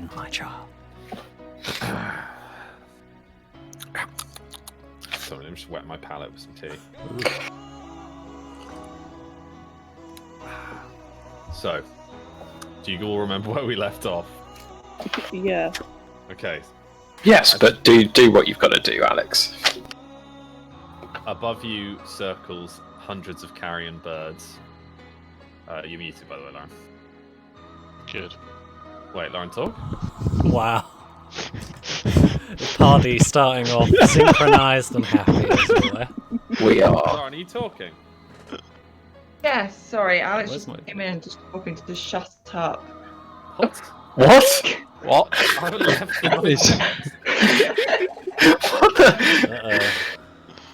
in my jar. So let me just wet my palate with some tea. So, do you all remember where we left off? Yeah. Okay. Yes, but do what you've got to do, Alex. Above you circles hundreds of carrion birds. You're muted, by the way, Lauren. Good. Wait, Lauren, talk? Wow. The party starting off synchronized and happy as well. We are. Lauren, are you talking? Yes, sorry, Alex Where's just my- came in and just talking to just shut up. What? What? What? I haven't left the What is- What the? Uh-oh.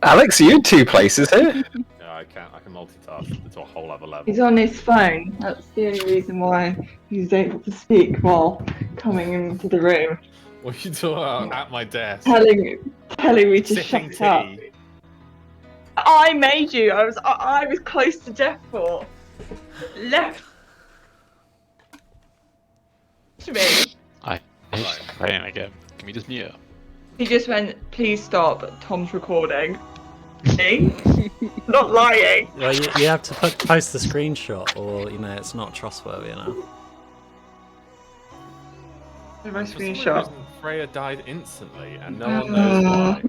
Alex, are you in two places here? Yeah, I can multitask to a whole other level. He's on his phone. That's the only reason why he's able to speak while coming into the room, What are you talking about? At my desk. telling me to Sipping shut up. tea. I made you. I was close to death for left to me. He's playing again. Can we just mute her? He just went, "Please stop. Tom's recording." Me? Not lying. Well, you have to post the screenshot, or it's not trustworthy enough. My For some screenshot. reason, Freya died instantly, and no one knows why.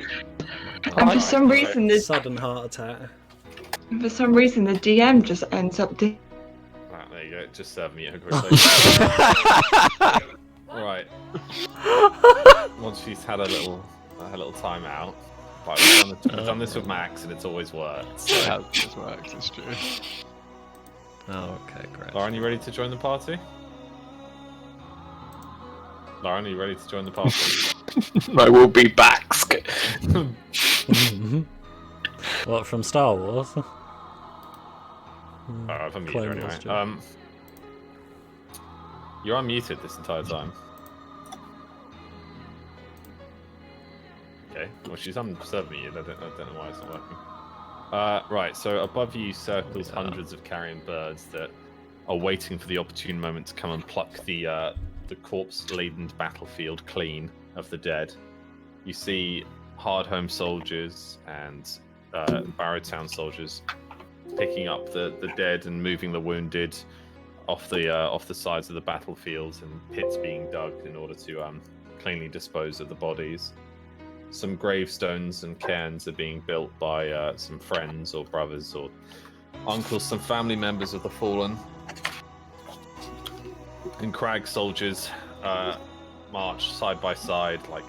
And for some reason, Sudden heart attack. the DM just ends up. Right, there you go. Just serve me a quickly. Right. Once she's had a little time out. Right, we've done this with Max, and it's always worked. So. That just works, it's true. Oh, okay, great. Lauren, you ready to join the party? Lauren, are you ready to join the party? I will be back. What, from Star Wars? I've unmuted Clone you anyway. Wars joke. You're unmuted this entire time. Okay, well she's unserving you. I don't know why it's not working. Right, so above you circles hundreds of carrion birds that are waiting for the opportune moment to come and pluck the corpse-laden battlefield clean of the dead. You see Hardhome soldiers and Barrowtown soldiers picking up the dead and moving the wounded off the sides of the battlefields, and pits being dug in order to cleanly dispose of the bodies. Some gravestones and cairns are being built by some friends or brothers or uncles, some family members of the fallen. And Crag soldiers march side by side, like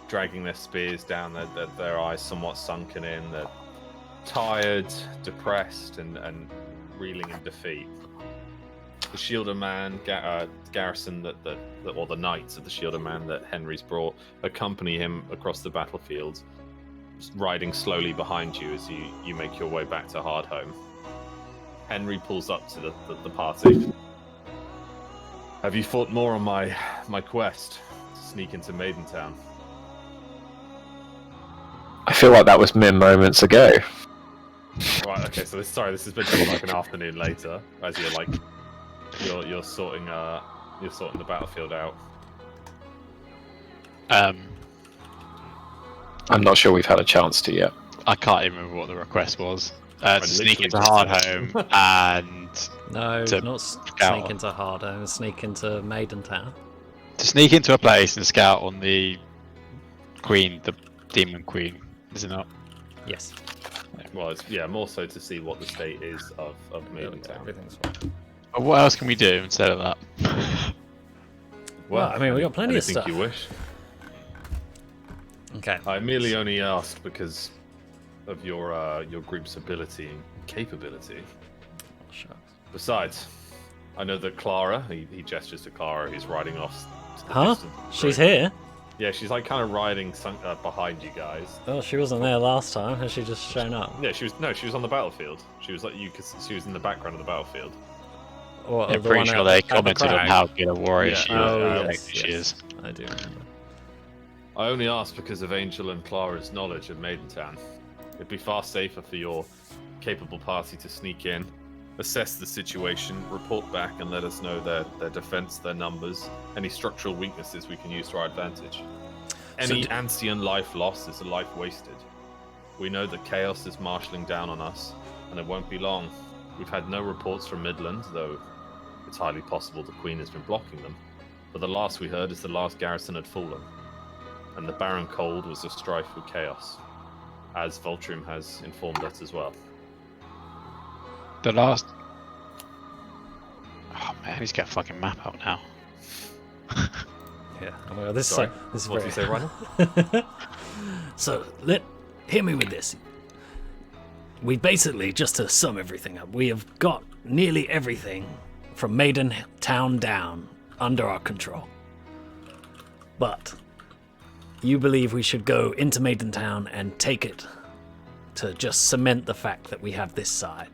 dragging their spears down, their eyes somewhat sunken in. They're tired, depressed, and reeling in defeat. The Shielder man, garrison or the knights of the Shielder man that Henry's brought, accompany him across the battlefield, riding slowly behind you as you make your way back to Hardhome. Henry pulls up to the party. Have you fought more on my quest to sneak into Maidentown? I feel like that was mere moments ago. Right. Okay. So this has been like an afternoon later, as you're sorting the battlefield out. I'm not sure we've had a chance to yet. I can't even remember what the request was. I To sneak literally into just Hardhome and No, To not scout. sneak into Hardhome, sneak into Maidentown. to sneak into a place and scout on the queen, the demon queen, is it not? Yes. Well, it's more so to see what the state is of Maidentown. Everything's fine. But what else can we do instead of that? Well, I mean, we got plenty of anything stuff. you wish. Okay. I merely only asked because of your group's ability and capability. Shucks. Besides, I know that Clara, he gestures to Clara, who's riding off to the Huh? distant She's group. here? Yeah, she's like kind of riding behind you guys. Oh, she wasn't there last time. Has she just shown up? Yeah, she was on the battlefield. She was like she was in the background of the battlefield. Or I'm the pretty one sure at- they at the commented on crag? how good a warrior Yeah. she Oh, is. yes, She yes. is. I do remember. I only asked because of Angel and Clara's knowledge of Maidentown. It'd be far safer for your capable party to sneak in, assess the situation, report back, and let us know their defense, their numbers, any structural weaknesses we can use to our advantage. Any Ancien life lost is a life wasted. We know that chaos is marshalling down on us, and it won't be long. We've had no reports from Midland, though it's highly possible the Queen has been blocking them. But the last we heard is the last garrison had fallen, and the Barren Cold was a strife with chaos, as Voltrum has informed us as well. The last. Oh man, he's got a fucking map out now. Yeah. Well, this Sorry, is what very... did you say, Rhino? So hear me with this. We basically, just to sum everything up, we have got nearly everything from Maiden Town down under our control. But you believe we should go into Maiden Town and take it to just cement the fact that we have this side.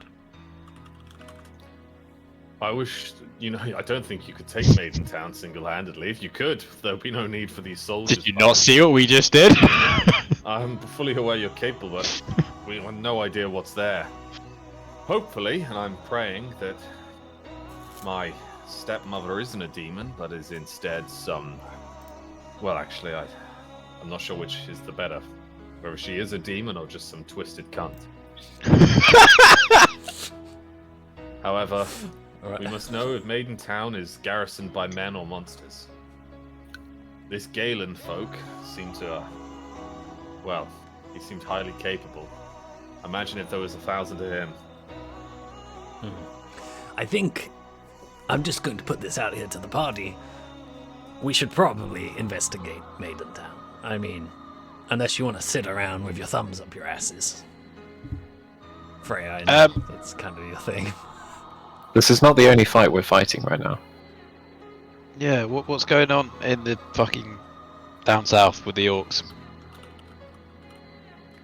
I wish, I don't think you could take Maiden Town single-handedly. If you could, there'd be no need for these soldiers. Did you not see what we just did? I'm fully aware you're capable, but we have no idea what's there. Hopefully, and I'm praying that my stepmother isn't a demon, but is instead some... Well, actually, I'm not sure which is the better. Whether she is a demon or just some twisted cunt. However, we must know if Maiden Town is garrisoned by men or monsters. This Galen folk seem to... well, he seemed highly capable. Imagine if there was 1,000 of him. I think I'm just going to put this out here to the party. We should probably investigate Maiden Town. I mean, unless you want to sit around with your thumbs up your asses. Freya, I know that's kind of your thing. This is not the only fight we're fighting right now. Yeah, what's going on in the fucking down south with the orcs?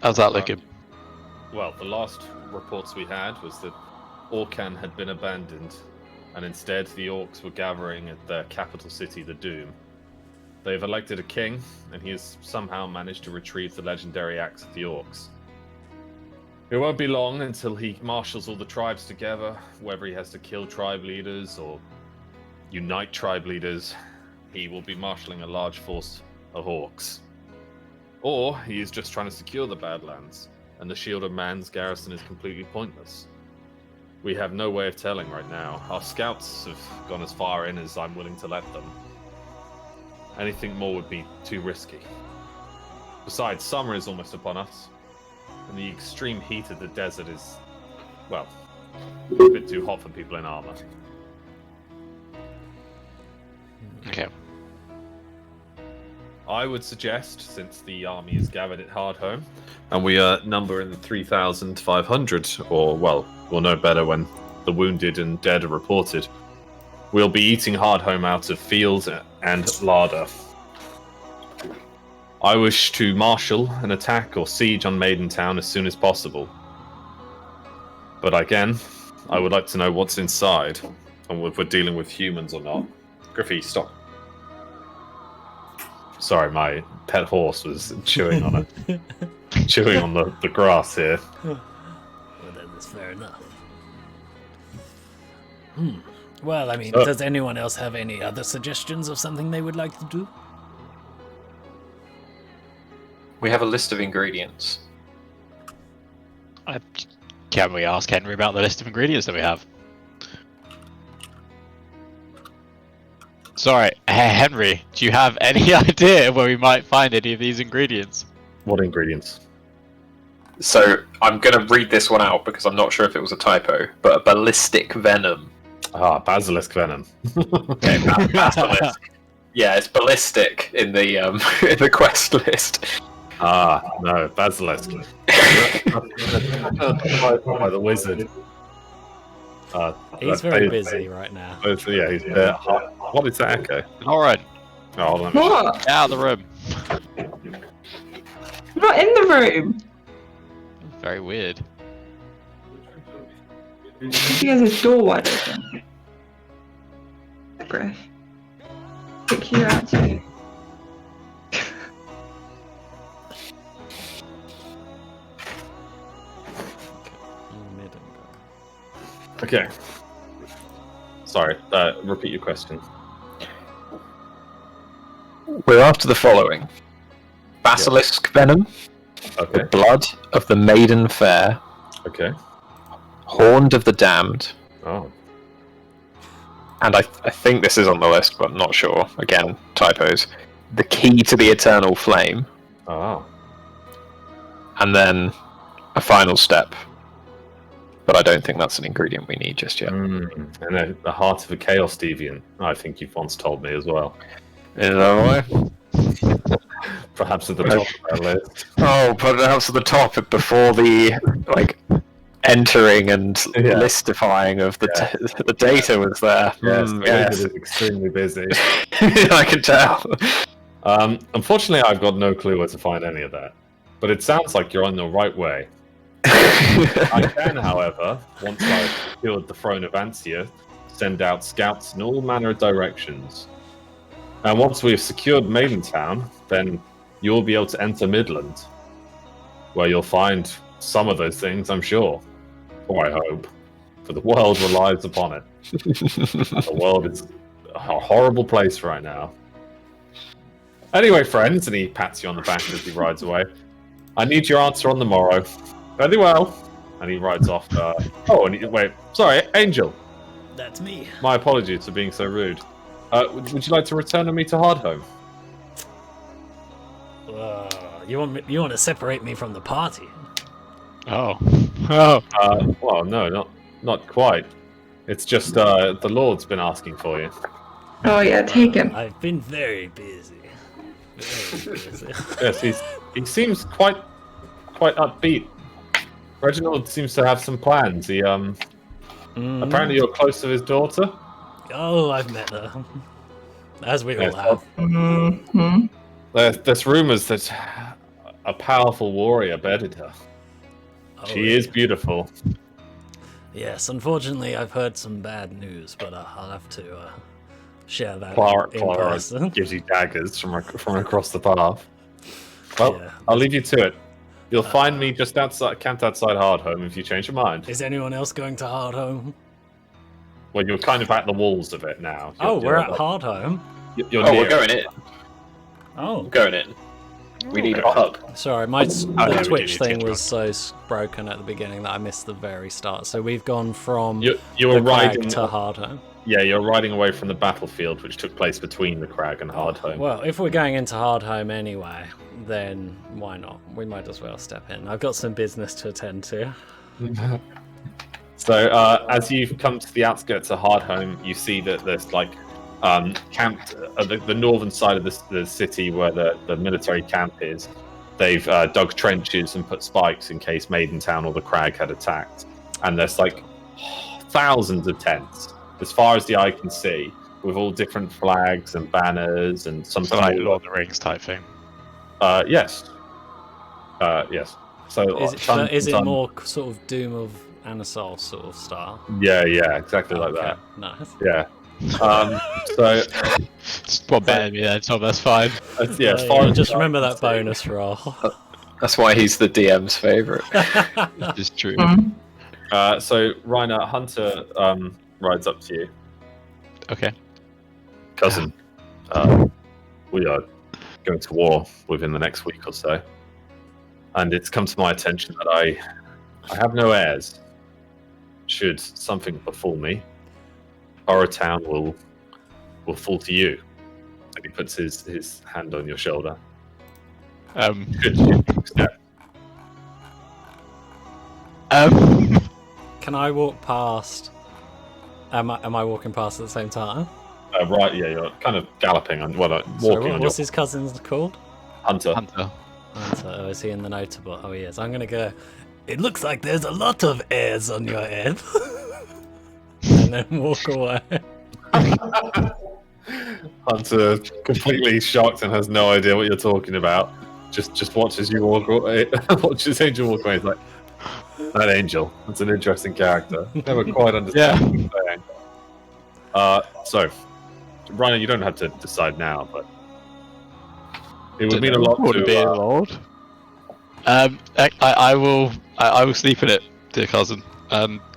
How's that looking? Well, the last reports we had was that Orcan had been abandoned, and instead the orcs were gathering at their capital city, the Doom. They've elected a king, and he has somehow managed to retrieve the legendary axe of the orcs. It won't be long until he marshals all the tribes together, whether he has to kill tribe leaders or unite tribe leaders. He will be marshalling a large force of orcs. Or he is just trying to secure the Badlands, and the Shield of Man's garrison is completely pointless. We have no way of telling right now. Our scouts have gone as far in as I'm willing to let them. Anything more would be too risky. Besides, summer is almost upon us, and the extreme heat of the desert is, well, a bit too hot for people in armor. Okay. I would suggest, since the army is gathered at Hardhome, and we number in 3,500, or, well, we'll know better when the wounded and dead are reported, we'll be eating Hardhome out of field and larder. I wish to marshal an attack or siege on Maiden Town as soon as possible. But again, I would like to know what's inside, and if we're dealing with humans or not. Griffey, stop. Sorry, my pet horse was chewing on it. Chewing on the grass here. Well, that's fair enough. Well, I mean, does anyone else have any other suggestions of something they would like to do? We have a list of ingredients. Can we ask Henry about the list of ingredients that we have? Sorry, Henry, do you have any idea where we might find any of these ingredients? What ingredients? So I'm going to read this one out because I'm not sure if it was a typo, but a ballistic venom. Ah, basilisk venom. Okay, basilisk. Yeah, it's ballistic in the in the quest list. Ah, no, basilisk. By the wizard. He's very busy right now. Yeah, he's what is that echo? Alright, Oh, hold on. What? get out of the room. I'm not in the room. Very weird. He has his door wide open. Griff. Pick you out too. Okay. Sorry, repeat your question. We're after the following: basilisk venom, Okay. the blood of the maiden fair, Okay. horned of the damned, Oh. and I think this is on the list, but not sure. Again, typos. The key to the eternal flame, Oh. and then a final step. But I don't think that's an ingredient we need just yet. And the heart of a chaos deviant. I think you've once told me as well. Is that why? Perhaps at the top of that list. Oh, perhaps at the top before the entering and listifying of the data was there. Yes, Yes. is extremely busy. I can tell. Unfortunately, I've got no clue where to find any of that. But it sounds like you're on the right way. I can, however, once I've secured the throne of Ansia, send out scouts in all manner of directions. And once we've secured Maidentown, then you'll be able to enter Midland, where you'll find some of those things, I'm sure. Or I hope. For the world relies upon it. The world is a horrible place right now. Anyway, friends, and he pats you on the back as he rides away. I need your answer on the morrow. Very well. And he rides off. Wait. Sorry, Angel. That's me. My apologies for being so rude. Would you like to return with me to Hardhome? You want to separate me from the party? Oh. Well, no, not quite. It's just the Lord's been asking for you. Oh yeah, take him. I've been very busy. Very busy. Yes, he seems quite upbeat. Reginald seems to have some plans. He apparently you're close to his daughter. Oh, I've met her. As we all Yes, have. Mm-hmm. There's rumors that a powerful warrior bedded her. Oh, She is beautiful. Yes, unfortunately, I've heard some bad news, but I'll have to share that Clara in person. gives you daggers from across the path. Well, Yeah. I'll leave you to it. You'll find me just camped outside Hardhome if you change your mind. Is anyone else going to Hardhome? Well, you're kind of at the walls of it now. We're at Hardhome. You're Oh, near we're going in. Oh, We're going in. We need a pub. sorry, yeah, we the do Twitch need to thing get was so broken at the beginning that I missed the very start. So we've gone from You the were crag riding to Hardhome. Yeah, you're riding away from the battlefield, which took place between the crag and Hardhome. Well, if we're going into Hardhome anyway, then why not? We might as well step in. I've got some business to attend to. So, as you've come to the outskirts of Hardhome, you see that there's camped at the northern side of the city where the military camp is. They've dug trenches and put spikes in case Maidentown or the crag had attacked. And there's thousands of tents, as far as the eye can see, with all different flags and banners and some So like Lord of the Rings type thing. Yes. Yes. So Is it more sort of Doom of Anonsol sort of style? Yeah, exactly like that. Nice. Yeah. It's one better than me then, Tom, that's fine. Yeah, as far as just the eye remember can that see. bonus roll. That's why he's the DM's favourite. It's true. So Reiner Hunter rides up to you, Okay. cousin. We are going to war within the next week or so, and it's come to my attention that I have no heirs. Should something befall me, Horror Town will fall to you. And he puts his hand on your shoulder. Good step. Can I walk past? Am I walking past at the same time? Right, yeah, you're kind of galloping on, walking Sorry, on what's your his cousin's called? Hunter. Hunter. So is he in the notable? Oh, he is. I'm gonna go. It looks like there's a lot of airs on your head, and then walk away. Hunter, completely shocked and has no idea what you're talking about. Just watches you walk away. Watches Angel walk away. He's like, that Angel. That's an interesting character. Never quite understand what he's saying. So, Ryan, you don't have to decide now, but it would mean a lot to be to. Lord. I will sleep in it, dear cousin.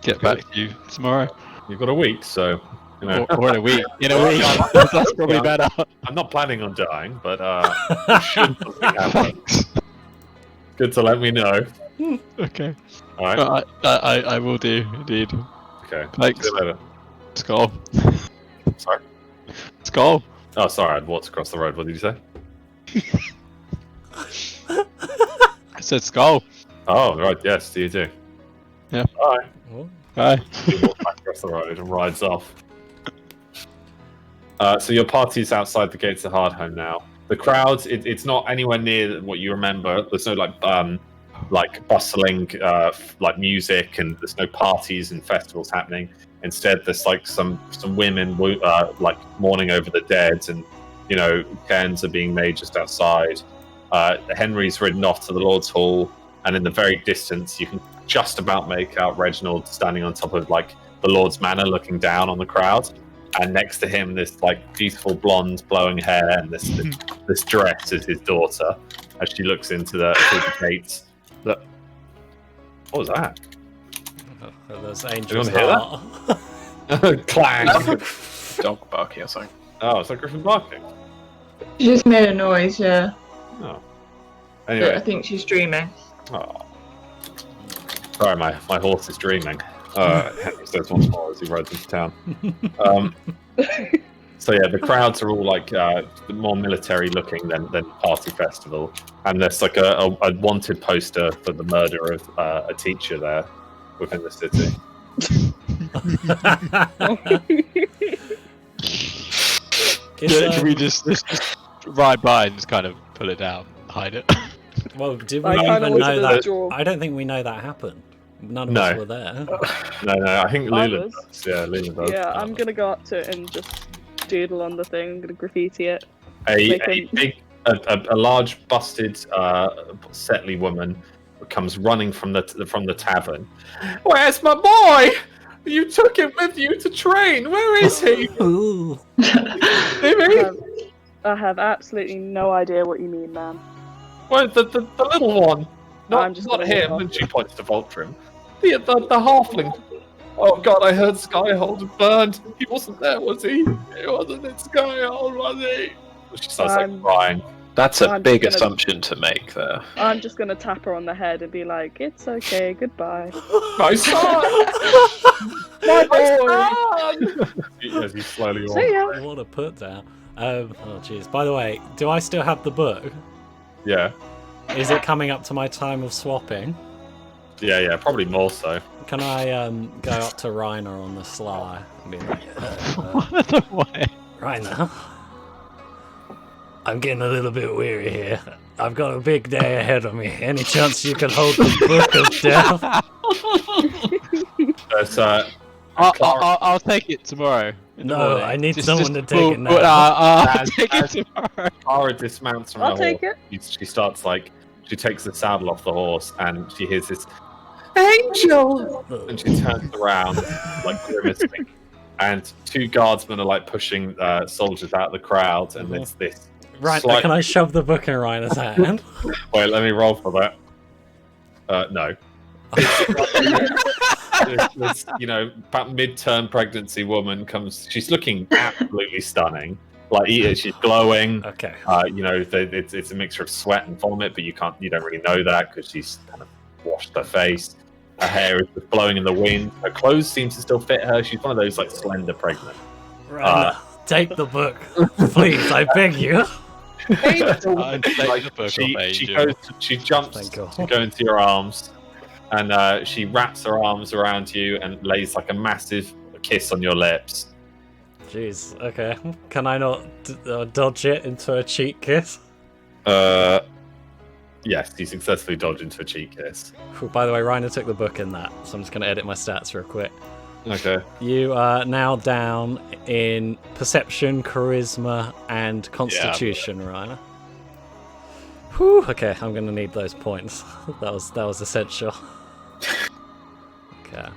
Get back to you tomorrow. You've got a week, so you know. Or in a week. In a week. That's probably better. I'm not planning on dying, but should something happen, good to let me know. Okay. All right. I will do, indeed. Okay. Thanks. See you later. Skull. Sorry. Skull. Oh, sorry. I'd walked across the road. What did you say? I said skull. Oh, right. Yes, you do. Yeah. Bye. Bye. He walks back across the road and rides off. So your party's outside the gates of Hardhome now. The crowd, it's not anywhere near what you remember. There's no like bustling like music, and there's no parties and festivals happening. Instead, there's like some women like mourning over the dead, and you know, cairns are being made just outside. Henry's ridden off to the Lord's Hall, and in the very distance, you can just about make out Reginald standing on top of like the Lord's Manor, looking down on the crowd. And next to him, this like beautiful blonde, blowing hair, and this dress is his daughter, as she looks into the gates. What was that? Oh, those angels. hear that? Clang! Dog barking or something. Oh, it's like Griffin barking. She just made a noise, yeah. Oh. But I Anyway. think she's dreaming. Oh. Sorry, my horse is dreaming. Henry says once more as he rides into town. So yeah, the crowds are all like more military looking than party festival, and there's like a wanted poster for the murder of a teacher there within the city. Should we just ride by and just kind of pull it down, hide it? Well, did we I kinda even wanted know to that? draw. I don't think we know that happened. None of No. us were there. No, I think I Lula was. does. Yeah, Lula does. Yeah, I'm gonna go up to it and just doodle on the thing. I'm gonna graffiti it. A large busted Setley woman comes running from the tavern. Where's my boy? You took him with you to train. Where is he? Ooh. I have absolutely no idea what you mean, man. Well, the little one. I'm just Not gonna him. walk And she points to Voltrim. The halfling. Oh God, I heard Skyhold burned. He wasn't there, was he? He wasn't in Skyhold, was he? She starts like crying. That's a I'm big just gonna- assumption to make there. I'm just gonna tap her on the head and be like, "It's okay, goodbye." My son! My boy! As he slowly walks. See ya. What a put down. Oh jeez. By the way, do I still have the book? Yeah. Is it coming up to my time of swapping? Yeah, probably more so. Can I go up to Reiner on the sly and be like, No way. Reiner, I'm getting a little bit weary here. I've got a big day ahead of me. Any chance you could hold the book of death? There's, I'll take it tomorrow. in the No, morning. I need someone to take it now. I'll As- take as- it tomorrow. Clara dismounts from I'll her take horse. it. She starts she takes the saddle off the horse and she hears this angel, and she turns around like grimacing, and two guardsmen are like pushing soldiers out of the crowd, and there's this. Right, slight- can I shove the book in Reiner's hand? Wait, let me roll for that. No. this, about mid-term pregnancy woman comes. She's looking absolutely stunning. Like she's glowing. Okay. It's a mixture of sweat and vomit, but you don't really know that because she's kind of washed her face. Her hair is just blowing in the wind. Her clothes seem to still fit her. She's one of those like slender pregnant. Reiner, take the book, please. I beg you. I'll take the book She off Angel. jumps Thank God. to go into your arms, and she wraps her arms around you and lays like a massive kiss on your lips. Jeez. Okay. Can I not dodge it into a cheek kiss? Yes, you successfully dodge into a cheek kiss. Ooh, by the way, Reiner took the book in that, so I'm just going to edit my stats real quick. Okay. You are now down in perception, charisma, and constitution, Reiner. Whew, okay, I'm going to need those points. That was essential. Okay.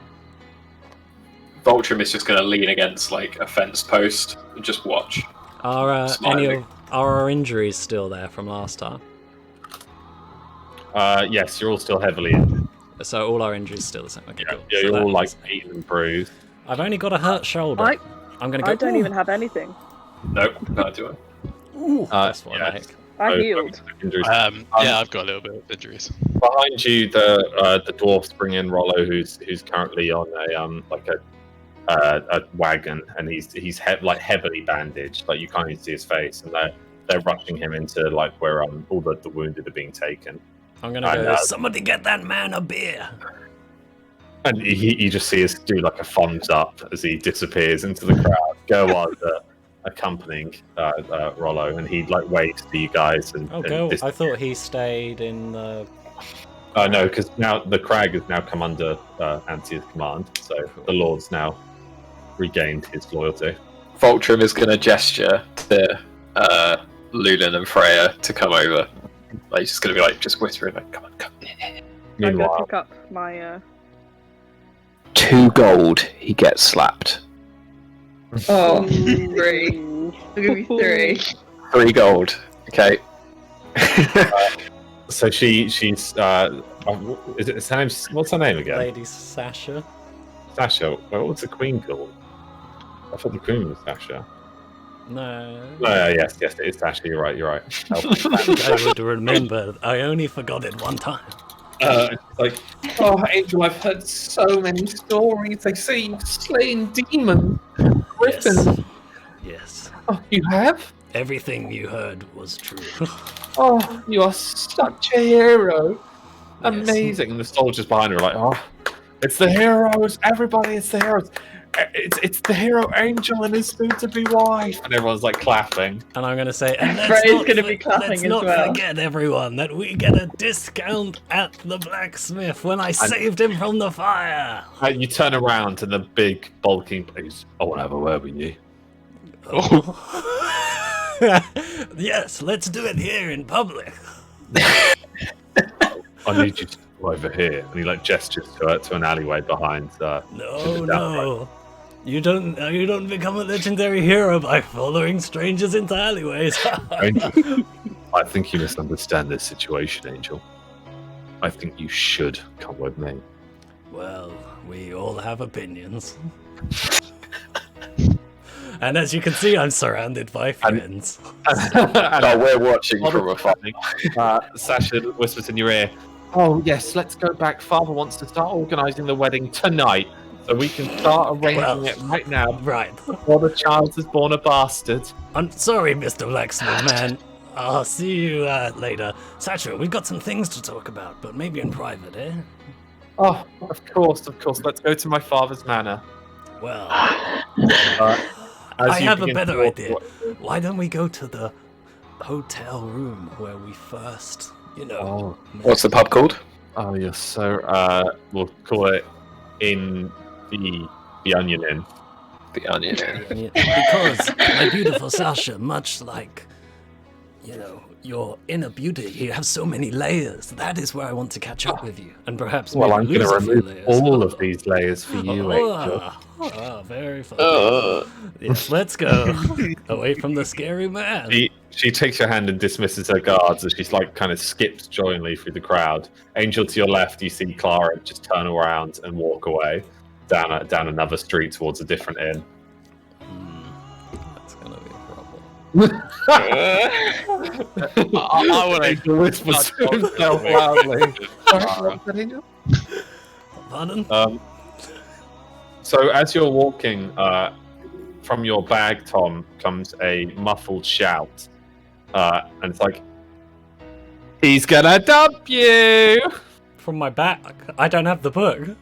Voltrim is just going to lean against like a fence post and just watch. Are any Smiling. of our injuries still there from last time? Yes, you're all still heavily injured. So all our injuries still the same. Okay, cool. Yeah, So you're that all like is- beaten and bruised. I've only got a hurt shoulder. I'm gonna go. I don't "Ooh, even have anything. Nope, can't do it. Ooh, that's what I yeah. like. I So, healed. Injuries. Yeah, I've got a little bit of injuries. Behind you, the dwarfs bring in Rollo, who's currently on a wagon, and he's heavily bandaged. Like you can't even see his face, and they're rushing him into like where all the wounded are being taken. I'm gonna go. Somebody get that man a beer. And you just see us do like a thumbs up as he disappears into the crowd. Go accompanying Rollo, and he like waves to you guys. And I thought he stayed in the. No, because now the crag has now come under Antia's command, so the Lord's now regained his loyalty. Voltrum is going to gesture to Lunan and Freya to come over. Like, he's just going to be like, just whispering, like, come on, come. I'm gonna Meanwhile, pick up my 2 gold, he gets slapped. Oh, 3. I'll give you 3. 3 gold. Okay. so she's is it her name? What's her name again? Lady Sasha. Sasha. What was the queen called? I thought the queen was Sasha. No. Yes, it is Sasha. You're right. I would remember. I only forgot it one time. It's like, oh, Angel, I've heard so many stories. They say you've slain demons, griffins. Yes. Oh, you have? Everything you heard was true. Oh, you are such a hero. Yes. Amazing. And the soldiers behind her are like, oh, it's the heroes. Everybody, it's the heroes. It's the hero Angel and his soon-to-be wife. And everyone's like clapping. And I'm going to say, and Frey's gonna be clapping let's as not well. forget, everyone, that we get a discount at the blacksmith when I saved him from the fire. You turn around and the big bulking place. I want to have a word with you. Yes, let's do it here in public. I need you to go over here. And he like gestures to an alleyway behind. No. You don't become a legendary hero by following strangers into alleyways. Angel, I think you misunderstand this situation, Angel. I think you should come with me. Well, we all have opinions. And as you can see, I'm surrounded by friends. Oh, we're watching from afar. Sasha whispers in your ear, oh, yes, let's go back. Father wants to start organising the wedding tonight. So we can start arranging it right now. Right. Before the child is born a bastard. I'm sorry, Mr. Blacksmith, man. I'll see you later. Sasha, we've got some things to talk about, but maybe in private, eh? Oh, of course. Let's go to my father's manor. Well, As I you have a begin better to walk idea. Why don't we go to the hotel room where we first, Oh. met? What's the pub called? Oh, yes. So we'll call it in the Onion Inn. The Onion. Because my beautiful Sasha, much like, your inner beauty, you have so many layers. That is where I want to catch up with you, and perhaps Well, I'm maybe going to lose a few remove layers. all of these layers for you, Angel. Very fun. Yes, let's go away from the scary man. She takes your hand and dismisses her guards as she's like kind of skips joyfully through the crowd. Angel, to your left, you see Clara just turn around and walk away down another street towards a different inn. That's gonna be a problem. I want Angel whispers to himself loudly. Pardon? So as you're walking, from your bag, Tom, comes a muffled shout. And it's like, he's gonna dump you! From my back, I don't have the book.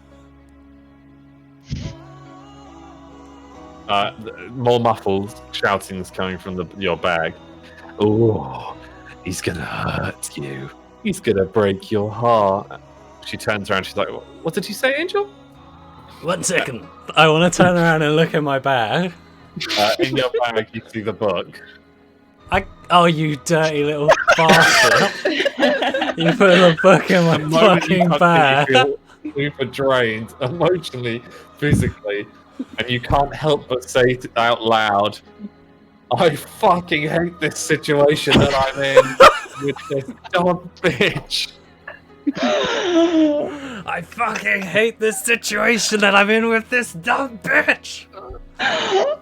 More muffled shoutings coming from your bag. Oh, he's gonna hurt you. He's gonna break your heart. She turns around, she's like, what did you say, Angel? 1 second. I want to turn around and look at my bag. In your bag, you see the book. Oh, you dirty little bastard. You put the book in my fucking bag. You feel super drained, emotionally, physically, and you can't help but say it out loud, I fucking hate this situation that I'm in with this dumb bitch. I fucking hate this situation that I'm in with this dumb bitch.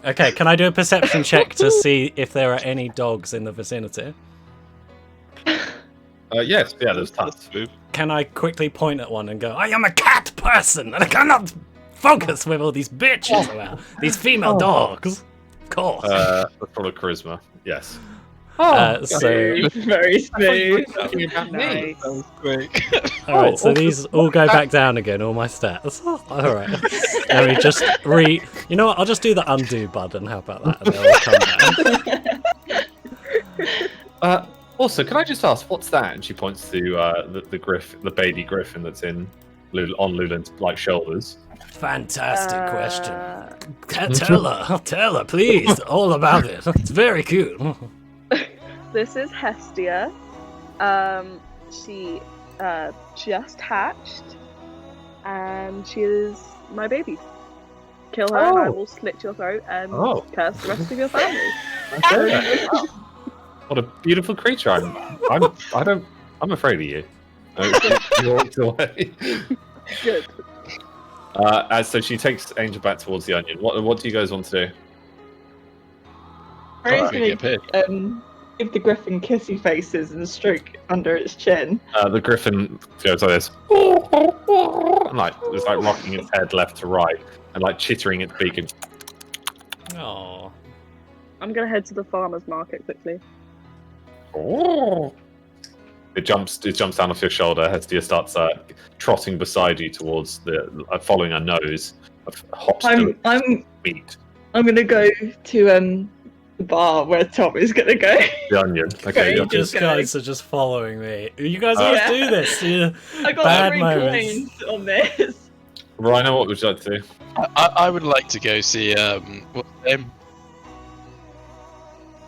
Okay, can I do a perception check to see if there are any dogs in the vicinity? Yes, yeah, there's tons. Can I quickly point at one and go, I am a cat person and I cannot focus with all these bitches around. These female dogs. Of course. That's probably charisma. Yes. So, Very smooth. Nice. That was quick. alright, so these all go back down again, all my stats. Alright. Let me just You know what, I'll just do the undo button, how about that? And they'll come down. Also, can I just ask, what's that? And she points to the baby griffin that's on Lulin's shoulders. Fantastic question. Tell her, please, all about it. It's very cute. This is Hestia. She just hatched, and she is my baby. Kill her, and I will slit your throat and curse the rest of your family. Okay. What a beautiful creature! I'm afraid of you. You walked away. Good. So she takes Angel back towards the onion. What do you guys want to do? Ray's Get paid. gonna give the griffin kissy faces and stroke under its chin. The griffin goes like this, and it's rocking its head left to right, and chittering its beak. And Aww. I'm gonna head to the farmer's market quickly. it jumps down off your shoulder. Hestia starts trotting beside you towards following her nose. Hops to its feet. I'm gonna go to the bar where Tom is gonna go. The onion. Okay. Great. The onion. Guys are just following me. You guys always do this. I got Bad reclaimed on this. Rhino, what would you like to do? I would like to go see what's her name?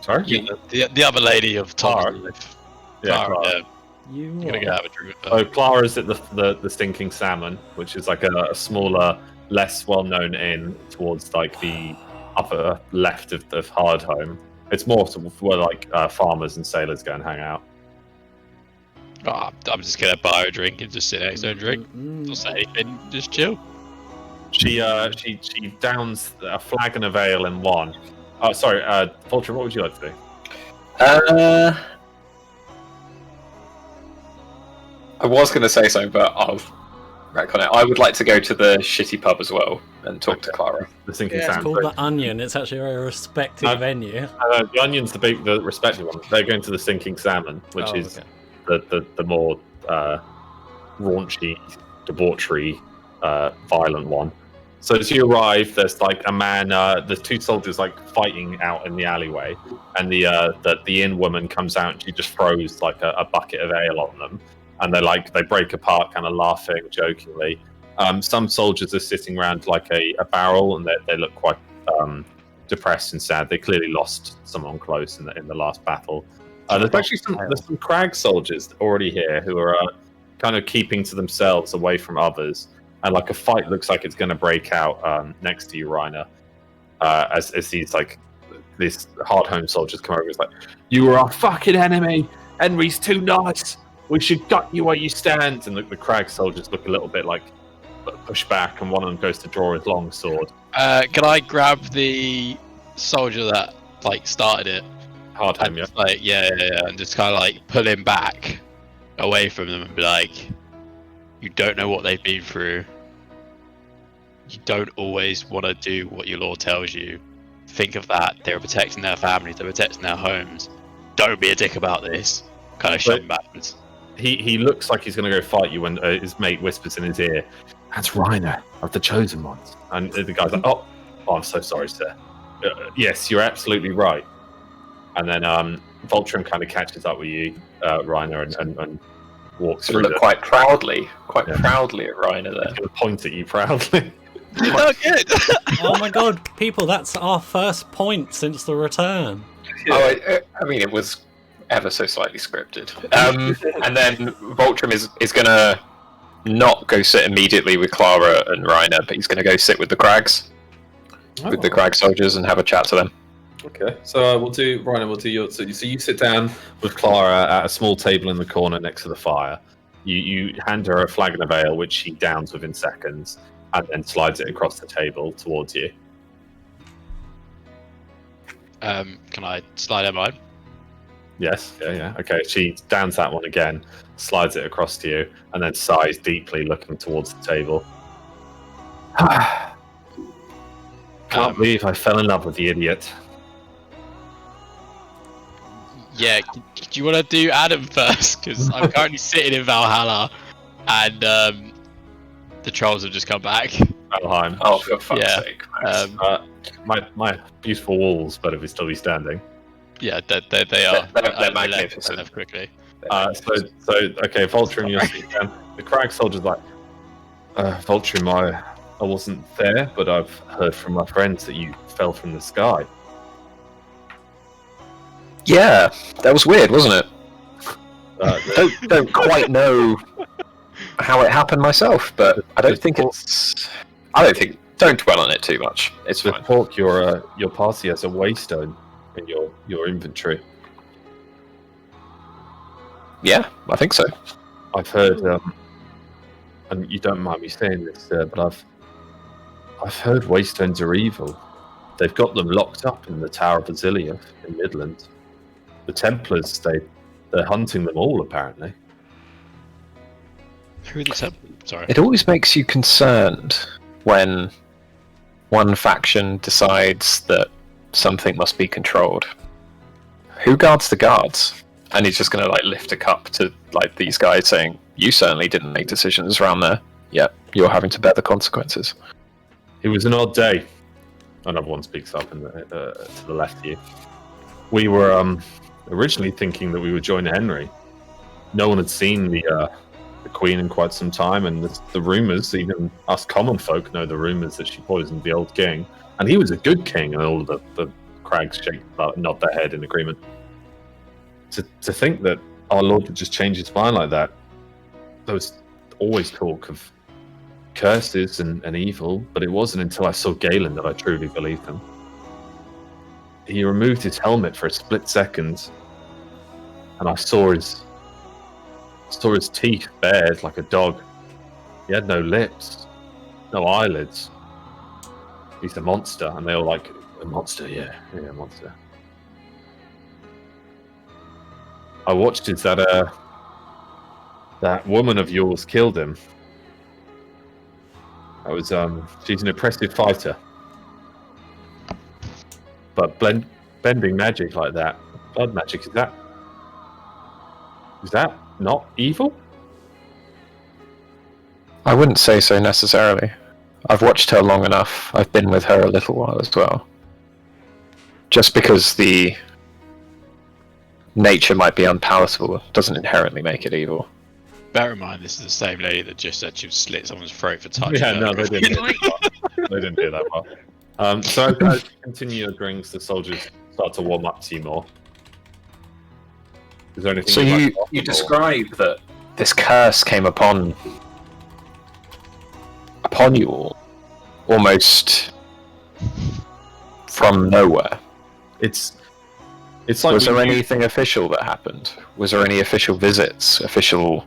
Sorry? The other lady of Clara. Tom's life. Yeah, Clara, Clara. yeah. You I'm gonna go have a drink with her. Oh, Clara's at the Stinking Salmon, which is a smaller, less well-known inn towards the upper left of Hardhome. It's more where farmers and sailors go and hang out. Oh, I'm just gonna buy her a drink and just sit next to her and drink. Not say anything, just chill. She downs a flagon of ale in one. Oh, sorry, Vulture, what would you like to do? I was going to say so, but I'll back on it. I would like to go to the shitty pub as well and talk to Clara. The Stinking Yeah, It's Salmon. called the Onion. It's actually a very respected venue. The Onion's the respected one. They're going to the Stinking Salmon, which is the more raunchy, debauchery, violent one. So as you arrive, there's a man. There's two soldiers fighting out in the alleyway, and the inn woman comes out and she just throws a bucket of ale on them, and they break apart, kind of laughing jokingly. Some soldiers are sitting around a barrel, and they look quite depressed and sad. They clearly lost someone close in the last battle. There's actually some crag soldiers already here who are kind of keeping to themselves, away from others. And a fight looks like it's going to break out next to you, Reiner. As these hard-home soldiers come over, it's you are our fucking enemy. Henry's too nice. We should gut you where you stand. And the crag soldiers look a little bit push back, and one of them goes to draw his long sword. Can I grab the soldier that started it? Hard-home, yeah. And just kind of pull him back away from them and be like, you don't know what they've been through. You don't always want to do what your lord tells you. Think of that. They're protecting their families. They're protecting their homes. Don't be a dick about this. Kind of shove him backwards. He looks like he's going to go fight you when his mate whispers in his ear, "That's Reiner of the Chosen Ones." And the guy's like, "Oh, I'm so sorry, sir. Yes, you're absolutely right." And then Voltron kind of catches up with you, Reiner, and walks So through. look quite proudly at Reiner there. He's going to point at you proudly. Oh, good. Oh my god, people, that's our first point since the return. Oh, I mean, it was ever so slightly scripted. And then Voltron is going to not go sit immediately with Clara and Reiner, but he's going to go sit with the Crags, with the Crag soldiers, and have a chat to them. Okay, so we'll do your. So you sit down with Clara at a small table in the corner next to the fire, You hand her a flagon of ale, which she downs within seconds, and then slides it across the table towards you. Can I slide her mine? Yes, yeah. Okay, she downs that one again, slides it across to you, and then sighs deeply, looking towards the table. Can't believe I fell in love with the idiot. Yeah, do you want to do Adam first? Because I'm currently sitting in Valhalla, and the trolls have just come back. Valheim. Oh, for fuck's sake. My beautiful walls, but it would still be standing. Yeah, they are. They're magnificent. Left quickly. So okay, Voltrum, you're sitting down. The crag soldier's like, Voltrum, I wasn't there, but I've heard from my friends that you fell from the sky. Yeah, that was weird, wasn't it? Don't quite know how it happened myself, but I don't think it's. Don't dwell on it too much. It's The fine. talk your party has a waystone in your inventory. Yeah, I think so. I've heard, and you don't mind me saying this, but I've heard waystones are evil. They've got them locked up in the Tower of Azilia in Midland. The Templars, they're hunting them all, apparently. Who are the Templars? Sorry. It always makes you concerned when one faction decides that something must be controlled. Who guards the guards? And he's just going to lift a cup to these guys, saying, "You certainly didn't make decisions around there. Yeah, you're having to bear the consequences." It was an odd day. Another one speaks up to the left of you. We were originally thinking that we would join Henry. No one had seen the Queen in quite some time, and the rumours, even us common folk know the rumours that she poisoned the old king. And he was a good king, and all of the crags nod their head in agreement. To think that our Lord would just change his mind like that, there was always talk of curses and evil, but it wasn't until I saw Galen that I truly believed him. He removed his helmet for a split second, and I saw his teeth bared like a dog. He had no lips, no eyelids. He's a monster, and they were like, "A monster, yeah, a monster." I watched as that woman of yours killed him. That was she's an impressive fighter, but bending magic like that, blood magic, is that not evil? I wouldn't say so necessarily. I've watched her long enough. I've been with her a little while as well. Just because the nature might be unpalatable doesn't inherently make it evil. Bear in mind, this is the same lady that just said she would slit someone's throat for touching Yeah, her. no, they didn't do that well. They didn't do that well. So as you continue your drinks, the soldiers start to warm up to you more. Is there anything So you'd like you to offer, or- describe that this curse came upon you all, almost from nowhere. It's like Was there anything official that happened? Was there any official visits, official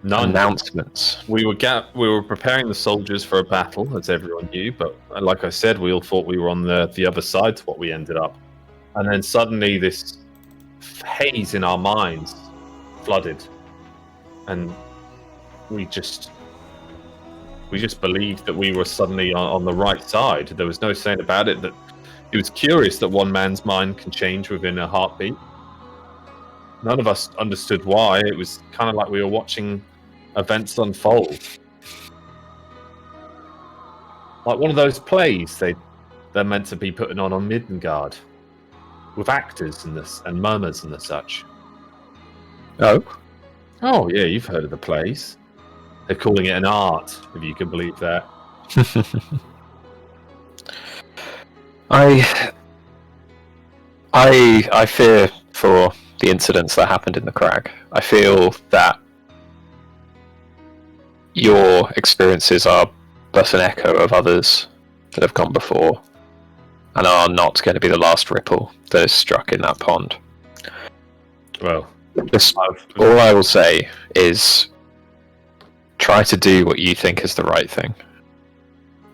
none. announcements? We were preparing the soldiers for a battle, as everyone knew, but like I said, we all thought we were on the other side to what we ended up. And then suddenly this haze in our minds flooded, and we just believed that we were suddenly on the right side. There was no saying about it. That it was curious that one man's mind can change within a heartbeat. None of us understood why. It was kind of like we were watching events unfold, like one of those plays they're meant to be putting on Midgard, with actors and murmurs and the such. Oh, Yeah, you've heard of the plays. They're calling it an art, if you can believe that. I fear for the incidents that happened in the crag. I feel that your experiences are but an echo of others that have gone before, and are not going to be the last ripple that is struck in that pond. Well, Just all I will say is try to do what you think is the right thing.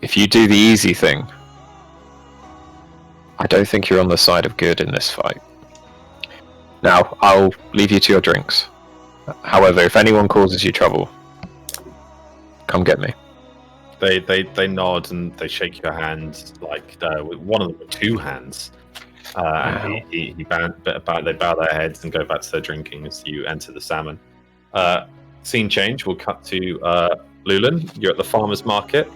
If you do the easy thing, I don't think you're on the side of good in this fight. Now, I'll leave you to your drinks. However, if anyone causes you trouble, come get me. They nod and they shake your hand, like with one of them with two hands. And they bow their heads and go back to their drinking as you enter the salmon. Scene change. We'll cut to Lulan. You're at the farmer's market.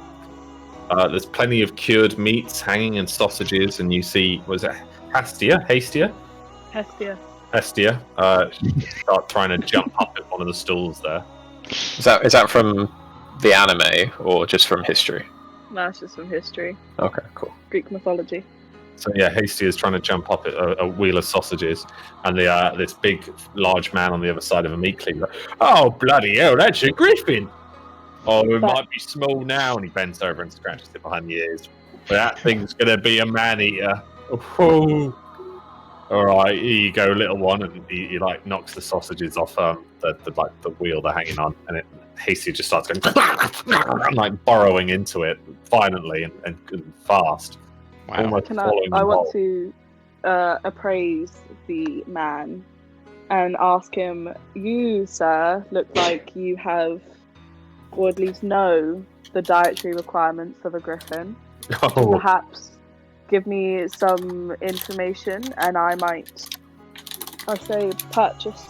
There's plenty of cured meats hanging and sausages, and you see, was it Hestia? Hestia. Start trying to jump up at one of the stools there. Is that from the anime or just from history? That's just from history. Okay, cool. Greek mythology. So yeah, Hasty is trying to jump up at a wheel of sausages, and this big, large man on the other side of a meat cleaver. Oh bloody hell, that's a griffin! Oh, it might be small now, and he bends over and scratches it behind the ears. But that thing's gonna be a man-eater. Oh. All right, here you go, little one, and he like knocks the sausages off the wheel they're hanging on, and Hasty just starts going and like burrowing into it violently and fast. Wow. I want to appraise the man and ask him, you, sir, look like you have, or at least know, the dietary requirements of a griffin. Oh. Perhaps give me some information and I might, I'll say, purchase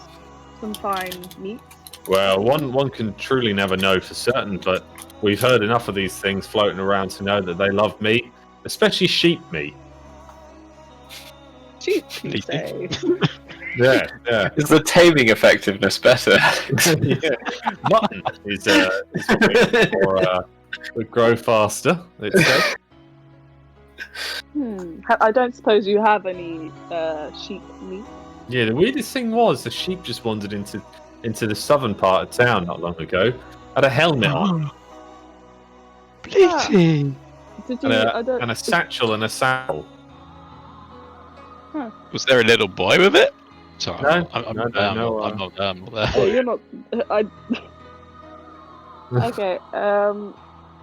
some fine meat. Well, one can truly never know for certain, but we've heard enough of these things floating around to know that they love meat. Especially sheep meat. Sheep, you say? Yeah. Is the taming effectiveness better? Yeah. Mutton is would grow faster. It's said. I don't suppose you have any sheep meat. Yeah, the weirdest thing was the sheep just wandered into the southern part of town not long ago. Had a helmet on. Bleating. And a satchel and a saddle. Was there a little boy with it? Sorry, No, I'm no, not there. Oh, you're not. Okay.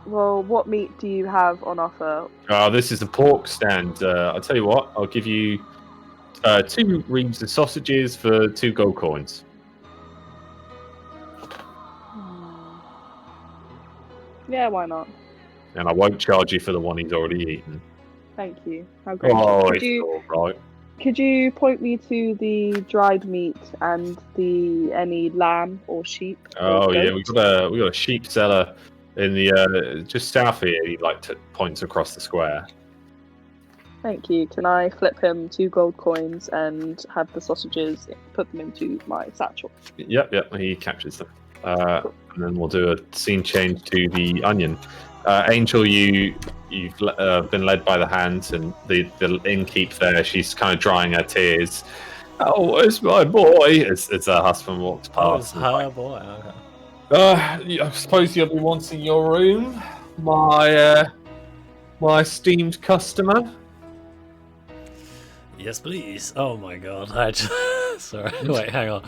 Well, what meat do you have on offer? This is the pork stand. I'll tell you what. I'll give you 2 reams of sausages for 2 gold coins. Yeah, why not? And I won't charge you for the one he's already eaten. Thank you. How great. Oh, it's all right. Could you point me to the dried meat and any lamb or sheep? Oh or yeah, goat? we got a sheep seller in the just south here. He points across the square. Thank you. Can I flip him 2 gold coins and have the sausages, put them into my satchel? Yep. He captures them. And then we'll do a scene change to the onion. Angel, you've been led by the hand, and the innkeep there. She's kind of drying her tears. Oh, where's my boy? As her husband walks past. Oh, her boy. Okay. I suppose you'll be wanting your room, my esteemed customer. Yes, please. Oh my god. Sorry. Wait, hang on.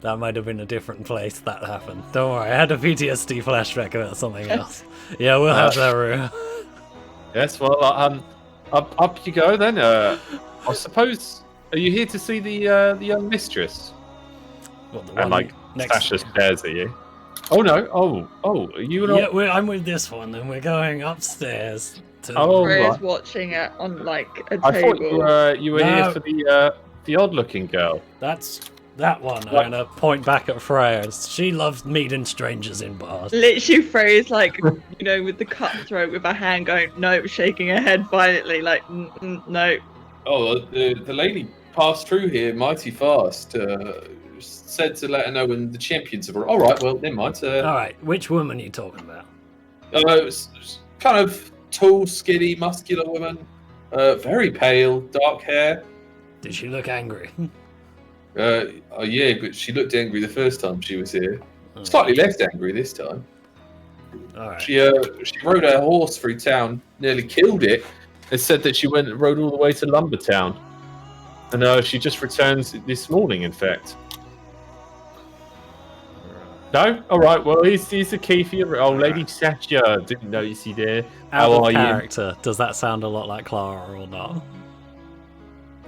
That might have been a different place that happened. Don't worry, I had a PTSD flashback about something else. Yeah, we'll have that room. Yes, well, up you go then. I suppose, are you here to see the young mistress? What, the And one next Sasha stares at you. Oh no! Oh, are you not? Yeah, I'm with this one, and we're going upstairs. Freya's right. watching it on like a I thought table. you were here for the odd-looking girl. That's that one. I'm gonna point back at Freya. She loves meeting strangers in bars. Literally, Freya's like, with the cutthroat with her hand going, no, shaking her head violently, like, no. Oh, the lady passed through here mighty fast. Said to let her know when the champions are. All right, well, never mind. All right, which woman are you talking about? Kind of tall, skinny, muscular woman. Very pale, dark hair. Did she look angry? Yeah, but she looked angry the first time she was here. Slightly less angry this time. All right. She rode her horse through town, nearly killed it. It said that she went and rode all the way to Lumbertown. And she just returned this morning, in fact. No? Alright, well, here's the key for your... Oh, Lady Sasha, didn't notice you there. Out How of are you? character, does that sound a lot like Clara or not?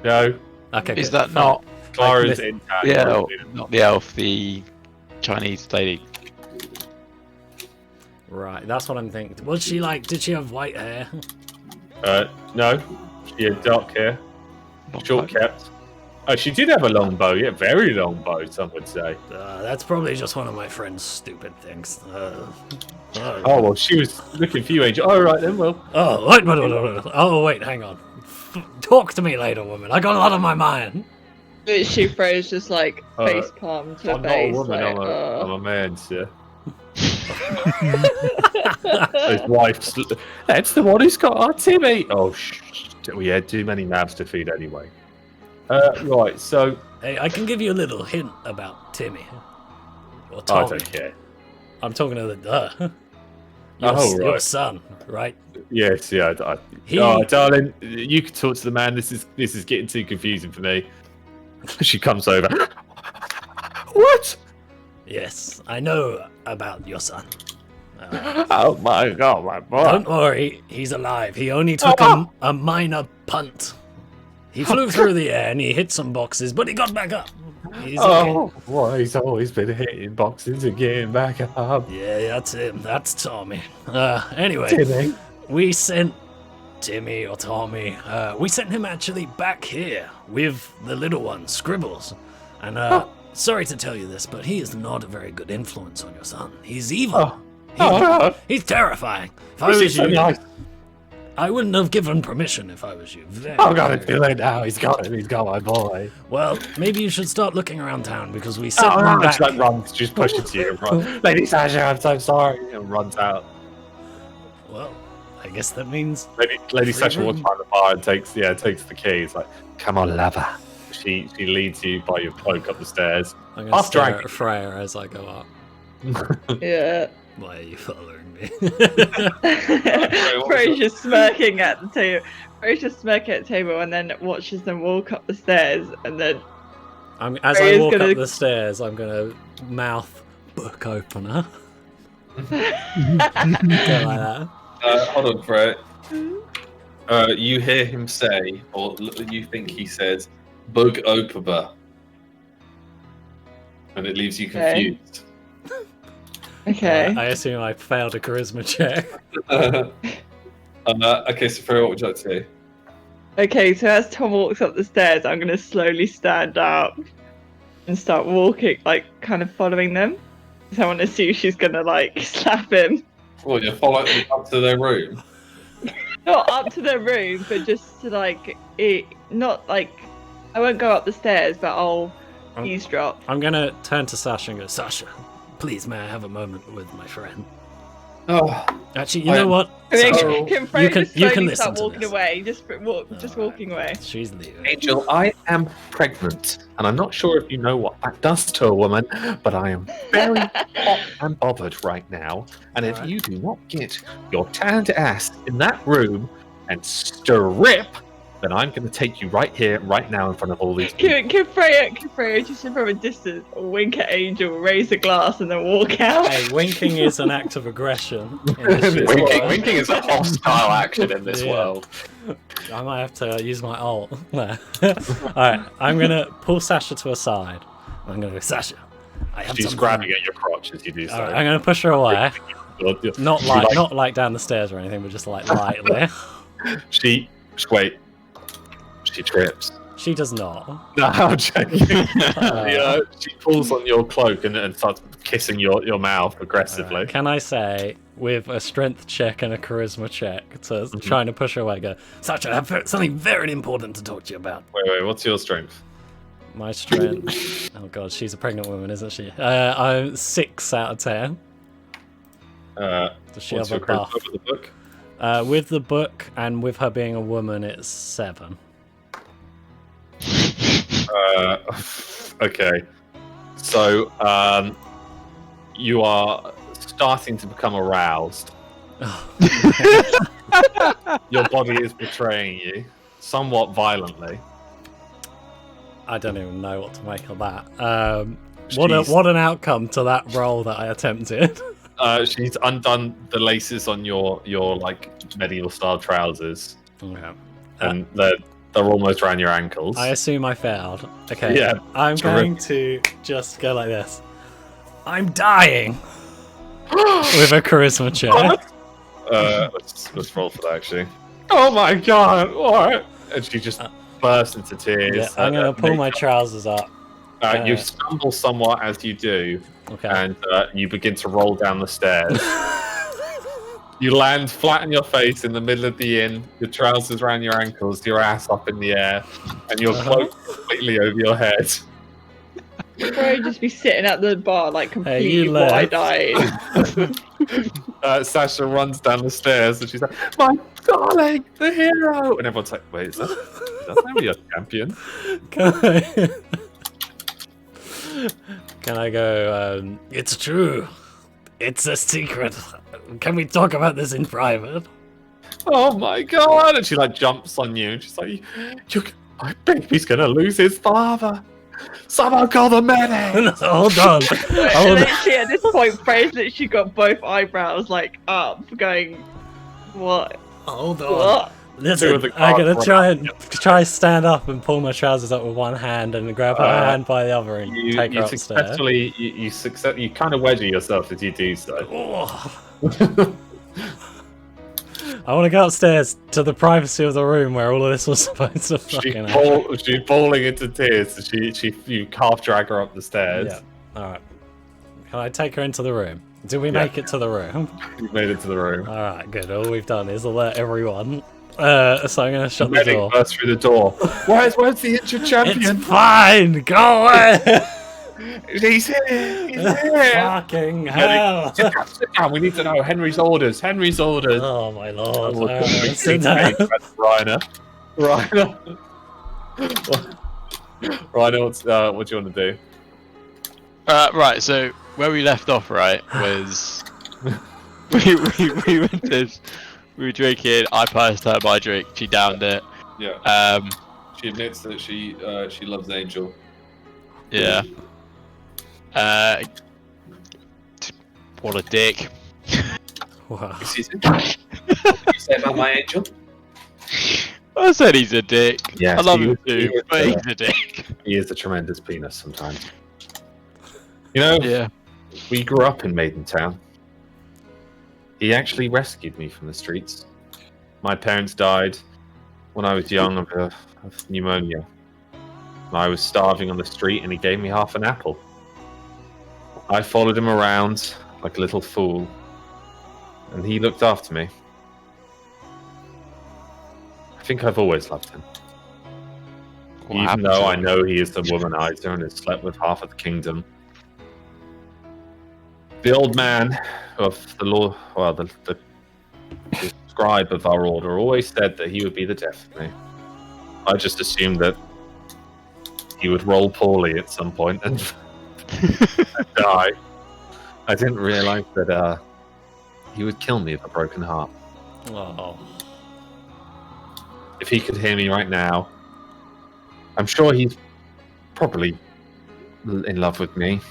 No, Okay, Is good. that not Clara's Like in town. the elf? Not the elf, the Chinese lady. Right, that's what I'm thinking. Was she like, did she have white hair? No, she had dark hair, short kept. Oh, she did have a long bow, yeah, very long bow, some would say. That's probably just one of my friend's stupid things. Oh, well, she was looking for you, Angel. Oh, right then, well. Oh, wait, wait, hang on. Talk to me later, woman. I got a lot on my mind. She throws just like Uh, face palm to her I'm not a face. woman, Like, I'm a man, sir. His wife's... That's the one who's got our Timmy. Oh, we had too many mouths to feed anyway. Right, so... Hey, I can give you a little hint about Timmy. Or I Tommy. don't care. I'm talking to the Oh, your right. son, right? Yes, yeah. He- Oh, darling, you can talk to the man. This is getting too confusing for me. She comes over. What? Yes, I know about your son. Oh my god, my boy. Don't worry, he's alive. He only took a minor punt. He flew through the air and he hit some boxes, but he got back up. He's okay. Oh, well, he's always been hitting boxes and getting back up. Yeah, that's him. That's Tommy. Anyway, Timmy. we sent Timmy or Tommy. We sent him actually back here with the little one, Scribbles. And sorry to tell you this, but he is not a very good influence on your son. He's evil. He's terrifying. If I This was is so you, nice. I wouldn't have given permission if I was you. Very, I've got it feeling now. He's got it. He's got my boy. Well, maybe you should start looking around town because we sent Oh, him no, back. she like runs, just pushes you and runs. Lady Sasha, I'm so sorry. And runs out. Well, I guess that means Lady Sasha room. walks by the bar and takes the keys. Like, come on, lover. She leads you by your cloak up the stairs. I'm going to After stare I- at Freya as I go up. yeah. Why are you following me? Freya's just smirking at the table. Freya's just smirking at the table and then watches them walk up the stairs and then As I Freya's walk gonna- up the stairs, I'm going to mouth book opener. Go like that. Hold on, Freya. You hear him say, or you think he says, "Bug opener," and it leaves you Okay. confused. okay. I assume I failed a charisma check. Okay, so Freya, what would you like to do? Okay, so as Tom walks up the stairs, I'm gonna slowly stand up and start walking, like kind of following them. So I want to see if she's gonna like slap him. Well, you're following them up to their room. Not up to their room, but just to like not like I won't go up the stairs, but I'll eavesdrop. I'm going to turn to Sasha and go, Sasha, please, may I have a moment with my friend? Oh, Actually, you know what? And then So- can Freya can- just you can slowly listen start to walking this. away? Just Alright. walking away. She's leaving. Angel, I am pregnant, and I'm not sure if you know what that does to a woman, but I am very hot and bothered right now. And if Alright. you do not get your tanned ass in that room and strip, then I'm going to take you right here, right now, in front of all these people. Can Freya just from a distance wink at Angel, raise the glass, and then walk out? Hey, winking is an act of aggression. in this shit. Winking is a hostile action in this Yeah. world. I might have to use my ult. Alright, I'm going to pull Sasha to a side. I'm going to go, Sasha, I have She's something. grabbing at your crotch as you do so. Alright, I'm going to push her away. Not She like, not like down the stairs or anything, but just like lightly. Wait. She trips. She does not. No, I'm joking. Yeah, she pulls on your cloak and starts kissing your mouth aggressively. Alright, can I say, with a strength check and a charisma check, to trying to push her away, go, Sasha, I have something very important to talk to you about. Wait, what's your strength? My strength. Oh god, she's a pregnant woman, isn't she? I'm 6 out of 10. Does Does she what's have your a charisma buff? with the book? With the book and with her being a woman, it's 7. Okay. So, you are starting to become aroused. Your body is betraying you, somewhat violently. I don't even know what to make of that. What an outcome to that roll that I attempted. She's undone the laces on your like medieval style trousers, Okay. and they're almost around your ankles. I assume I failed. Okay. Yeah, I'm going to just go like this. I'm dying with a charisma check. Let's roll for that actually. Oh my god! What? And she just bursts into tears. Yeah, I'm gonna pull my trousers up. You stumble somewhat as you do, Okay. and you begin to roll down the stairs. You land flat on your face in the middle of the inn, your trousers around your ankles, your ass up in the air, and your cloak completely over your head. You'd probably just be sitting at the bar, like completely you left. wide-eyed. Sasha runs down the stairs and she's like, "My darling, the hero!" And everyone's like, "Wait, is that maybe a champion?" Can I go, it's true. It's a secret. Can we talk about this in private? Oh my god! And she like jumps on you and she's like, "My baby's gonna lose his father. Someone call the medic!" Hold on. Hold on. Literally at this point, Freya's literally got both eyebrows like up, going, "What? Hold on. What?" Listen, I'm gonna try stand up and pull my trousers up with one hand and grab her hand by the other and take her upstairs. Successfully, you kind of wedgie yourself as you do so. I want to go upstairs to the privacy of the room where all of this was supposed to fucking happen. She's bawling into tears. You half drag her up the stairs. Yeah. All right. Can I take her into the room? Did we make it to the room? You made it to the room. All right, good. All we've done is alert everyone. So I'm gonna shut the door. Burst through the door. Where's the injured champion? It's fine. Go away. He's here. He's here. Fucking hell. Sit down. We need to know Henry's orders. Henry's orders. Oh my lord. Sit down. Reiner, what do you want to do? Right, so where we left off, right, was we were drinking. I passed her my drink. She downed it. Yeah. She admits that she loves Angel. Yeah. What a dick. Wow. You say about my Angel? I said he's a dick. Yes, I love him too, but he's a dick. He is a tremendous penis sometimes. You know, Yeah. we grew up in Maidentown. He actually rescued me from the streets. My parents died when I was young of pneumonia. I was starving on the street and he gave me half an apple. I followed him around like a little fool, and he looked after me. I think I've always loved him. Even though I know he is the womanizer and has slept with half of the kingdom. The old man of the law, well, the scribe of our order, always said that he would be the death of me. I just assumed that he would roll poorly at some point and die. I didn't realize that he would kill me with a broken heart. Oh. If he could hear me right now, I'm sure he's probably in love with me.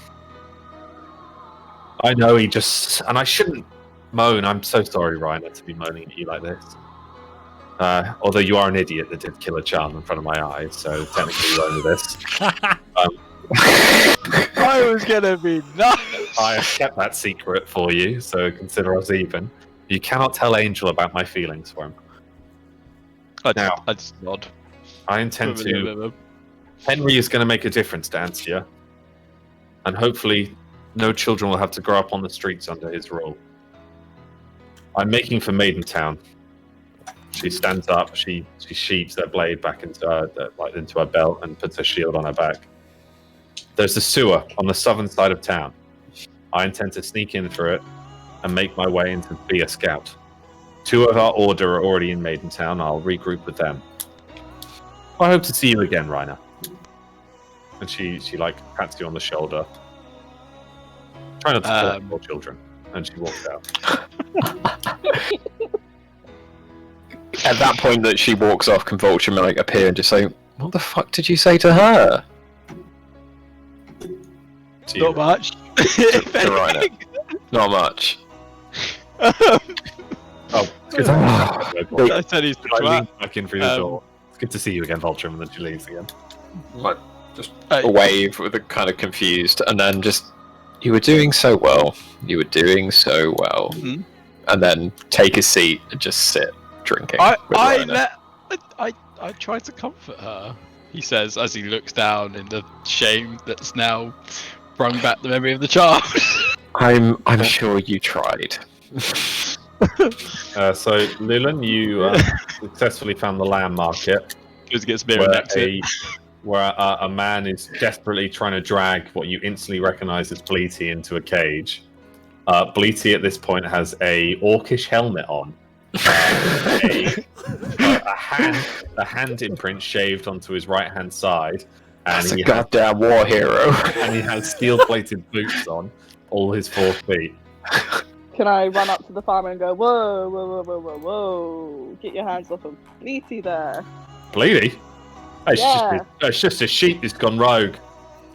I know he just... And I shouldn't moan. I'm so sorry, Reiner, to be moaning at you like this. Although you are an idiot that did kill a child in front of my eyes, so technically you own this. I was gonna be nuts. I have kept that secret for you, so consider us even. You cannot tell Angel about my feelings for him. I Now, just nod. I intend to... Henry is going to make a difference to Ansia. And hopefully no children will have to grow up on the streets under his rule. I'm making for Maidentown. She stands up, she sheaths her blade back into her belt and puts her shield on her back. There's a sewer on the southern side of town. I intend to sneak in through it and make my way in to be a scout. 2 of our order are already in Maidentown. I'll regroup with them. I hope to see you again, Reiner. And she like pats you on the shoulder. Try not to kill more children. And she walks out. At that point that she walks off, can Vulture appear and just say, "What the fuck did you say to her?" To Not you. much. To Rhino. Not much. Oh, it's good to I said he's the I twat. lean back in through the door. It's good to see you again, Vulture, and then she leaves again. Like, just Hey. a wave with a kind of confused, and then just, you were doing so well. You were doing so well. Mhm. And then take a seat and just sit drinking. I with Rhino. tried to comfort her. He says as he looks down in the shame that's now brought back the memory of the child. I'm sure you tried. So, Lulan, you successfully found the lamb market Goes to get spear where, next to it. a man is desperately trying to drag what you instantly recognise as Bleaty into a cage. Bleaty at this point has a orcish helmet on, a hand imprint shaved onto his right hand side, and That's a he goddamn war hero. and he has steel-plated boots on all his 4 feet. Can I run up to the farmer and go, whoa, whoa, whoa, whoa, whoa, whoa, get your hands off him. Bleaty there. Bleaty? It's, Yeah. it's just a sheep that's gone rogue.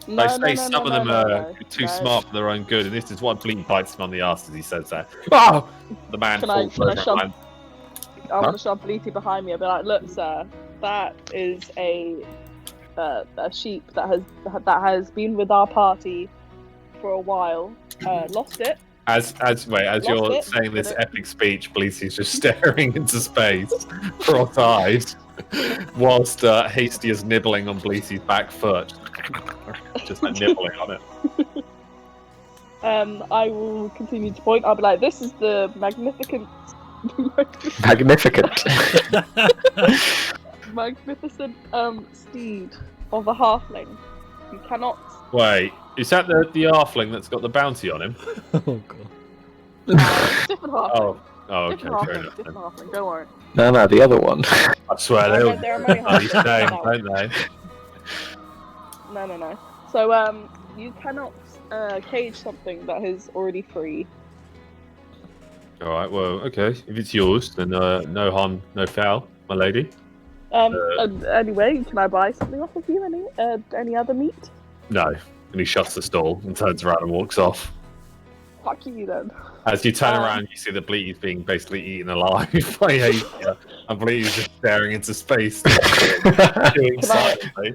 No, They say some of them are too no. smart for their own good, and this is why Bleaty bites him on the ass as he says that. Oh! The man Can I falls over shove- and I want to shove Bleaty behind me and be like, look, sir, that is a sheep that has been with our party for a while. Lost it. As you're it, saying this it. epic speech, Bleaty's just staring into space, cross-eyed, whilst Hasty is nibbling on Bleaty's back foot. Just like nibbling on it. I will continue to point. I'll be like, this is the magnificent Magnificent. magnificent steed of a halfling. You cannot. Wait, is that the halfling that's got the bounty on him? Oh god. Different halfling. Oh, okay, Different fair halfling. enough. Different Then. halfling. Don't worry. No, the other one. I swear they'll There are many these halflings. names, No. don't they? No. So, you cannot cage something that is already free. All right, well, okay. If it's yours, then no harm, no foul, my lady. Anyway, can I buy something off of you? Any other meat? No. And he shuts the stall and turns around and walks off. Fuck you then. As you turn around, you see that Bleaty's being basically eaten alive by Asia, and Bleaty's just staring into space, doing silently.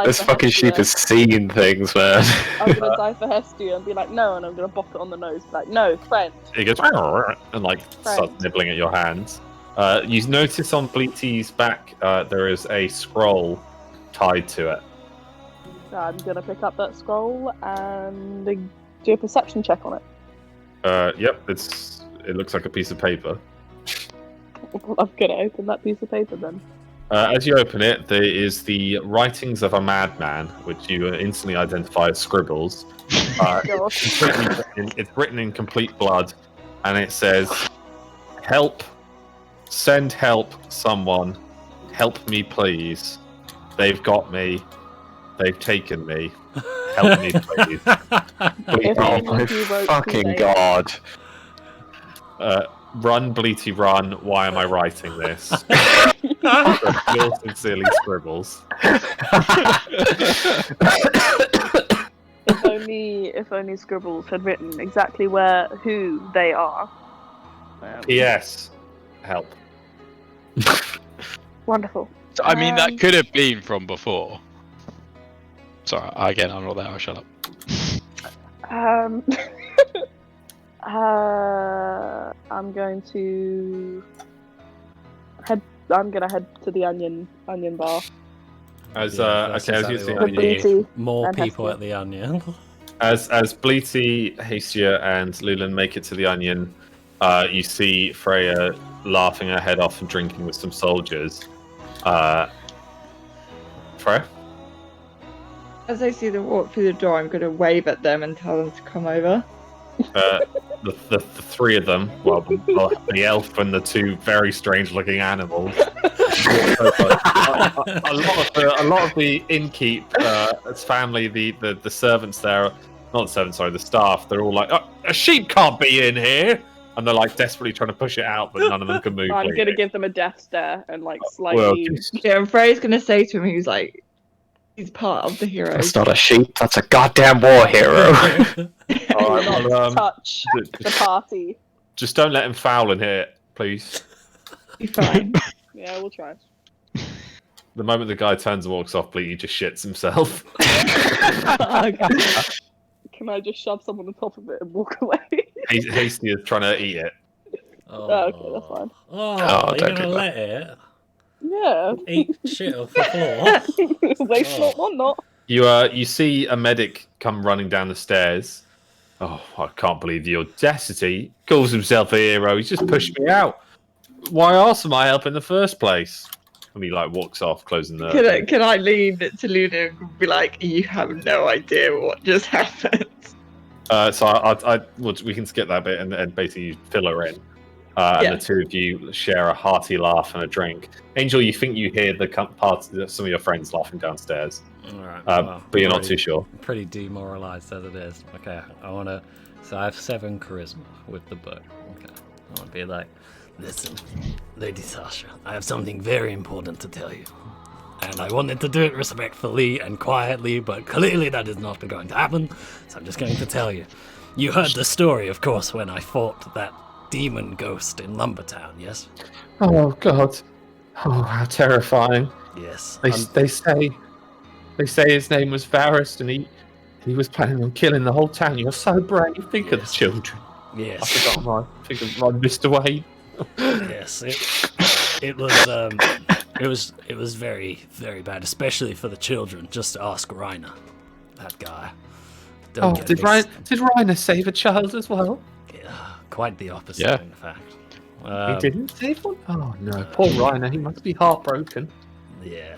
This fucking sheep has seen things, man. I'm gonna die for Hestia and be like, no, and I'm gonna bop it on the nose. Like, no, friend. He goes and like starts nibbling at your hands. You notice on Bleaty's back there is a scroll tied to it. I'm gonna pick up that scroll and do a perception check on it. Yep, it looks like a piece of paper. I'm gonna open that piece of paper then. As you open it, there is the writings of a madman, which you instantly identify as scribbles. It's written in complete blood, and it says, "Help! Send help! Someone! Help me, please! They've got me! They've taken me! Help me, please!" If Oh only my you wrote fucking too late. god. Run, Bleaty, run! Why am I writing this? Yours sincerely, Scribbles. If only Scribbles had written exactly who they are. P.S. Help. Wonderful. So, I mean, that could have been from before. Sorry, again, I'm not there. I'll shut up. I'm going to head to the onion bar. As That's as you exactly see, what we need. Bleaty More and people Hestia. at the onion. as Bleaty, Hastia, and Lulan make it to the onion, you see Freya laughing her head off and drinking with some soldiers. Freya? As I see them walk through the door, I'm going to wave at them and tell them to come over. The three of them, well, the elf and the two very strange-looking animals. a lot of the innkeep family, the servants there, not the servants, sorry, the staff. They're all like, oh, a sheep can't be in here, and they're like desperately trying to push it out, but none of them can move. I'm legally. gonna give them a death stare and like Well, slightly. Yeah, and Frey's going to say to him, he's like, He's part of the heroes. That's not a sheep. That's a goddamn war hero. All right, Not well, touch the party. just don't let him foul in here, please. Be fine. Yeah, we'll try. The moment the guy turns and walks off, he just shits himself. Can I just shove someone on top of it and walk away? Hasty is trying to eat it. Okay, that's fine. Oh, Oh, you're don't gonna do let it Yeah. eat shit off the floor? Waste not, want not. You see a medic come running down the stairs. Oh, I can't believe the audacity. Calls himself a hero. He's just pushed me out. Why ask for my help in the first place? And he walks off, closing the. Can I lean to Luna and be like, you have no idea what just happened? So we can skip that bit and basically fill her in. And the two of you share a hearty laugh and a drink. Angel, you think you hear some of your friends laughing downstairs. All right, but you're not too sure. Pretty demoralized as it is. Okay, so I have 7 charisma with the book. Okay, I want to be like, listen, Lady Sasha, I have something very important to tell you. And I wanted to do it respectfully and quietly, but clearly that is not going to happen, so I'm just going to tell you. You heard the story, of course, when I fought that demon ghost in Lumbertown, yes? Oh, God. Oh, how terrifying. Yes. They say his name was Varus, and he was planning on killing the whole town. You're so brave. Think of the children. Yes. I forgot think of my Mr. Wade. Yes, it was very, very bad, especially for the children. Just ask Reiner, that guy. Did Reiner save a child as well? Yeah, quite the opposite, Yeah. in fact. He didn't save one? Oh no, poor Reiner. He must be heartbroken. Yeah,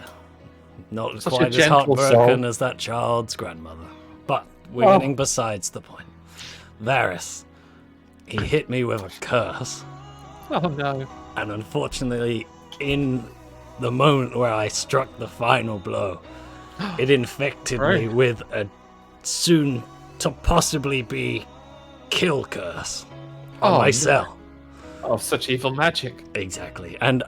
not Such a quite as gentle heartbroken soul. as that child's grandmother. But we're getting besides the point. Varus, he hit me with a curse. Oh no. And unfortunately, in the moment where I struck the final blow, it infected me with a soon to possibly be kill curse on my cell. Oh, such evil magic. Exactly. And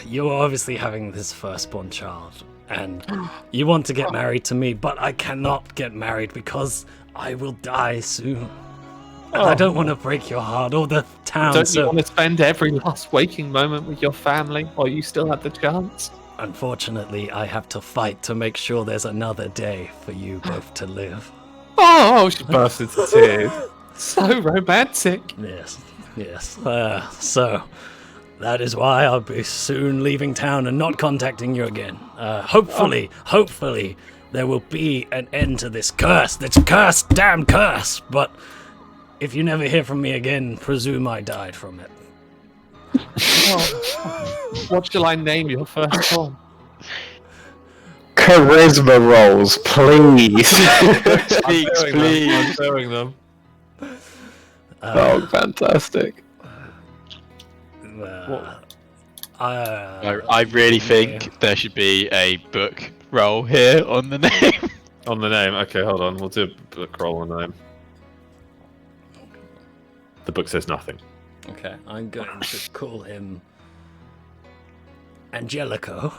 you're obviously having this firstborn child, and you want to get married to me, but I cannot get married because I will die soon. And I don't want to break your heart or the town. Don't you want to spend every last waking moment with your family while you still have the chance? Unfortunately, I have to fight to make sure there's another day for you both to live. Oh, she burst into tears. So romantic. Yes. So, that is why I'll be soon leaving town and not contacting you again. Hopefully, there will be an end to this curse. This damn curse. But if you never hear from me again, presume I died from it. What shall I name your firstborn? Charisma rolls, please. Please. I'm doing them. Oh, fantastic. I really think there should be a book roll here on the name. On the name. Okay, hold on. We'll do a book roll on the name. The book says nothing. Okay, I'm going to call him Angelico.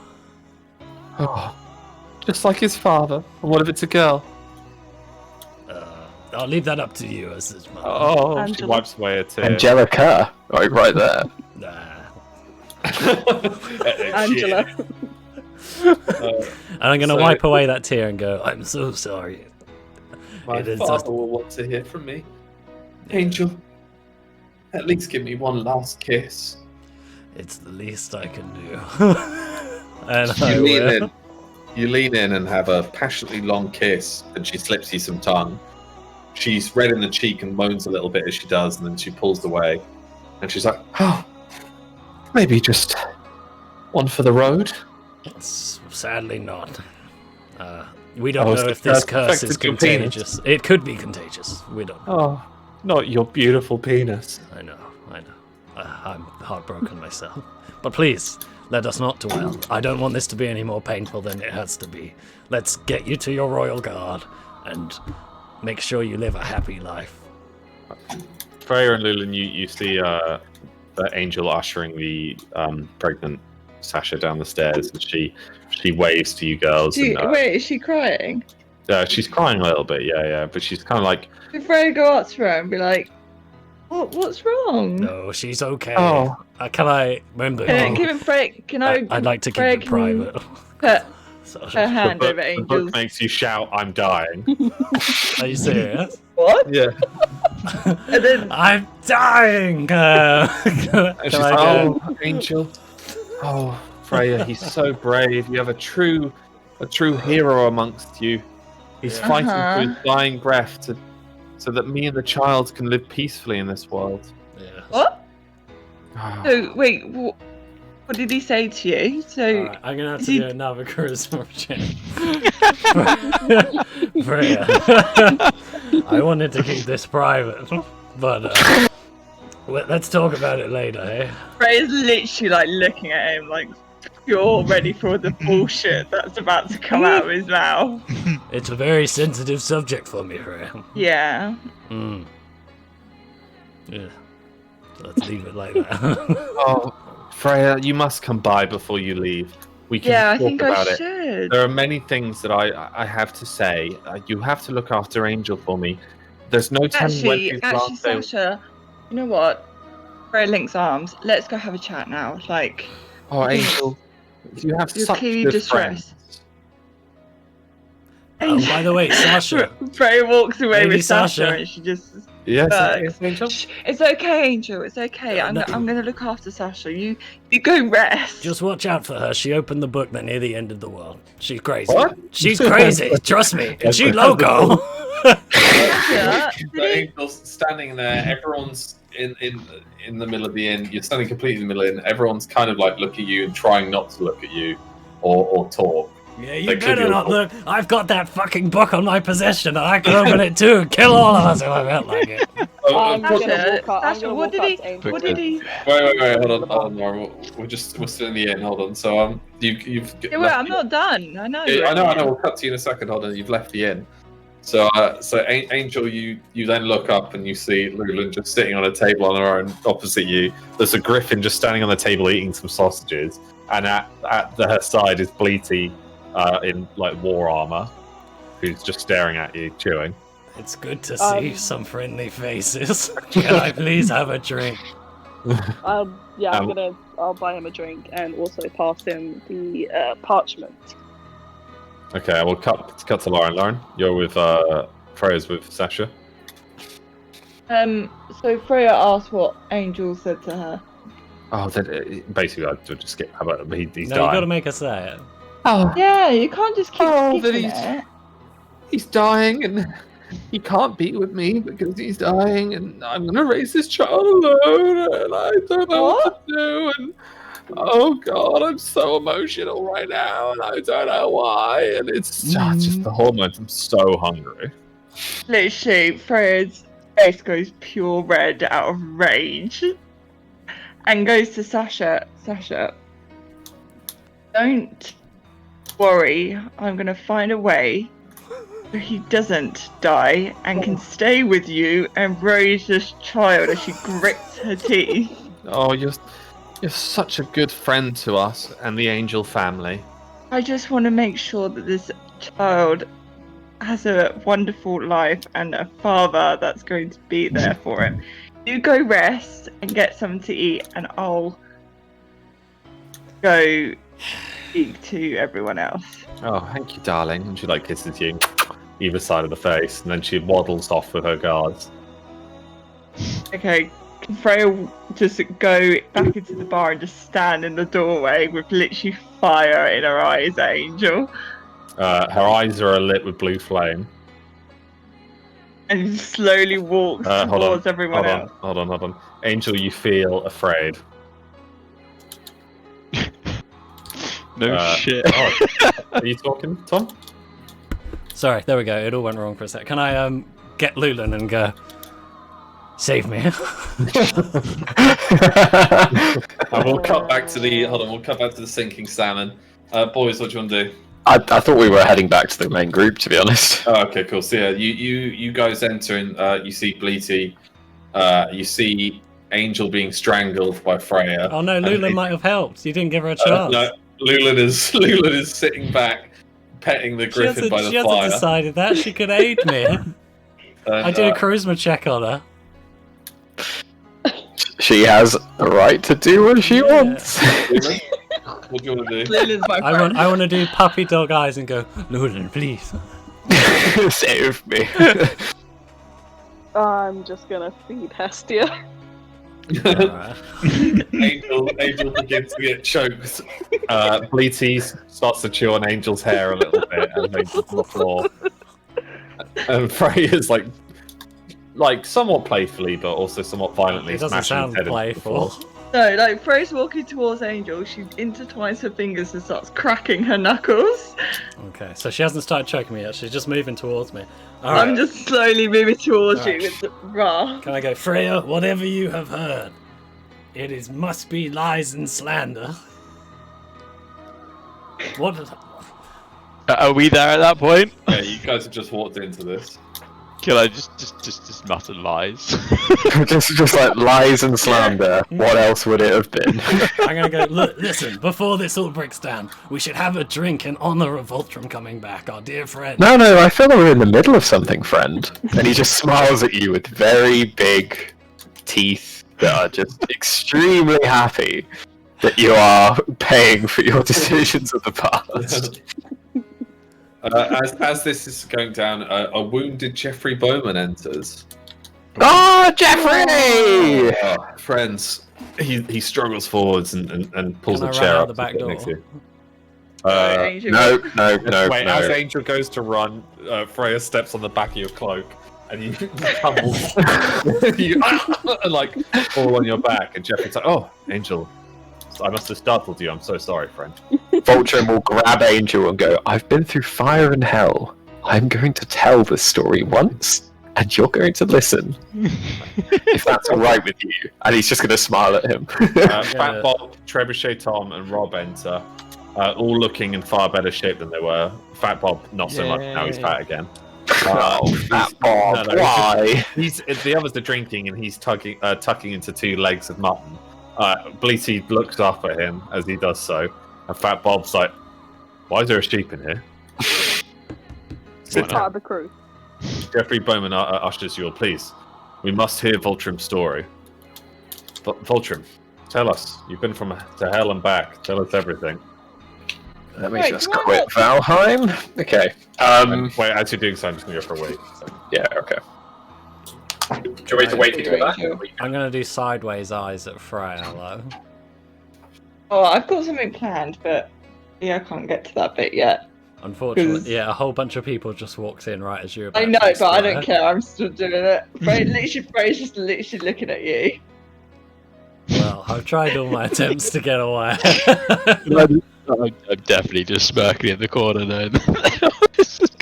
Oh, just like his father. And what if it's a girl? I'll leave that up to you as his mother. Oh, she Angela. wipes away a tear. Angelica, right there. Angela. And I'm going to So- wipe away that tear and go, I'm so sorry. My It is father just- will want to hear from me. Angel, at least give me one last kiss. It's the least I can do. And I You lean will. in. You lean in and have a passionately long kiss, and she slips you some tongue. She's red in the cheek and moans a little bit as she does, and then she pulls away. And she's like, "Oh, maybe just one for the road." Sadly not. We don't Oh, know so if this curse curse is affected your penis. contagious. It could be contagious. We don't know. Oh, not your beautiful penis. I know. I'm heartbroken myself. But please, let us not dwell. I don't want this to be any more painful than it has to be. Let's get you to your royal guard and make sure you live a happy life. Freya and Lulin, you see the angel ushering the pregnant Sasha down the stairs, and she waves to you girls. Wait, is she crying? She's crying a little bit, yeah, but she's kind of like, If Freya go up to her and be like, what's wrong? No, she's okay. Oh. Can I remember? I'd like to keep it private. Put Sasha. her hand the over book Angel's. makes you shout, "I'm dying." Are you serious? What? Yeah. And then I'm dying! And she's I like, go? "Oh, Angel, oh Freya, he's so brave. You have a true hero amongst you. He's Yeah. fighting for his dying breath so that me and the child can live peacefully in this world." Yeah. what? Ah. So wait, what did he say to you? So Alright, I'm gonna have to is he- do another charisma check. Freya. I wanted to keep this private, but let's talk about it later, eh? Freya's literally like looking at him like you're ready for the bullshit that's about to come out of his mouth. It's a very sensitive subject for me, Freya. Yeah. Mm. Yeah. Let's leave it like that. Oh, Freya, you must come by before you leave. We can Yeah, I talk think about I it. should. There are many things that I have to say. You have to look after Angel for me. There's no telling when his Actually, last day. Sasha, you know what? Freya links arms. Let's go have a chat now. Like, Oh, Angel, you have you're such clearly good distressed. friends. Oh, by the way, Sasha. Freya walks away Lady with Sasha, Sasha. and she just. Yes, Bugs. Angel. Shh, it's okay, Angel. It's okay. I'm No. gonna look after Sasha. You go rest. Just watch out for her. She opened the book that near the end of the world. She's crazy. What? She's crazy. Trust me. And she That's loco. Sasha, The Angel's standing there. Everyone's in the middle of the inn. You're standing completely in the middle of the inn. Everyone's kind of like looking at you and trying not to look at you or talk. Yeah, you They could better be not awful. look. I've got that fucking book on my possession, and I can open it too and kill all of us if I felt like it. I'm Sasha, gonna walk up. I'm Sasha, gonna what walk did up he? to Angel. What did he? Wait, hold on, Laura. We're still in the inn. Hold on. So you've. Yeah, wait, I'm not done. I know. I know. We'll cut to you in a second. Hold on. You've left the inn. So Angel, you then look up and you see Lulan just sitting on a table on her own opposite you. There's a griffin just standing on the table eating some sausages, and at her side is Bleaty, in like war armor, who's just staring at you, chewing. It's good to see some friendly faces. Can I please have a drink? Yeah, I'll buy him a drink and also pass him the parchment. Okay, we'll cut to Lauren. Lauren, you're with Freya's with Sasha. So Freya asked what Angel said to her. Oh, basically, I'd just skip. How about he's No, dying? you gotta make her say it. Oh, Yeah, you can't just keep Oh, skipping that it. he's dying, and he can't be with me because he's dying, and I'm gonna raise this child alone, and I don't know what to do, and oh god, I'm so emotional right now, and I don't know why, and it's just the hormones. I'm so hungry. Literally, Freya's face goes pure red out of rage and goes to Sasha. Sasha, don't worry. I'm going to find a way so he doesn't die and can stay with you and raise this child as she grits her teeth. Oh, you're such a good friend to us and the Angel family. I just want to make sure that this child has a wonderful life and a father that's going to be there for him. You go rest and get something to eat, and I'll go speak to everyone else. Oh, thank you, darling. And she like kisses you either side of the face, and then she waddles off with her guards. Okay, can Freya just go back into the bar and just stand in the doorway with literally fire in her eyes, Angel? Her eyes are lit with blue flame. And slowly walks towards everyone else. Hold on. Angel, you feel afraid. No shit. Are you talking, Tom? Sorry, there we go. It all went wrong for a sec. Can I get Lulan and go? Save me. And we'll cut back to the. Hold on. We'll cut back to the sinking salmon. Boys, what do you want to do? I thought we were heading back to the main group, to be honest. Oh, okay, cool. So yeah, you guys enter and you see Bleaty, you see Angel being strangled by Freya. Oh no, And Lula might have helped. You didn't give her a chance. no, Lulan is sitting back, petting the griffin by the she fire. hasn't decided that. She could aid me. And, I did a charisma check on her. She has a right to do what she wants. Lulan, what do you want to do? Lulan's my friend. I want to do puppy dog eyes and go, Lulan, please. Save me. I'm just gonna feed Hestia. Alright. Angel begins to get choked. Bleaty starts to chew on Angel's hair a little bit and Angel's on the floor. And Freya's like somewhat playfully, but also somewhat violently It doesn't smashing sound his head into the playful. floor. No, like Freya's walking towards Angel, she intertwines her fingers and starts cracking her knuckles. Okay, so she hasn't started choking me yet. She's just moving towards me. I'm Alright, just slowly moving towards you Alright. with the raw. can I go, Freya, whatever you have heard, must be lies and slander. What? Are we there at that point? Yeah, you guys have just walked into this. Can I just mutter lies? just like lies and slander. What else would it have been? I'm gonna go, look, listen, before this all breaks down, we should have a drink in honor of Voltrum coming back, our dear friend. No, I feel like we're in the middle of something, friend. And he just smiles at you with very big teeth that are just extremely happy that you are paying for your decisions of the past. As this is going down, a wounded Jeffrey Bowman enters. Oh, Jeffrey! Friends, He struggles forwards and pulls Can a I chair run out up the to back sit door? next to you. Angel. No. Wait, as Angel goes to run, Freya steps on the back of your cloak, and you tumble, you and like fall on your back, and Jeffrey's like, "Oh, Angel, I must have startled you. I'm so sorry, friend." Voltrum will grab Angel and go, I've been through fire and hell. I'm going to tell the story once, and you're going to listen. If that's alright with you. And he's just going to smile at him. Fat Bob, Trebuchet Tom, and Rob enter, all looking in far better shape than they were. Fat Bob, not so much. Now he's fat again. Oh, Fat Bob, no, why? He's the others are drinking, and he's tucking into 2 legs of mutton. Bleaty looks up at him as he does so, and Fat Bob's like, "Why is there a sheep in here?" Sit Part down. of the crew. Jeffrey Bowman ushers you all, please. We must hear Voltrum's story. Voltrum, tell us. You've been to hell and back. Tell us everything. Let me Wait, just do I quit Valheim. Okay. Wait, as you're doing so, I'm just going to go for a week. So. Yeah, okay. Do you want me to wait for you to do that? I'm gonna do sideways eyes at Freya, though. Oh, I've got something planned, but yeah, I can't get to that bit yet. Unfortunately, yeah, a whole bunch of people just walked in right as you were about I know, to but I swear. don't care. I'm still doing it. Frey's just literally looking at you. Well, I've tried all my attempts to get away. I'm definitely just smirking in the corner then.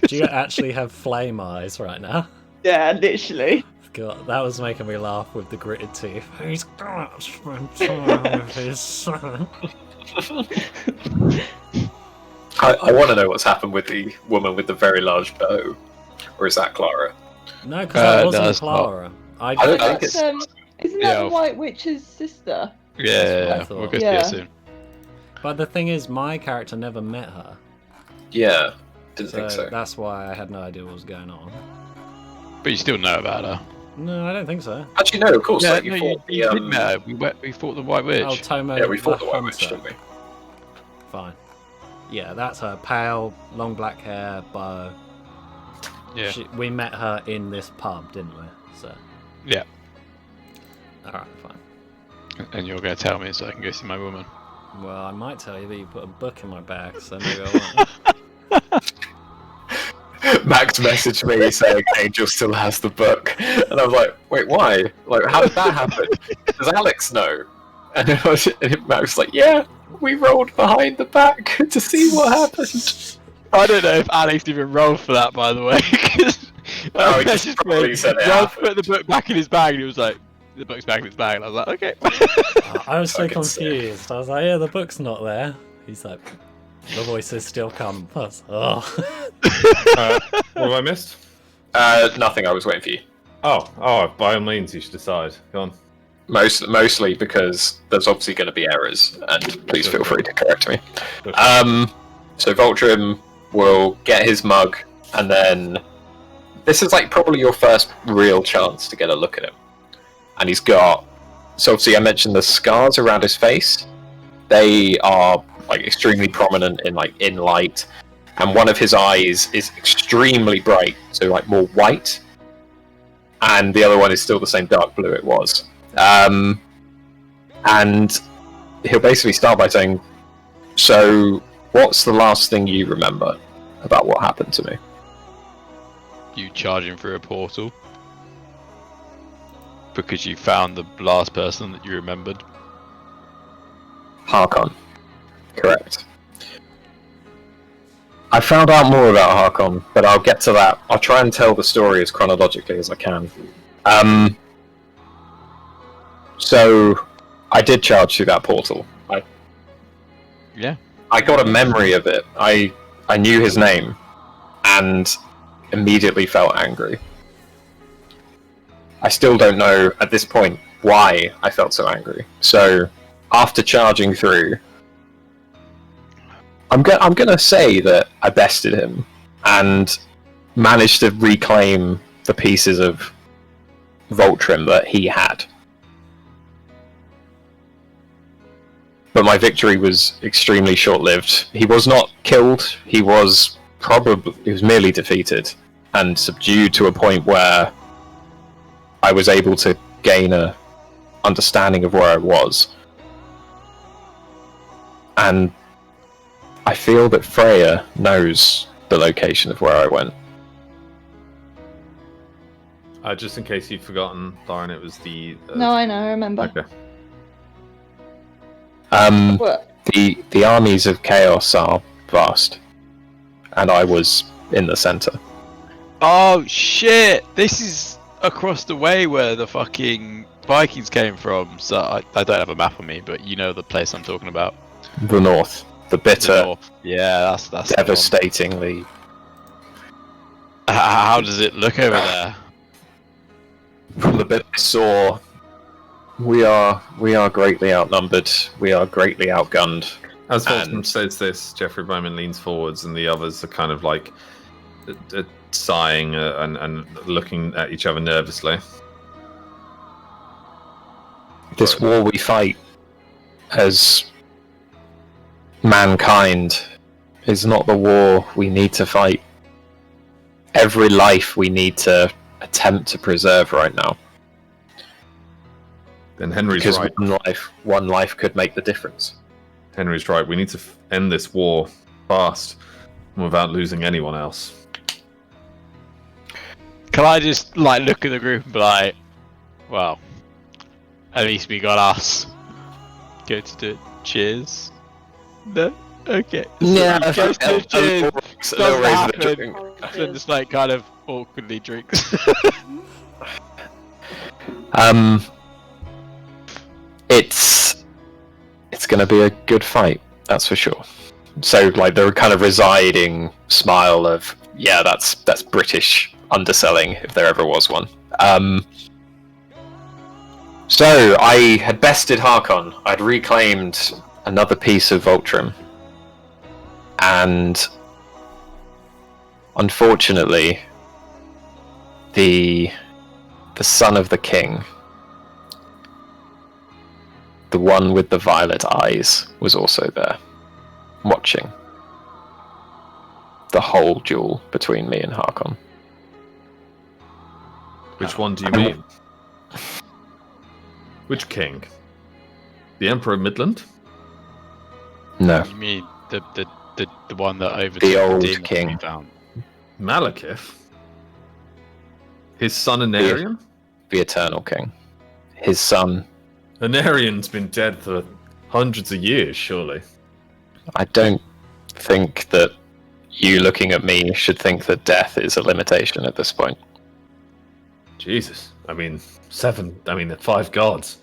Do you actually have flame eyes right now? Yeah, literally. God, that was making me laugh with the gritted teeth. He's gonna spend time with his son. I want to know what's happened with the woman with the very large bow. Or is that Clara? No, because that no, wasn't it's not. Clara. I don't think That's, it's... isn't Yeah. that the White Witch's sister? Yeah, thought. we'll go see Yeah. her soon. But the thing is, my character never met her. Yeah, didn't So think so. that's why I had no idea what was going on. But you still know about her. No, I don't think so. Actually, no, of course. Yeah, like, you no, fought you the, did met her. We fought the White Witch. Oh, Tomo yeah, we fought the White Hunter. Witch, didn't we? Fine. Yeah, that's her. Pale, long black hair, bow. yeah. We met her in this pub, didn't we? So. Yeah. Alright, fine. And you're going to tell me so I can go see my woman. Well, I might tell you that you put a book in my bag, so maybe I won't. Max messaged me saying Angel still has the book. And I was like, wait, why? Like, how did that happen? Does Alex know? And then Max was like, yeah, we rolled behind the back to see what happened. I don't know if Alex even rolled for that, by the way. 'Cause Oh, he I just probably said it Rob happened. put the book back in his bag, and he was like, "The book's back in his bag." And I was like, "Okay." I was so Fucking sick. confused. I was like, yeah, the book's not there. He's like, the voices still come. I was, oh. What have I missed? Nothing, I was waiting for you. Oh, by all means, you should decide. Go on. Mostly because there's obviously going to be errors, and please feel free to correct me. So Voltrim will get his mug, and then this is like probably your first real chance to get a look at him. And he's got, so obviously I mentioned the scars around his face. They are like extremely prominent in light, and one of his eyes is extremely bright, so like more white, and the other one is still the same dark blue it was. And he'll basically start by saying, so what's the last thing you remember about what happened to me? You charging through a portal because you found the last person that you remembered. Harkon. Correct. I found out more about Harkon, but I'll get to that. I'll try and tell the story as chronologically as I can. So, I did charge through that portal. I got a memory of it. I knew his name, and immediately felt angry. I still don't know at this point why I felt so angry. So, after charging through, I'm gonna say that I bested him and managed to reclaim the pieces of Voltrim that he had. But my victory was extremely short-lived. He was not killed. He was merely defeated and subdued to a point where I was able to gain a understanding of where I was. And I feel that Freya knows the location of where I went. Just in case you've forgotten, Lauren, it was the... No, I know, I remember. Okay. What? The armies of chaos are vast, and I was in the center. Oh shit! This is across the way where the fucking Vikings came from. So I don't have a map on me, but you know the place I'm talking about. The north, the bitter, The north. Yeah, that's the one. devastatingly. How does it look over there? From the bit I saw, we are greatly outnumbered. We are greatly outgunned. As Voltrim And- says this, Jeffrey Bowman leans forwards, and the others are kind of like sighing and looking at each other nervously. This war we fight as mankind is not the war we need to fight. Every life we need to attempt to preserve right now. Then Henry's Because right. one life could make the difference. Henry's right. We need to end this war fast and without losing anyone else. Can I just like look at the group and be like, well, at least we got us. Go to do it. Cheers. No? Okay. Yeah, Go to do cheers. no reason to happen. drink. Then just like kind of awkwardly drinks. It's gonna be a good fight, that's for sure. So like the kind of residing smile of, yeah, that's British underselling if there ever was one. So I had bested Harkon. I'd reclaimed another piece of Voltrim, and unfortunately, the son of the king, the one with the violet eyes, was also there, watching the whole duel between me and Harkon. Which one do you mean? Which king? The Emperor of Midland? No, You mean the one that overtook the old demon king. we found? Malekith? His son Anarion? The eternal king. His son. Anarion's been dead for hundreds of years, surely. I don't think that you looking at me should think that death is a limitation at this point. Jesus. I mean, 5 gods.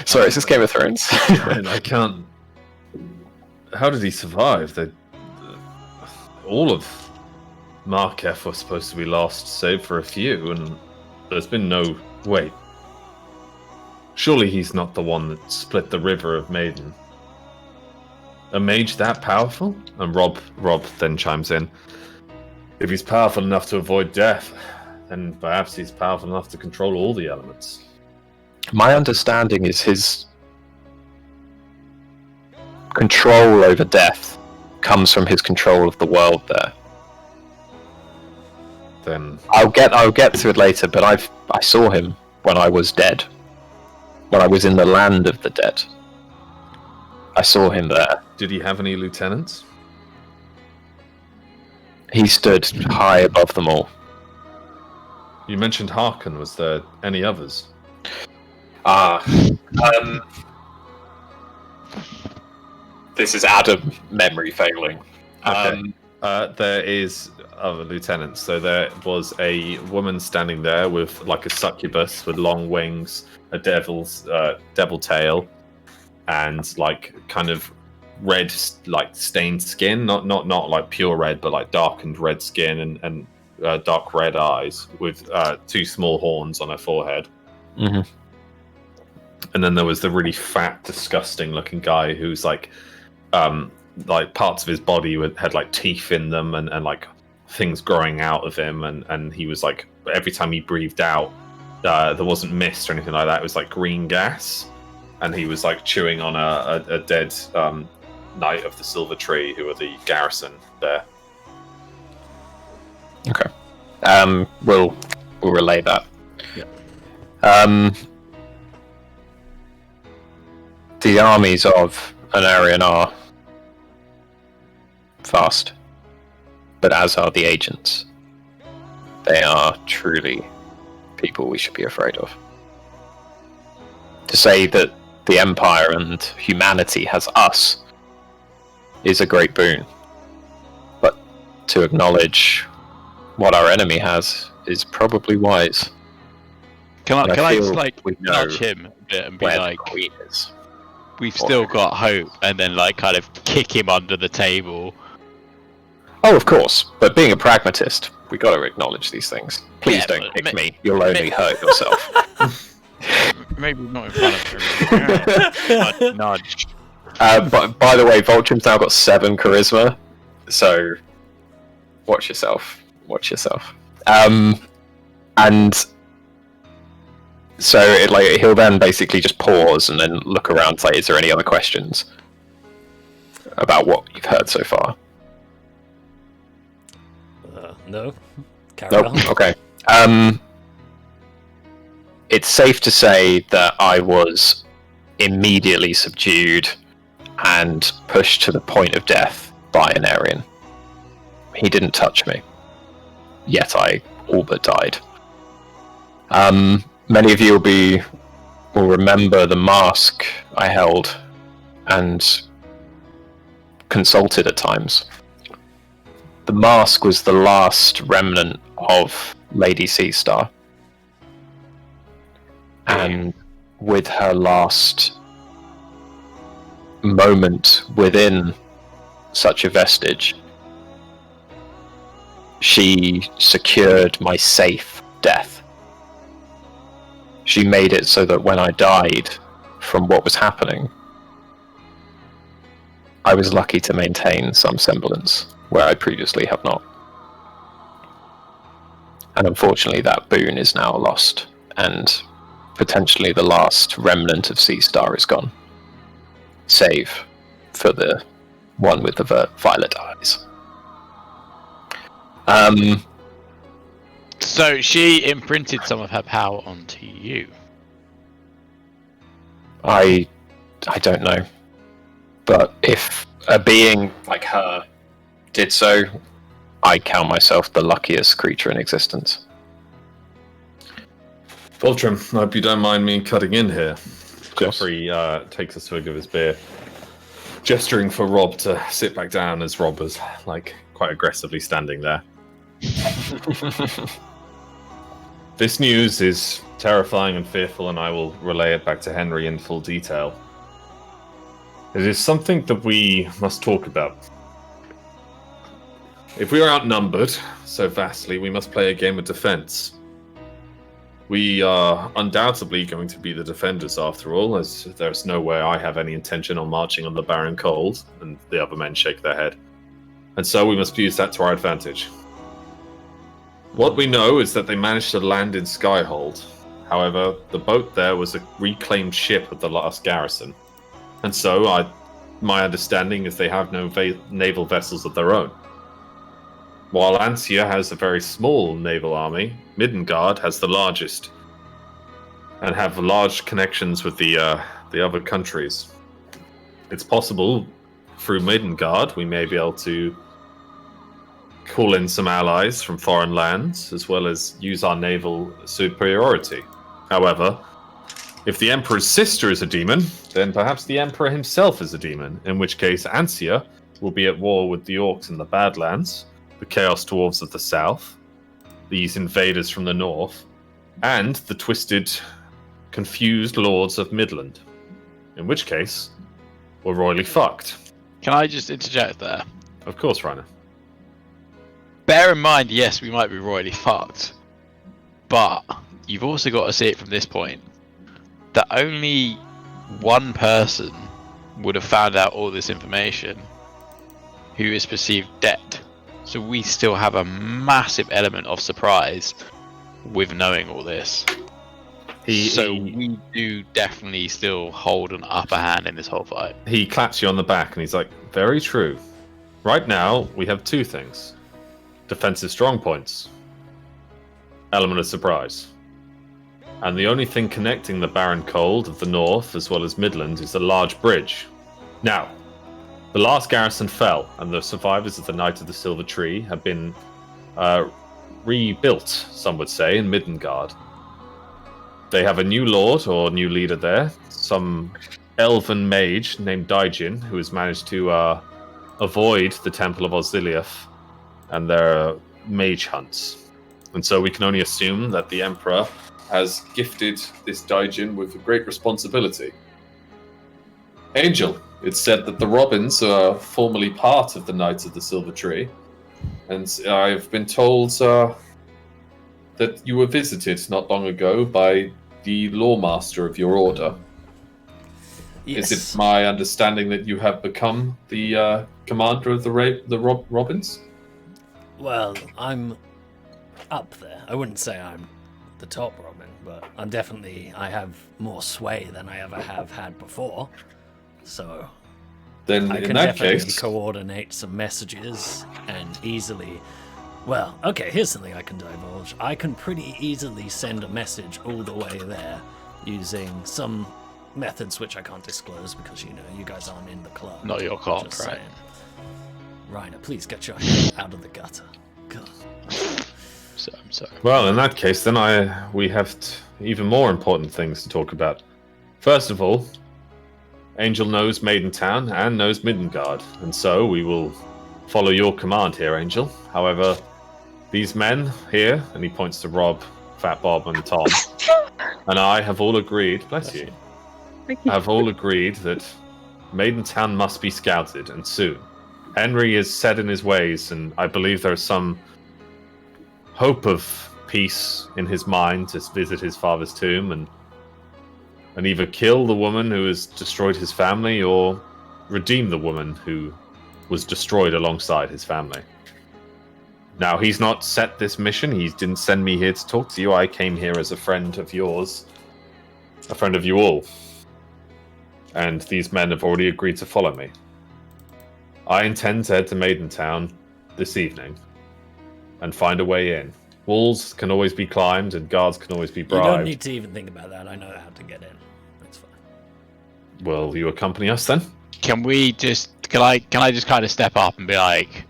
Sorry, is this Game of Thrones? I can't... How did he survive? All of Markef was supposed to be lost, save for a few, and there's been no... Wait. Surely he's not the one that split the river of Maiden. A mage that powerful? And Rob then chimes in. If he's powerful enough to avoid death, then perhaps he's powerful enough to control all the elements. My understanding is his control over death comes from his control of the world there. Then I'll get to it later, but I saw him when I was dead. When I was in the land of the dead. I saw him there. did he have any lieutenants? He stood high above them all. You mentioned Harkin. Was there any others? This is Adam memory failing. Okay. There is other lieutenants. So there was a woman standing there with like a succubus with long wings, a devil's devil tail, and like kind of red, like stained skin. Not like pure red, but like darkened red skin and dark red eyes with two small horns on her forehead. Mm-hmm. And then there was the really fat, disgusting-looking guy who's like parts of his body had like teeth in them and like things growing out of him, and he was like every time he breathed out, there wasn't mist or anything like that. It was like green gas, and he was like chewing on a dead knight of the Silver Tree, who are the garrison there. Okay. We'll relay that. Yeah. The armies of Anarian are fast, but as are the agents. They are truly people we should be afraid of. To say that the Empire and humanity has us is a great boon, but to acknowledge what our enemy has is probably wise. Can I just like we know nudge him a bit and be where like, the Queen is. we've still got hope, and then like kind of kick him under the table. Oh, of course, but being a pragmatist, we got to acknowledge these things. Please Yeah, don't but pick me. You'll only hurt yourself. Maybe not in front of him. Nudge. But by the way, Voltron's now got 7 charisma, so watch yourself. Watch yourself. And so he'll then basically just pause and then look around, say, is there any other questions about what you've heard so far? No. Carry Nope. on. Okay. It's safe to say that I was immediately subdued and pushed to the point of death by an Aryan. He didn't touch me, yet I all but died. Many of you will remember the mask I held and consulted at times. The mask was the last remnant of Lady Seastar. And with her last moment within such a vestige, she secured my safe death. She made it so that when I died from what was happening, I was lucky to maintain some semblance where I previously have not. And unfortunately that boon is now lost, and potentially the last remnant of Seastar is gone. Save for the one with the violet eyes. So she imprinted some of her power onto you. I don't know. But if a being like her did so, I count myself the luckiest creature in existence. Voltron, I hope you don't mind me cutting in here. course. Jeffrey takes a swig of his beer, gesturing for Rob to sit back down as Rob was like quite aggressively standing there. This news is terrifying and fearful, and I will relay it back to Henry in full detail. It is something that we must talk about. If we are outnumbered so vastly, we must play a game of defense. We are undoubtedly going to be the defenders after all, as there's no way I have any intention on marching on the Barren Cold, and the other men shake their head. And so we must use that to our advantage. What we know is that they managed to land in Skyhold. However, the boat there was a reclaimed ship of the last garrison. And so my understanding is they have no naval vessels of their own. While Ansia has a very small naval army, Midgard has the largest, and have large connections with the other countries. It's possible through Midgard we may be able to call in some allies from foreign lands, as well as use our naval superiority. However, if the Emperor's sister is a demon, then perhaps the Emperor himself is a demon, in which case Ansia will be at war with the Orcs in the Badlands, the Chaos Dwarves of the south, these invaders from the north, and the twisted, confused lords of Midland. In which case, we're royally fucked. Can I just interject there? Of course, Rainer. Bear in mind, yes, we might be royally fucked, but you've also got to see it from this point, that only one person would have found out all this information who is perceived dead. So we still have a element of surprise with knowing all this. We do definitely still hold an upper hand in this whole fight. He claps you on the back and he's like, very true. Right now, we have two things. Defensive strong points. Element of surprise. And the only thing connecting the Barren Cold of the north as well as Midland is a large bridge. Now, the last garrison fell, and the survivors of the Night of the Silver Tree have been rebuilt, some would say, in Midgard. They have a new lord or new leader there, some elven mage named Daijin, who has managed to avoid the Temple of Osiliath and their mage hunts. And so we can only assume that the Emperor has gifted this Daijin with a great responsibility. Angel, it's said that the Robins are formerly part of the Knights of the Silver Tree, and I've been told that you were visited not long ago by the lawmaster of your order. Yes. Is it my understanding that you have become the commander of the Robins? Well, I'm up there. I wouldn't say I'm the top Robin, but I have more sway than I ever have had before. So then I in can that definitely case, coordinate some messages and easily. Well, okay, here's something I can divulge. I can pretty easily send a message all the way there using some methods which I can't disclose because, you guys aren't in the club. Not your call, Just right? saying. Rainer, please get your head out of the gutter. God. So I'm sorry. well, in that case, then we have even more important things to talk about. First of all, Angel knows Maidentown and knows Midgard, and so we will follow your command here, Angel. However, these men here, and he points to Rob, Fat Bob, and Tom, and I have all agreed, bless you, have all agreed that Maidentown must be scouted, and soon. Henry is set in his ways, and I believe there is some hope of peace in his mind to visit his father's tomb and either kill the woman who has destroyed his family or redeem the woman who was destroyed alongside his family. Now, he's not set this mission. He didn't send me here to talk to you. I came here as a friend of yours, a friend of you all. And these men have already agreed to follow me. I intend to head to Maidentown this evening and find a way in. Walls can always be climbed and guards can always be bribed. You don't need to even think about that. I know how to get in. That's fine. Will you accompany us then? Can I just kind of step up and be like,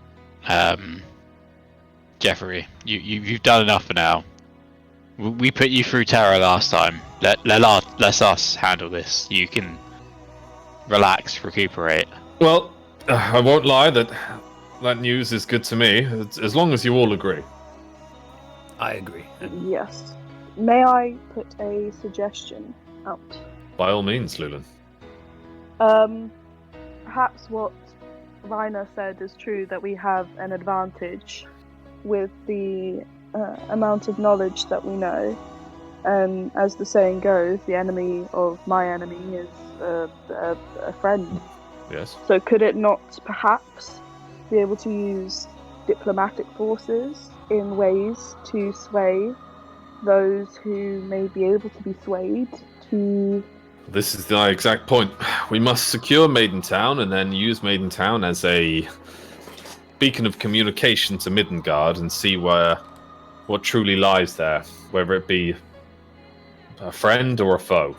Jeffrey, you've done enough for now. We put you through terror last time. Let us handle this. You can relax, recuperate. Well, I won't lie that news is good to me, as long as you all agree. I agree. Yes. May I put a suggestion out? By all means, Lulan. Perhaps what Rainer said is true, that we have an advantage with the amount of knowledge that we know. And as the saying goes, the enemy of my enemy is a friend. Yes. So could it not perhaps be able to use diplomatic forces in ways to sway those who may be able to be swayed to... This is the exact point. We must secure Maidentown and then use Maidentown as a beacon of communication to Midgard and see what truly lies there, whether it be a friend or a foe.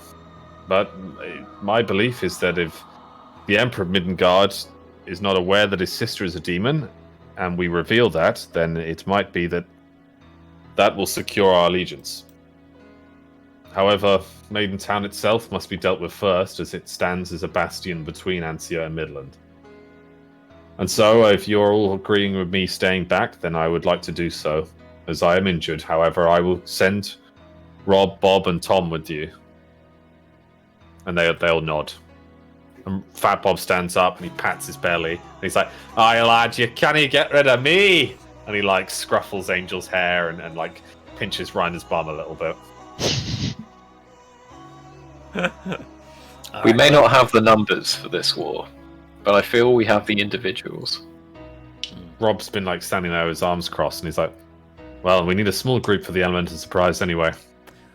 But my belief is that if the Emperor of Midgard is not aware that his sister is a demon, and we reveal that, then it might be that will secure our allegiance. However, Maidentown itself must be dealt with first, as it stands as a bastion between Ansia and Midland. And so, if you're all agreeing with me staying back, then I would like to do so, as I am injured. However, I will send Rob, Bob, and Tom with you. And they'll nod. And Fat Bob stands up and he pats his belly. And he's like, "Aye, lad, you can't get rid of me!" And he like scruffles Angel's hair and like pinches Reiner's bum a little bit. We may not have the numbers for this war, but I feel we have the individuals. Rob's been like standing there with his arms crossed, and he's like, "Well, we need a small group for the element of surprise anyway."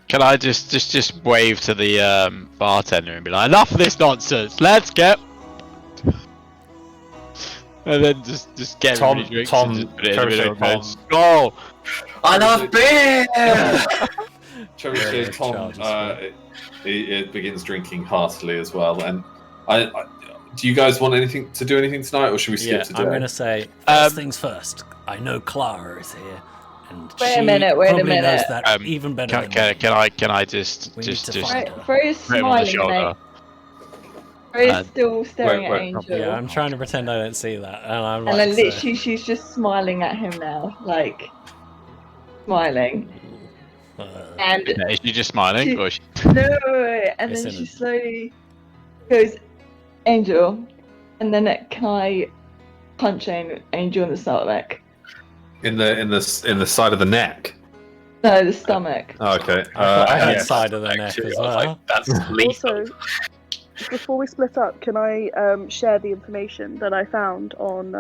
Can I just wave to the bartender and be like, enough of this nonsense, let's get... And then just get everybody drinks and just put it in the middle of the bench. Go! I love beer! Cherry Tom it begins drinking heartily as well. And I do you guys want to do anything tonight, or should we skip to I'm dinner? going to say, first things first, I know Clara is here. And Wait a she minute, probably knows minute. that even better than me. Can I just We need to just find put her. Rose him on the smiling, shoulder? mate. Rose Uh, still staring wait, at Angel. Yeah, I'm trying to pretend I don't see that. And I'm And like, then literally she's just smiling at him now, like smiling. And Is she just smiling? She- Or is she... no, and It's then in she it. slowly goes, Angel, and then can I punch Angel in the stomach? In the side of the neck. No, the stomach. Oh, okay. I had yes. side of the neck Actually, as I was well. like, that's lethal. Also, before we split up, can I share the information that I found on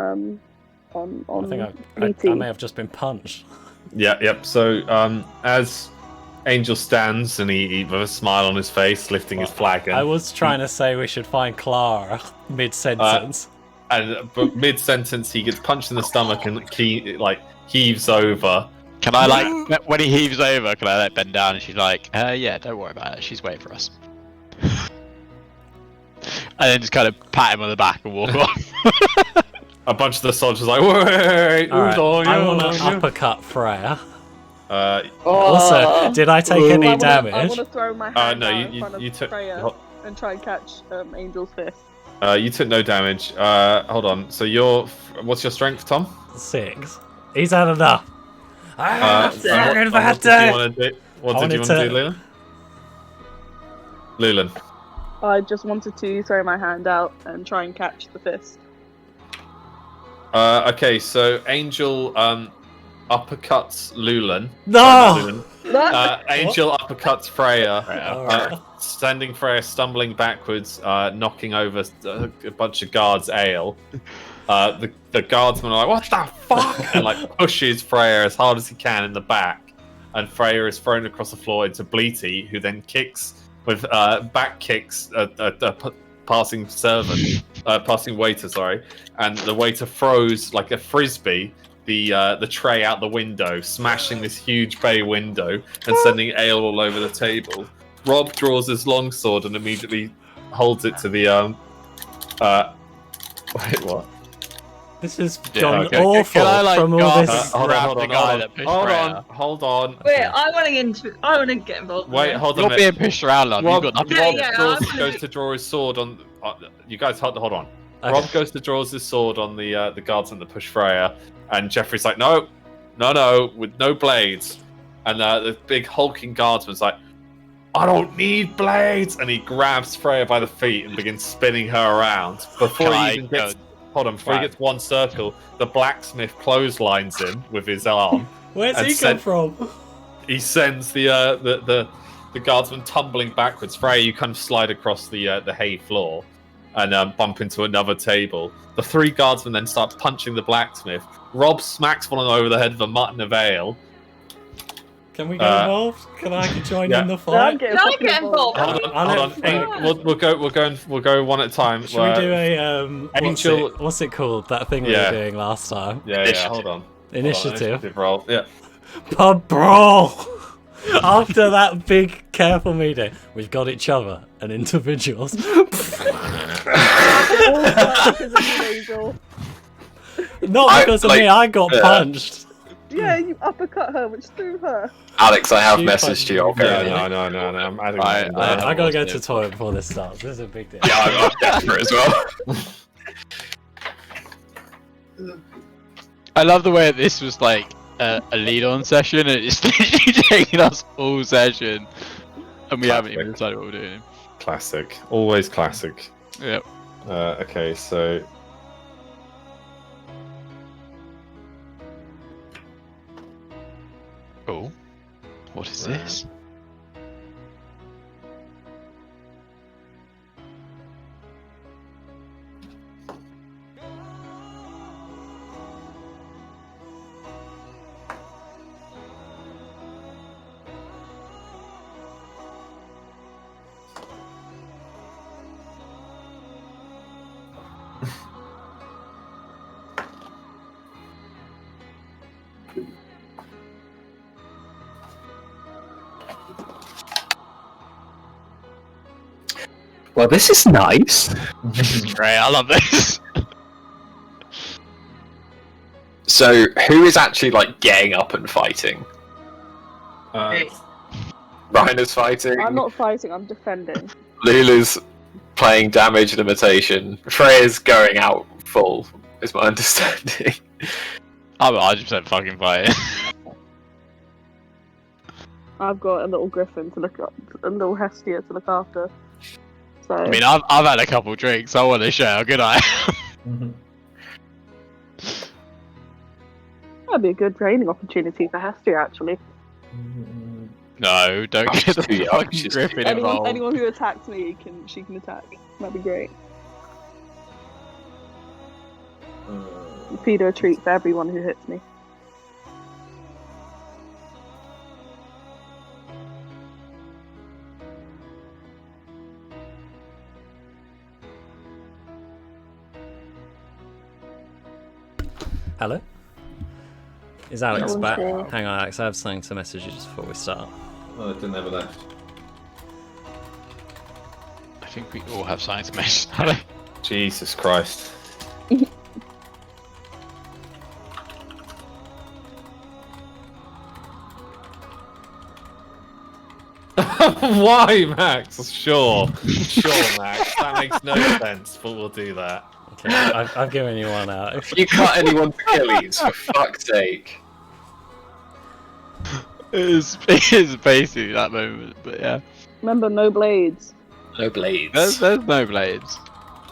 I think I BT? may have just been punched. Yep. So, as Angel stands and he with a smile on his face, lifting his flagon. I was trying to say we should find Clara mid-sentence. But mid-sentence, he gets punched in the stomach and heaves over. Can I like when he heaves over? Can I like bend down and she's like, yeah, don't worry about it. She's waiting for us. And then just kind of pat him on the back and walk off. A bunch of the soldiers are like, wait, All right, who's on I you? want to uppercut Freya. Uh, Also, did I take any I damage? want to throw my hand no, out in you front of took. Freya and try and catch Angel's fist. You took no damage. Hold on. So what's your strength, Tom? 6. He's had enough. And what did you want to do? What did you want to do, Leland? Leland. I just wanted to throw my hand out and try and catch the fist. Okay, so Angel uppercuts Lulan. No! Angel uppercuts Freya, Alright. sending Freya stumbling backwards, knocking over a bunch of guards' ale. The guardsmen are like, "What the fuck?" and like pushes Freya as hard as he can in the back, and Freya is thrown across the floor into Bleaty, who then kicks with back kicks a passing waiter, sorry, and the waiter throws like a frisbee the tray out the window, smashing this huge bay window and sending ale all over the table. Rob draws his longsword and immediately holds it to the wait, what? This is Yeah, gone okay. awful Can I, like, from all guard this. grab the guy that pushed Freya? hold on. Wait, I want to get involved. in Wait, this. hold on. You're a being minute. pushed around, love. Rob, You've got nothing. Yeah, Rob I'm gonna goes be- to draw his sword on. You guys hold on. Okay. Rob goes to draw his sword on the guardsman that push Freya, and Jeffrey's like, no, with no blades. And the big hulking guardsman's like, I don't need blades, and he grabs Freya by the feet and begins spinning her around. Before he even gets, before he gets one circle, the blacksmith clotheslines him with his arm. Where's and he come sent- from? he sends the guardsman tumbling backwards. Freya, you kind of slide across the hay floor and bump into another table. The 3 guardsmen then start punching the blacksmith. Rob smacks one over the head with a mutton of ale. Can we get involved? Can I join in the I'm fight? getting Can I fucking get involved? Hold on. Hey, we'll go one at a time. Should we do a Angel- what's it called? That thing we were doing last time. Yeah. Hold on. Initiative. Roll. Yeah. Pub brawl. After that big careful meeting, we've got each other and individuals. Not because of me. I got punched. Yeah, you uppercut her, which threw her. Alex, I have She messaged you. Okay. Yeah, no. I'm adding. I gotta go to the toilet before this starts. This is a big deal. Yeah, I'm desperate as well. I love the way this was like a lead-on session, and it's literally taking us all session, and we haven't even decided what we're doing. Classic. Always classic. Yep. Okay, so. Oh, what is this? Well, this is nice. This is great. I love this. So, who is actually like getting up and fighting? Reiner's fighting. I'm not fighting, I'm defending. Lulu's playing damage limitation. Freya's going out full, is my understanding. I'm 100% fucking fighting. I've got a little griffin to look up, a little Hestia to look after. So I mean, I've had a couple drinks. I want to show how good I am. that'd be a good training opportunity for Hestia, actually. No, don't get the too young, fucking she's griffin Anyone, involved. anyone who attacks me, she can attack. That'd be great. Feed her a treat for everyone who hits me. Hello? Is Alex Hello, back? sir. Hang on, Alex, I have something to message you just before we start. Oh, I didn't have that. I think we all have science mesh. Hello. Jesus Christ. Why, Max? Sure, Max. That makes no sense, but we'll do that. Okay, I've given you one out. If you cut anyone's Achilles, for fuck's sake. It is basically that moment, but yeah. Remember, no blades. No blades. There's no blades.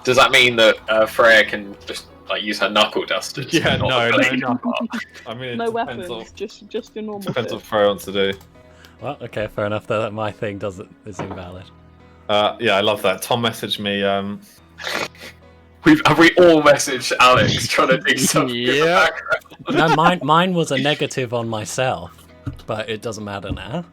Does that mean that Freya can just like use her knuckle dusters? Yeah, not no, the blade? no. I mean, it No depends weapons, on, just your normal depends what fist. Freya wants to do. Well, okay, fair enough. Though that my thing is invalid. Yeah, I love that. Tom messaged me. Have we all messaged Alex trying to do something? Yeah. No, mine was a negative on myself, but it doesn't matter now.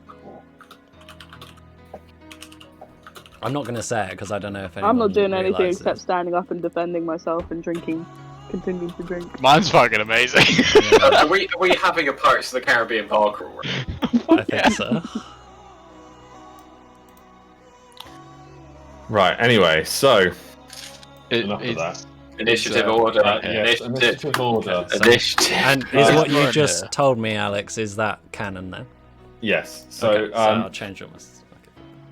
I'm not gonna say it because I don't know if anyone I'm not doing anything realises. except standing up and defending myself and drinking, continuing to drink. Mine's fucking amazing. Are we having a Pirates of the Caribbean parkour? I think so. Right. Anyway, so Enough of that. Initiative order. Yes, initiative order. Initiative. And is what you Right just here. told me, Alex, is that canon then? Yes. So, Okay, I'll change your message.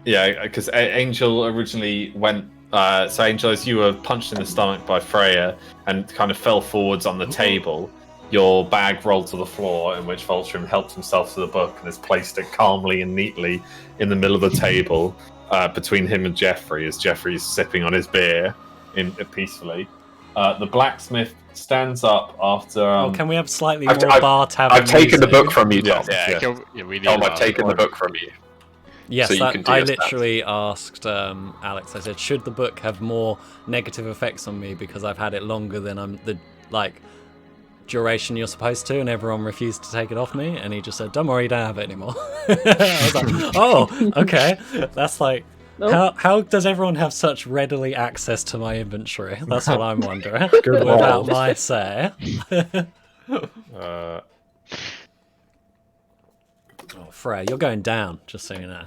yeah, because Angel originally went. So, Angel, as you were punched in the stomach by Freya and kind of fell forwards on the table, your bag rolled to the floor, in which Voltrim helped himself to the book and has placed it calmly and neatly in the middle of the table between him and Jeffrey, as Jeffrey's sipping on his beer peacefully. The blacksmith stands up after. Can we have slightly I've- more I've- bar tavern I've taken the music? book from you, Tom. Yeah, we need Tom, I've that. taken the book from you. Yes, so you can do I your stats. literally asked Alex. I said, should the book have more negative effects on me because I've had it longer than the duration you're supposed to, and everyone refused to take it off me. And he just said, "Don't worry, you don't have it anymore." I was like, "Oh, okay." That's like, Nope. how does everyone have such readily access to my inventory? That's what I'm wondering. Good Without balls. my say. Oh, Freya, you're going down, just so you know.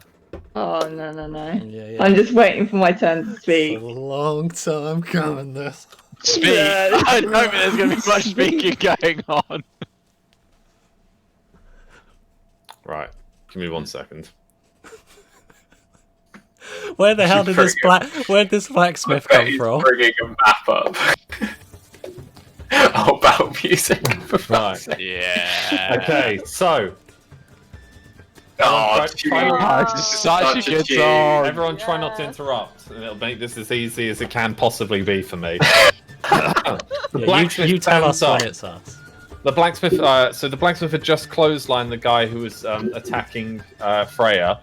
Oh no. Yeah. I'm just waiting for my turn to It's speak. a long time coming, this. Speak! Yeah. I don't think there's going to be much speaking going on. Right. Give me 1 second. Where the hell did this where'd this blacksmith come He's from? bringing a map up. Oh, battle music. For fuck's Right. sake. Yeah. Okay, so Oh, Such a good song. everyone try not to interrupt, and it'll make this as easy as it can possibly be for me. The Yeah, blacksmith you tell us stands when up. it's us. The blacksmith. So the blacksmith had just clotheslined the guy who was attacking Freya,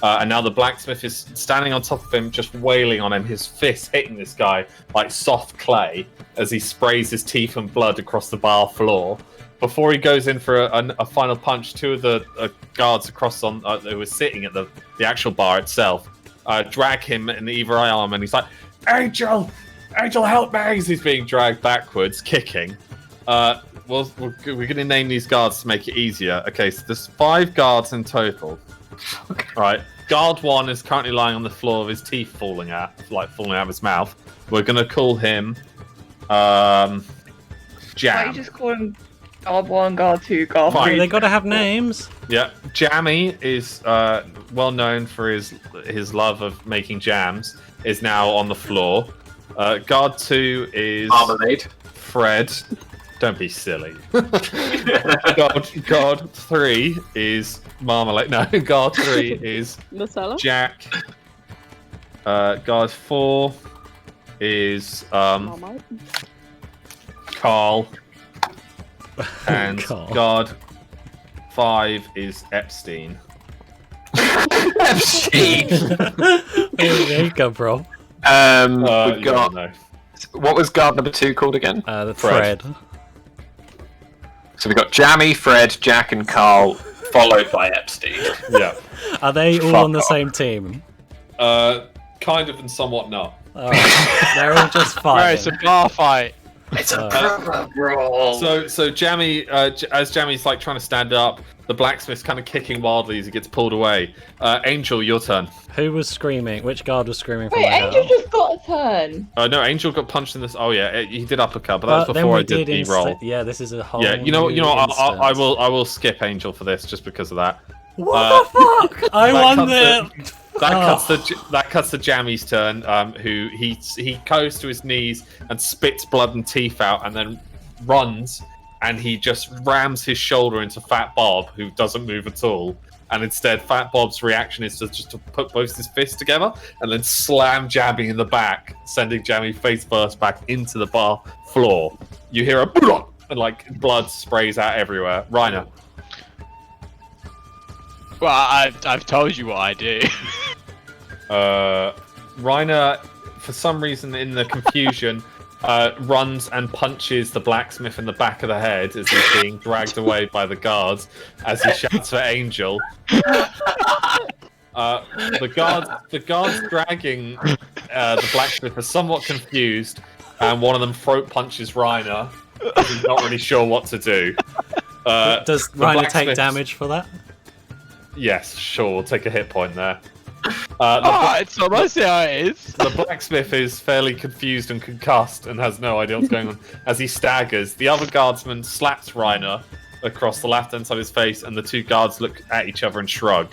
and now the blacksmith is standing on top of him, just wailing on him. His fist hitting this guy like soft clay as he sprays his teeth and blood across the bar floor. Before he goes in for a final punch, two of the guards across on who were sitting at the actual bar itself drag him in either arm, and he's like, "Angel, help me!" As he's being dragged backwards, kicking. We're going to name these guards to make it easier. Okay, so there's 5 guards in total. Right. Guard 1 is currently lying on the floor with his teeth falling out of his mouth. We're going to call him Why you Jam. just call him guard 1, guard 2, guard Fine. 3? They gotta have names. Yeah, Jammy is well known for his love of making jams. Is now on the floor. Guard 2 is Marmalade. Fred. Don't be silly. Guard 3 is Marmalade. No, Guard 3 is Marcella? Jack. Guard 4 is Marmite? Carl. And Carl. Guard 5 is Epstein. Epstein. There you go, bro. We've got. No. What was guard number 2 called again? The Fred. Fred. So we've got Jammy, Fred, Jack, and Carl, followed by Epstein. Yeah. Are they all Fuck on the off. same team? Kind of and somewhat not. Alright. They're all just Right, it's fighting. a bar fight. It's a proper brawl. So Jammy, as Jammy's like trying to stand up, the blacksmith's kind of kicking wildly as he gets pulled away. Angel, your turn. Who was screaming? Which guard was screaming from Wait, my Angel house? just got a turn. No, Angel got punched in this. Oh yeah, he did uppercut, but that was Then before we I did the roll. Yeah, this is a whole. Yeah, you know, new I instance. will skip Angel for this just because of that. What the fuck? I that won cuts the. That cuts to Jammy's turn. Who he goes to his knees and spits blood and teeth out, and then runs, and he just rams his shoulder into Fat Bob, who doesn't move at all. And instead, Fat Bob's reaction is to put both his fists together and then slam Jammy in the back, sending Jammy face first back into the bar floor. You hear a "Blah!" and like blood sprays out everywhere. Reiner. Well, I've told you what I do. Reiner, for some reason in the confusion, runs and punches the blacksmith in the back of the head as he's being dragged away by the guards as he shouts for Angel. The guards dragging the blacksmith are somewhat confused, and one of them throat punches Reiner. He's not really sure what to do. Does the Reiner take blacksmith- damage for that? Yes, sure. We'll take a hit point there. It's not I say how it is. The blacksmith is fairly confused and concussed and has no idea what's going on as he staggers. The other guardsman slaps Reiner across the left hand side of his face, and the two guards look at each other and shrug.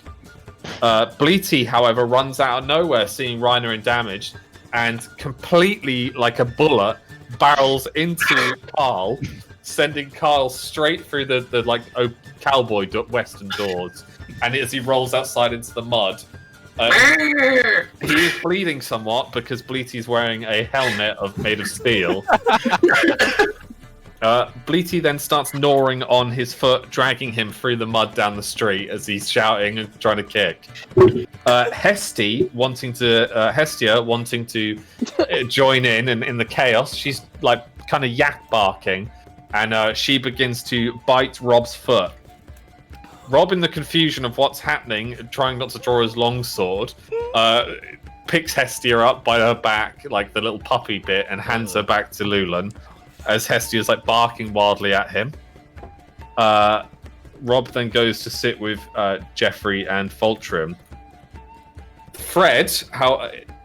Bleety, however, runs out of nowhere, seeing Reiner in damage, and completely like a bullet barrels into Carl, sending Carl straight through the cowboy western doors. And as he rolls outside into the mud, He is bleeding somewhat because Bleaty's wearing a helmet made of steel. Bleaty then starts gnawing on his foot, dragging him through the mud down the street as he's shouting and trying to kick. Hestia wanting to join in the chaos. She's like kind of yak barking, and she begins to bite Rob's foot. Rob, in the confusion of what's happening, trying not to draw his longsword, picks Hestia up by her back, like the little puppy bit, and hands her back to Lulan, as Hestia's like barking wildly at him. Rob then goes to sit with Jeffrey and Fultrim. Fred,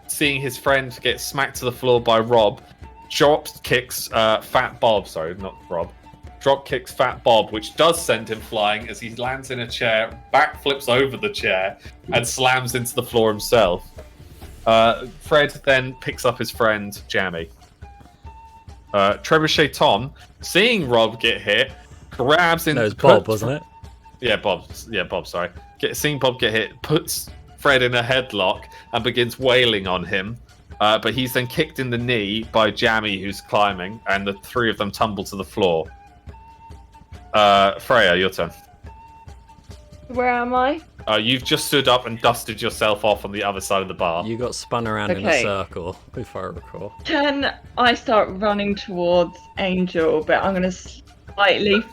seeing his friend get smacked to the floor by Rob, drop kicks Fat Bob, which does send him flying as he lands in a chair, backflips over the chair, and slams into the floor himself. Fred then picks up his friend, Jammy. Trebuchet Tom, seeing Rob get hit, grabs in... No, it was Bob, wasn't it? Yeah, Bob, sorry. Seeing Bob get hit, puts Fred in a headlock and begins wailing on him. But he's then kicked in the knee by Jammy, who's climbing, and the three of them tumble to the floor. Freya, your turn. Where am I? You've just stood up and dusted yourself off on the other side of the bar. You got spun around in a Okay. circle, if I recall. Can I start running towards Angel, but I'm going to slightly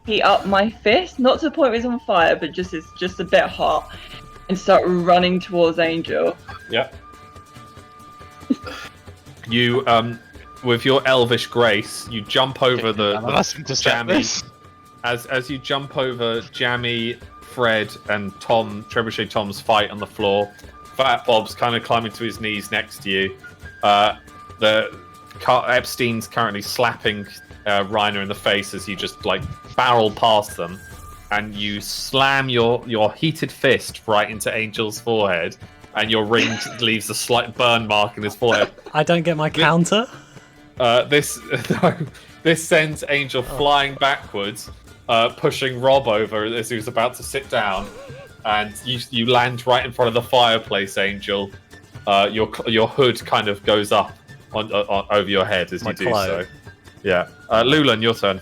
heat up my fist, not to the point where it's on fire, but it's just a bit hot, and start running towards Angel. Yep. You, with your elvish grace, you jump over the Jammy. As you jump over Jammy, Fred, and Tom, Trebuchet Tom's fight on the floor, Fat Bob's kind of climbing to his knees next to you. Epstein's currently slapping Reiner in the face as you just like barrel past them, and you slam your heated fist right into Angel's forehead, and your ring leaves a slight burn mark in his forehead. I don't get my counter? This sends Angel flying backwards, pushing Rob over as he was about to sit down, and you land right in front of the fireplace, Angel. Your hood kind of goes up on over your head as you do so. Yeah. Lulan, your turn.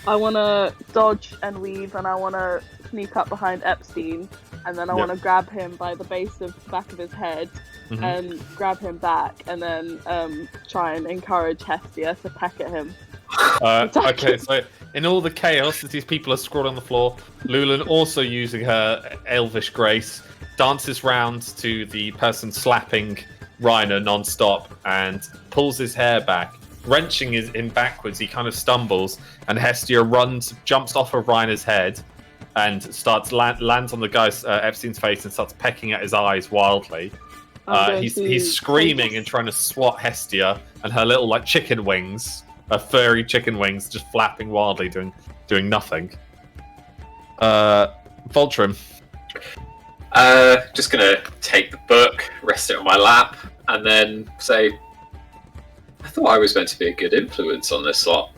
I want to dodge and weave, and I want to sneak up behind Epstein, and then I want to grab him by the base of the back of his head and grab him back, and then try and encourage Hestia to peck at him. Okay, so in all the chaos as these people are scrawled on the floor, Lulan, also using her elvish grace, dances round to the person slapping Reiner non-stop and pulls his hair back, wrenching him backwards. He kind of stumbles, and Hestia jumps off of Reiner's head and lands on the guy's Epstein's face and starts pecking at his eyes wildly. He's screaming and trying to swat Hestia and her little like chicken wings, her furry chicken wings, just flapping wildly, doing nothing. Voltrim. Just gonna take the book, rest it on my lap, and then say, I thought I was meant to be a good influence on this lot.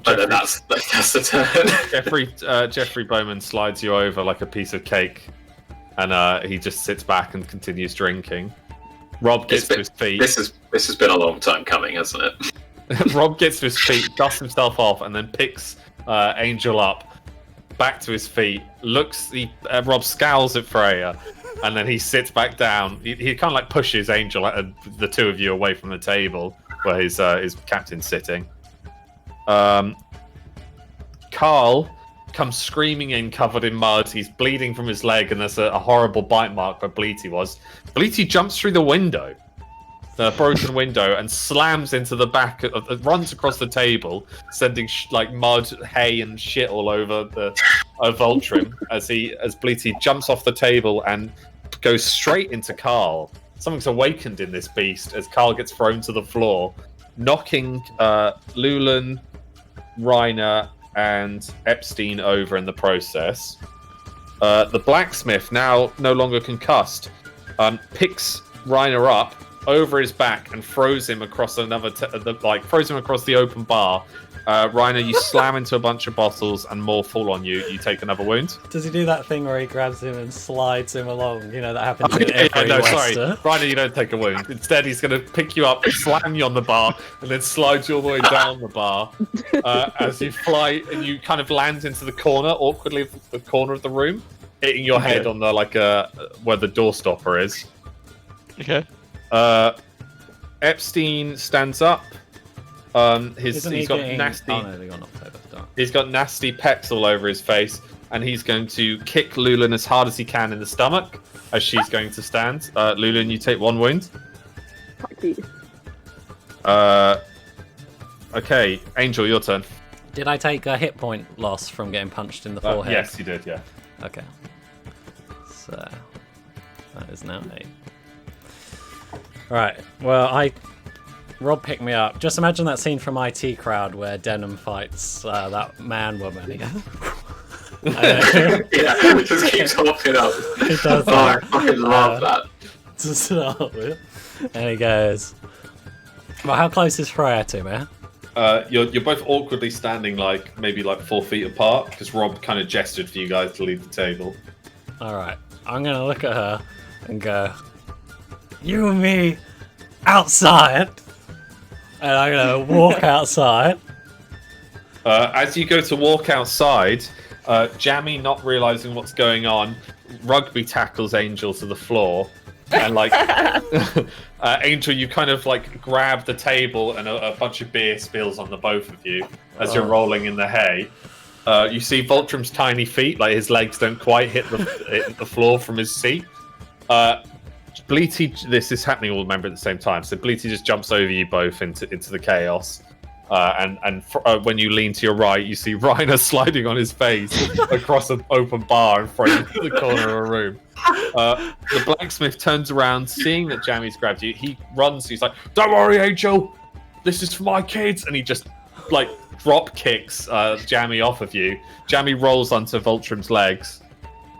But then that's the turn. Jeffrey Bowman slides you over like a piece of cake, and he just sits back and continues drinking. Rob gets to his feet. This has been a long time coming, hasn't it? Rob gets to his feet, dusts himself off, and then picks Angel up back to his feet. Rob scowls at Freya, and then he sits back down. He kind of like pushes Angel, the two of you, away from the table where his captain's sitting. Carl comes screaming in, covered in mud. He's bleeding from his leg, and there's a horrible bite mark where Bleaty was. Bleaty jumps through the window, the broken window, and slams into the back, runs across the table, sending like mud, hay, and shit all over the Voltrim as Bleaty jumps off the table and goes straight into Carl. Something's awakened in this beast as Carl gets thrown to the floor, knocking Lulan, Reiner, and Epstein over in the process. The blacksmith, now no longer concussed, picks Reiner up, over his back and throws him across throws him across the open bar. Reiner, you slam into a bunch of bottles and more fall on you. You take another wound. Does he do that thing where he grabs him and slides him along? You know, that happens in every no, Western. sorry. Reiner, you don't take a wound. Instead, he's going to pick you up, slam you on the bar, and then slide you all the way down the bar as you fly, and you kind of land into the corner, awkwardly the corner of the room, hitting your head on the where the door stopper is. Okay. Epstein stands up. He's got nasty. Oh no, they got knocked over. Dark. He's got nasty pecs all over his face, and he's going to kick Lulin as hard as he can in the stomach as she's going to stand. Lulin, you take 1 wound. Fuck you. Okay, Angel, your turn. Did I take a hit point loss from getting punched in the forehead? Yes, you did. Yeah. Okay. So that is now 8. Right. Well, Rob picked me up. Just imagine that scene from IT Crowd where Denham fights that man-woman. He goes, Yeah, it just keeps hopping up. He does Oh, I that. fucking love that. To start with. And he goes, well, how close is Freya to me? You're both awkwardly standing maybe 4 feet apart because Rob kind of gestured for you guys to leave the table. Alright. I'm going to look at her and go, you and me outside. And I'm going to walk outside. As you go to walk outside, Jammy, not realizing what's going on, rugby tackles Angel to the floor. And Angel, you kind of grab the table and a bunch of beer spills on the both of you as you're rolling in the hay. You see Voltram's tiny feet, his legs don't quite hit the floor from his seat. Bleaty, this is happening all remember at the same time. So Bleaty just jumps over you both into the chaos. When you lean to your right, you see Reiner sliding on his face across an open bar in front of the corner of a room. The blacksmith turns around, seeing that Jammy's grabbed you. He runs. He's like, "Don't worry, Angel. This is for my kids." And he just drop kicks Jammy off of you. Jammy rolls onto Voltram's legs.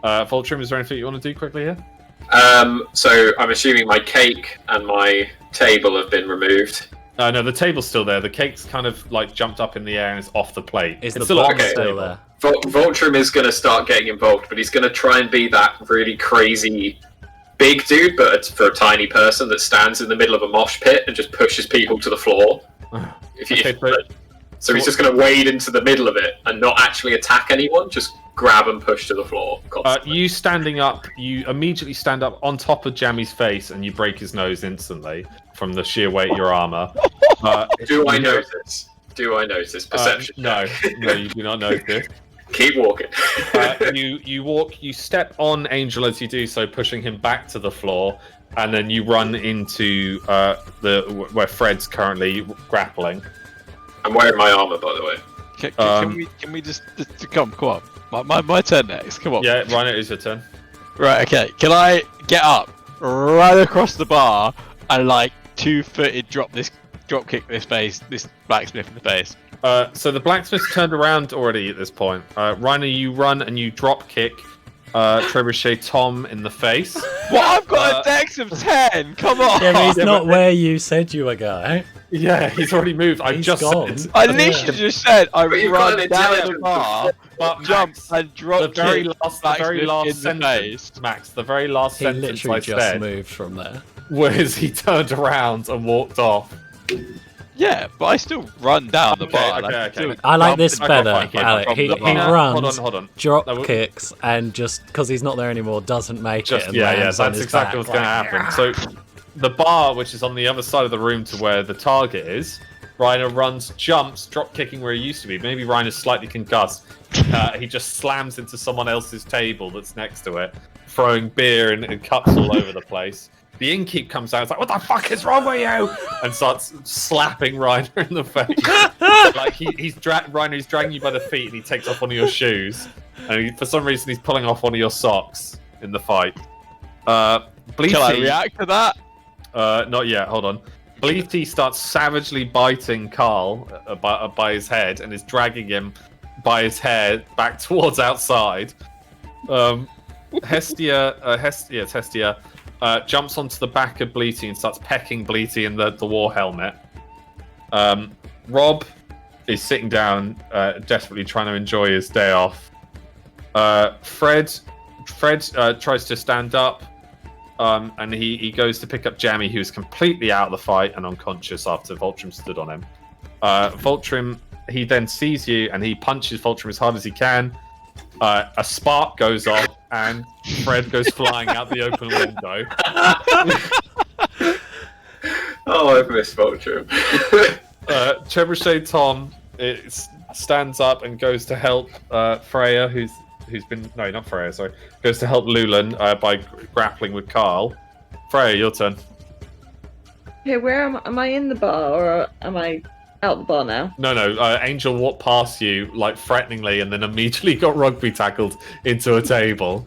Voltram, is there anything you want to do quickly here? So I'm assuming my cake and my table have been removed. No, the table's still there. The cake's kind of jumped up in the air and is off the plate. Is it's the still on box the still table. there? Voltram is going to start getting involved, but he's going to try and be that really crazy big dude, but for a tiny person that stands in the middle of a mosh pit and just pushes people to the floor. So he's just going to wade into the middle of it and not actually attack anyone, just grab and push to the floor. You standing up, you immediately stand up on top of Jammy's face and you break his nose instantly from the sheer weight of your armor. Do I notice? Do I notice? Perception. No, you do not notice. Keep walking. You step on Angel as you do so, pushing him back to the floor, and then you run into where Fred's currently grappling. I'm wearing my armor, by the way. Can we just come on? My turn next. Come on. Yeah, Rhino, it is your turn. Right. Okay. Can I get up right across the bar and 2-footed drop kick this blacksmith in the face? So the blacksmith's turned around already at this point. Rhino, you run and you drop kick Trebuchet Tom in the face. What? I've got a dex of 10. Come on. Yeah, but he's not where you said you were going. Yeah, he's already moved. I He's just gone. said. I literally just said I But you've got run an down the intelligence bar, But jump Max, and drop the very kick last blacksmith in the sentence, face. Max, the very last He sentence literally I just said moved from there. was he turned around and walked off. Yeah, but I still run down the bar. okay. I like this Okay, better, fine. Alec. He Hold on, runs, hold on. drop No, kicks, and just because he's not there anymore, doesn't make it. And Yeah, lands on that's his exactly back. what's going to happen. So, the bar, which is on the other side of the room to where the target is, Reiner runs, jumps, drop kicking where he used to be. Maybe Reiner's slightly concussed. He just slams into someone else's table that's next to it, throwing beer and cups all over the place. The innkeep comes out, it's like, "What the fuck is wrong with you?" and starts slapping Reiner in the face. Reiner's dragging you by the feet and he takes off one of your shoes. And for some reason he's pulling off one of your socks in the fight. Bleaty, Can I react to that? not yet, hold on. Bleaty starts savagely biting Carl by his head and is dragging him by his hair back towards outside. Hestia, jumps onto the back of Bleaty and starts pecking Bleaty in the war helmet. Rob is sitting down, desperately trying to enjoy his day off. Fred tries to stand up, and he goes to pick up Jammy, who's completely out of the fight and unconscious after Voltrum stood on him. Voltrum, he then sees you and he punches Voltrum as hard as he can. A spark goes off and Fred goes flying out the open window. Oh, I've missed Voltrum. Trebuchet Tom stands up and goes to help Freya, who's been not Freya, sorry, goes to help Lulan by grappling with Carl. Freya, your turn. Okay, where am I in the bar or am I out the bar now? No, Angel walked past you like threateningly, and then immediately got rugby tackled into a table.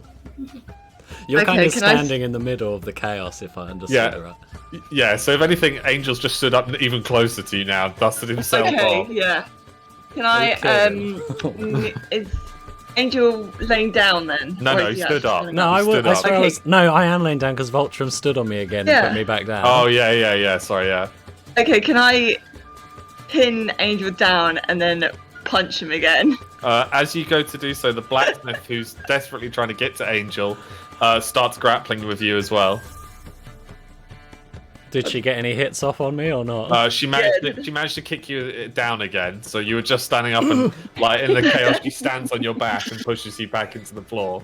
You're kind Okay, of can I standing in the middle of the chaos, if I understood it right. Yeah. So if anything, Angel's just stood up even closer to you now, dusted himself Okay, off. yeah. Can I Okay. is Angel laying down then? No, Or he is he stood actually up. standing No, I stood would. I up. swear I Okay. was. No, I am laying down because Voltrum stood on me again and Yeah. put me back down. Oh yeah. Sorry, yeah. Okay, can I pin Angel down and then punch him again? As you go to do so, the blacksmith, who's desperately trying to get to Angel, starts grappling with you as well. Did she get any hits off on me or not? She managed to kick you down again. So you were just standing up and, like, in the chaos, she stands on your back and pushes you back into the floor.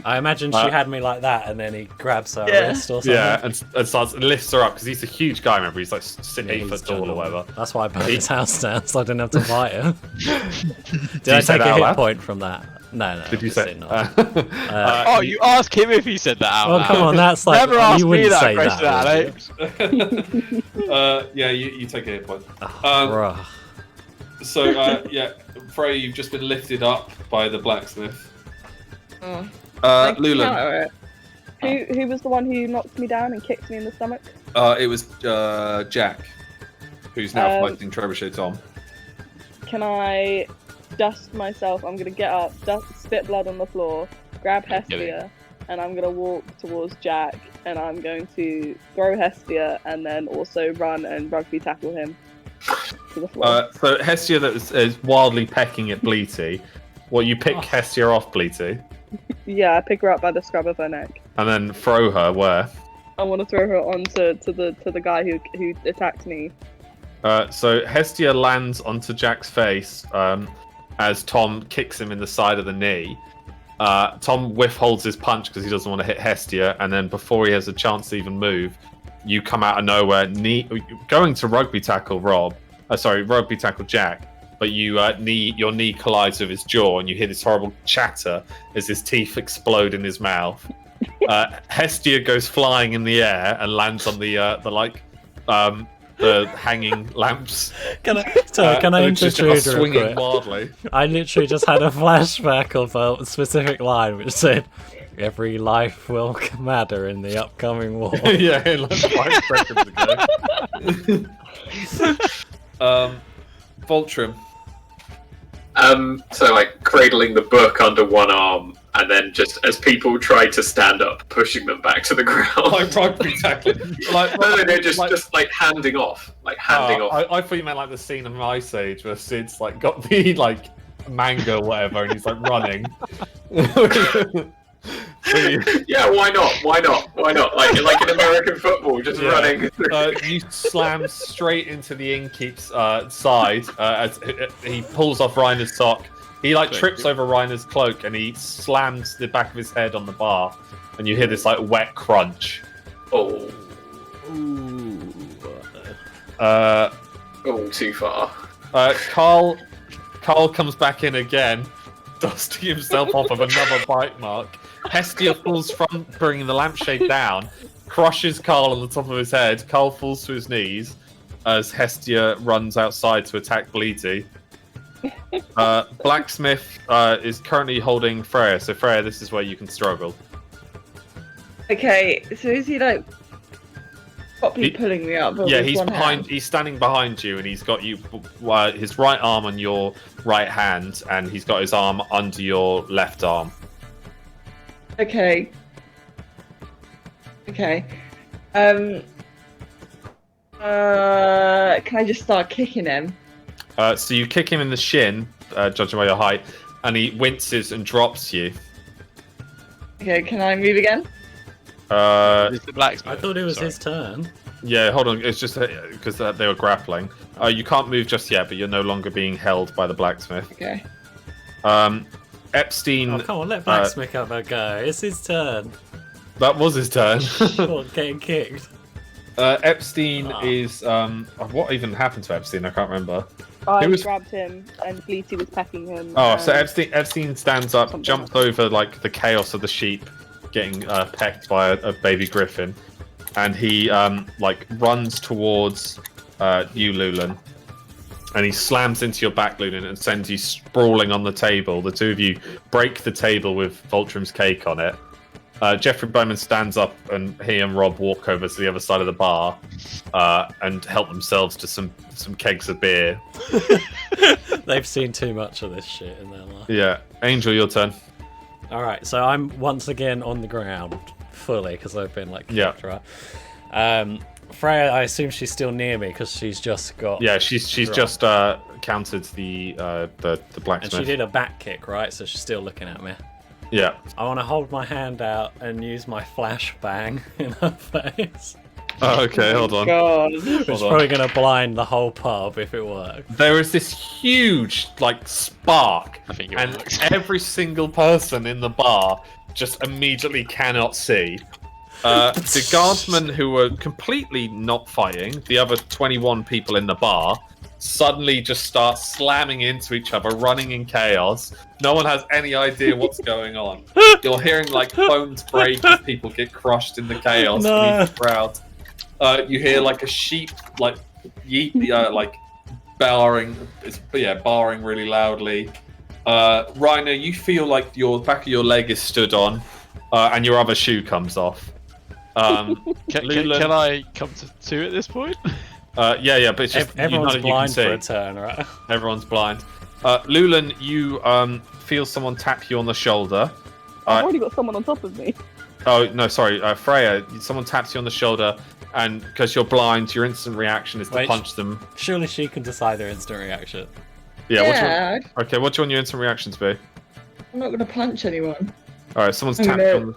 I imagine she had me like that, and then he grabs her Yeah. wrist or something. Yeah, and lifts her up because he's a huge guy. Remember, he's like 8 He's foot tall or ginormous. whatever. That's why I put his house down, so I didn't have to fight him. Did you I say take that a out hit loud? point from that? No. Did you say? obviously not. Oh, you ask him if he said that out Well, loud. come on, that's like Never asked you me wouldn't that say question, that. would you? Alex. Yeah, you take a hit point. Bruh. So, Freya, you've just been lifted up by the blacksmith. Oh. Lulan. Counter it. Who was the one who knocked me down and kicked me in the stomach? It was Jack, who's now fighting Trebuchet Tom. Can I dust myself? I'm gonna get up, spit blood on the floor, grab Hestia, and I'm gonna walk towards Jack, and I'm going to throw Hestia, and then also run and rugby tackle him to the floor. So Hestia that is wildly pecking at Bleaty. Well, you pick Hestia off Bleaty, Yeah, I pick her up by the scrub of her neck. and then throw her where? I want to throw her onto the guy who attacked me. So Hestia lands onto Jack's face as Tom kicks him in the side of the knee. Tom withholds his punch because he doesn't want to hit Hestia, and then before he has a chance to even move, you come out of nowhere, going to rugby tackle rugby tackle Jack, but your knee collides with his jaw, and you hear this horrible chatter as his teeth explode in his mouth. Hestia goes flying in the air and lands on the hanging lamps. Can I just interrupt real swinging quick? wildly. I literally just had a flashback of a specific line which said, "Every life will matter in the upcoming war." Yeah, like 5 seconds ago. Voltrum. So like cradling the book under one arm, and then just as people try to stand up, pushing them back to the ground. Like rugby tackling. No, just like handing off, off. I thought you meant like the scene of Ice Age where Sid's like got the like manga or whatever, and he's like running. Yeah, why not? Like in American football, just running. You slam straight into the innkeep's side as he pulls off Reiner's sock. He like trips over Reiner's cloak and he slams the back of his head on the bar, and you hear this like wet crunch. Oh, too far. Carl comes back in again, dusting himself off of another bite mark. Hestia falls from bringing the lampshade down, crushes Carl on the top of his head. Carl falls to his knees as Hestia runs outside to attack Bleedy. Blacksmith is currently holding Freya, so Freya, this is where you can struggle. Okay, so is he like properly pulling me up? Yeah, with he's one behind. hand? He's standing behind you, and he's got you his right arm on your right hand, and he's got his arm under your left arm. Okay. Okay. Can I just start kicking him? So you kick him in the shin, judging by your height, and he winces and drops you. Okay, can I move again? It's the blacksmith. I thought it was Sorry. his turn. Yeah, hold on. It's just because they were grappling. You can't move just yet, but you're no longer being held by the blacksmith. Okay. Epstein. Oh, come on, let Blacksmith have a go. It's his turn. That was his turn. What, getting kicked? Epstein Ah. is. What even happened to Epstein? I can't remember. I Who was- grabbed him and Bleaty was pecking him. Oh, so and- Epstein stands up, Something. jumps over like the chaos of the sheep getting pecked by a baby griffin, and he like runs towards you, Lulan, and he slams into your back, Lulan, and sends you sprawling on the table. The two of you break the table with Voltrim's cake on it. Jeffrey Bowman stands up, and he and Rob walk over to the other side of the bar and help themselves to some kegs of beer. They've seen too much of this shit in their life. Yeah, Angel, your turn. Alright, so I'm once again on the ground, fully, because I've been, like, Yeah. kicked, right? Freya, I assume she's still near me, because she's just got... Yeah, she's Right. just countered the And blacksmith. she did a back kick, right? So she's still looking at me. Yeah. I want to hold my hand out and use my flashbang in her face. Oh, okay, hold on. God. Which is Hold on. probably going to blind the whole pub if it works. There is this huge like spark, I think it and works. every single person in the bar just immediately cannot see. The guardsmen who were completely not fighting, the other 21 people in the bar, suddenly just start slamming into each other, running in chaos. No one has any idea what's going on. You're hearing like bones break as people get crushed in the chaos No. beneath the crowd. You hear like a sheep like yeet, like barring, barring really loudly. Rhino, you feel like your back of your leg is stood on, and your other shoe comes off. Can I come to two at this point? Yeah, but it's just Everyone's none of blind you for a can see. turn, right? Everyone's blind. Lulan, you feel someone tap you on the shoulder. I've already got someone on top of me. Oh no, sorry, Freya. Someone taps you on the shoulder, and because you're blind, your instant reaction is to Wait. punch them. Surely she can decide their instant reaction. Yeah. Yeah, What do you want your instant reaction to be? I'm not going to punch anyone. All right, someone's I'm tapped gonna- you on the...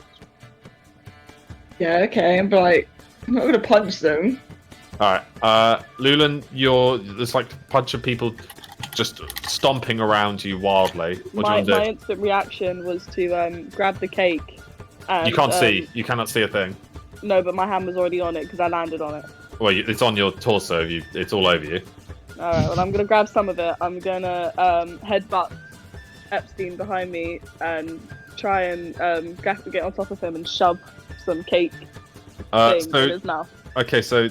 Yeah, okay, I'm like, I'm not going to punch them. All right, Lulan, there's like a bunch of people just stomping around you wildly. What My do you want to do? instant reaction was to grab the cake. And, You can't see. You cannot see a thing. No, but my hand was already on it because I landed on it. Well, it's on your torso. It's all over you. Alright, well, I'm gonna grab some of it. I'm gonna headbutt Epstein behind me and try and get on top of him and shove some cake thing in his mouth. Okay, so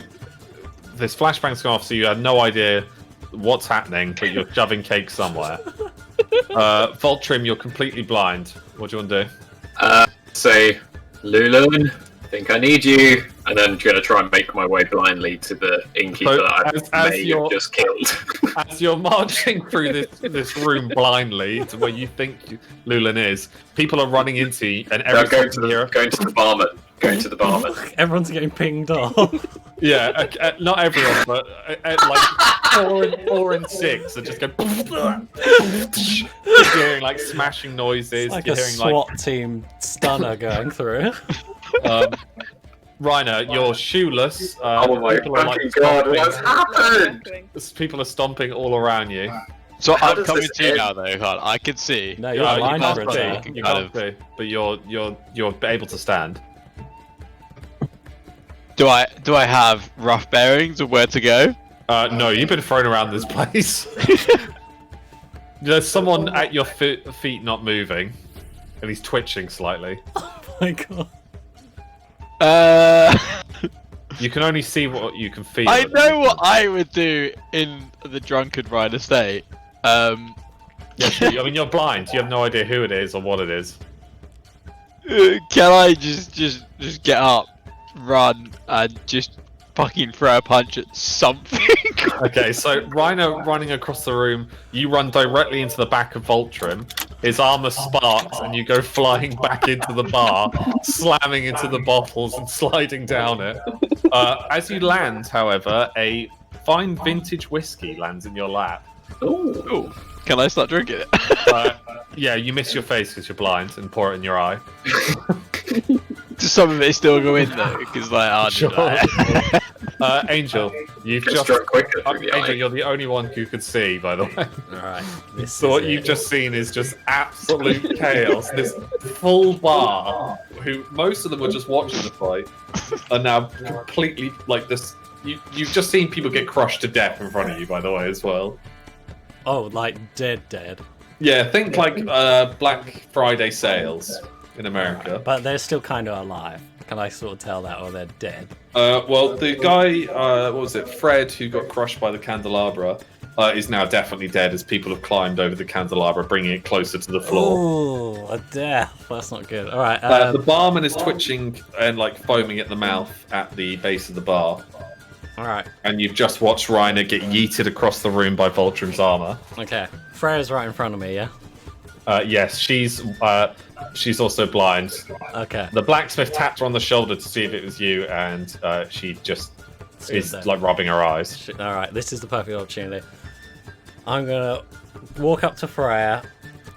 this flashbang's gone off, so you had no idea what's happening, but you're shoving cake somewhere. Voltrim, you're completely blind. What do you want to do? Say, Lulan, I think I need you. And then going to try and make my way blindly to the innkeeper So, that I as may you're- have just killed. As you're marching through this room blindly to where you think Lulan is, people are running into you, and No, every going time you hear to the barman. Going to the barman. Everyone's getting pinged off. yeah, not everyone, but like 4 and 6 are just going. You're hearing like smashing noises. It's like you're a hearing SWAT team stunner going through. Reiner, you're shoeless. Oh my people are, fucking god, stomping. what's happened? People are stomping all around you. So How I'm does coming this to you end? now, though. I can see. No, you're you blind can't for a see. turn. You Kind can't see, but you're able to stand. Do I have rough bearings of where to go? No, you've been thrown around this place. There's someone at your feet not moving, and he's twitching slightly. Oh my god. You can only see what you can feel. I know what I would do in the drunken rider state. Yes, I mean you're blind. You have no idea who it is or what it is. Can I just get up, run, and just fucking throw a punch at something? Okay, so Rhino running across the room, you run directly into the back of Voltrim. his armor sparks, and you go flying back into the bar, slamming into the bottles and sliding down it. As you land, however, a fine vintage whiskey lands in your lap. Ooh. Can I start drinking it? Yeah, you miss your face because you're blind, and pour it in your eye. Does some of it still go in though? Because like, Sure. Angel, you've Gets just drunk quicker through the Angel, eye. you're the only one who could see, by the way. Alright. So what you've just seen is just absolute chaos. This full bar, who most of them were just watching the fight, are now completely like this. You've just seen people get crushed to death in front of you, by the way, as well. Oh, like dead. Yeah, think like Black Friday sales in America. But they're still kind of alive. Can I sort of tell that, or they're dead? Well, the guy, what was it, Fred, who got crushed by the candelabra, is now definitely dead as people have climbed over the candelabra, bringing it closer to the floor. Oh, a death. That's not good. All right. The barman is twitching and like foaming at the mouth at the base of the bar. All right. And you've just watched Reiner get yeeted across the room by Voltrim's armor. Okay. Freya's right in front of me, yeah? Yes, she's also blind. Okay. The blacksmith tapped her on the shoulder to see if it was you, and she just is like rubbing her eyes. All right. This is the perfect opportunity. I'm gonna walk up to Freya,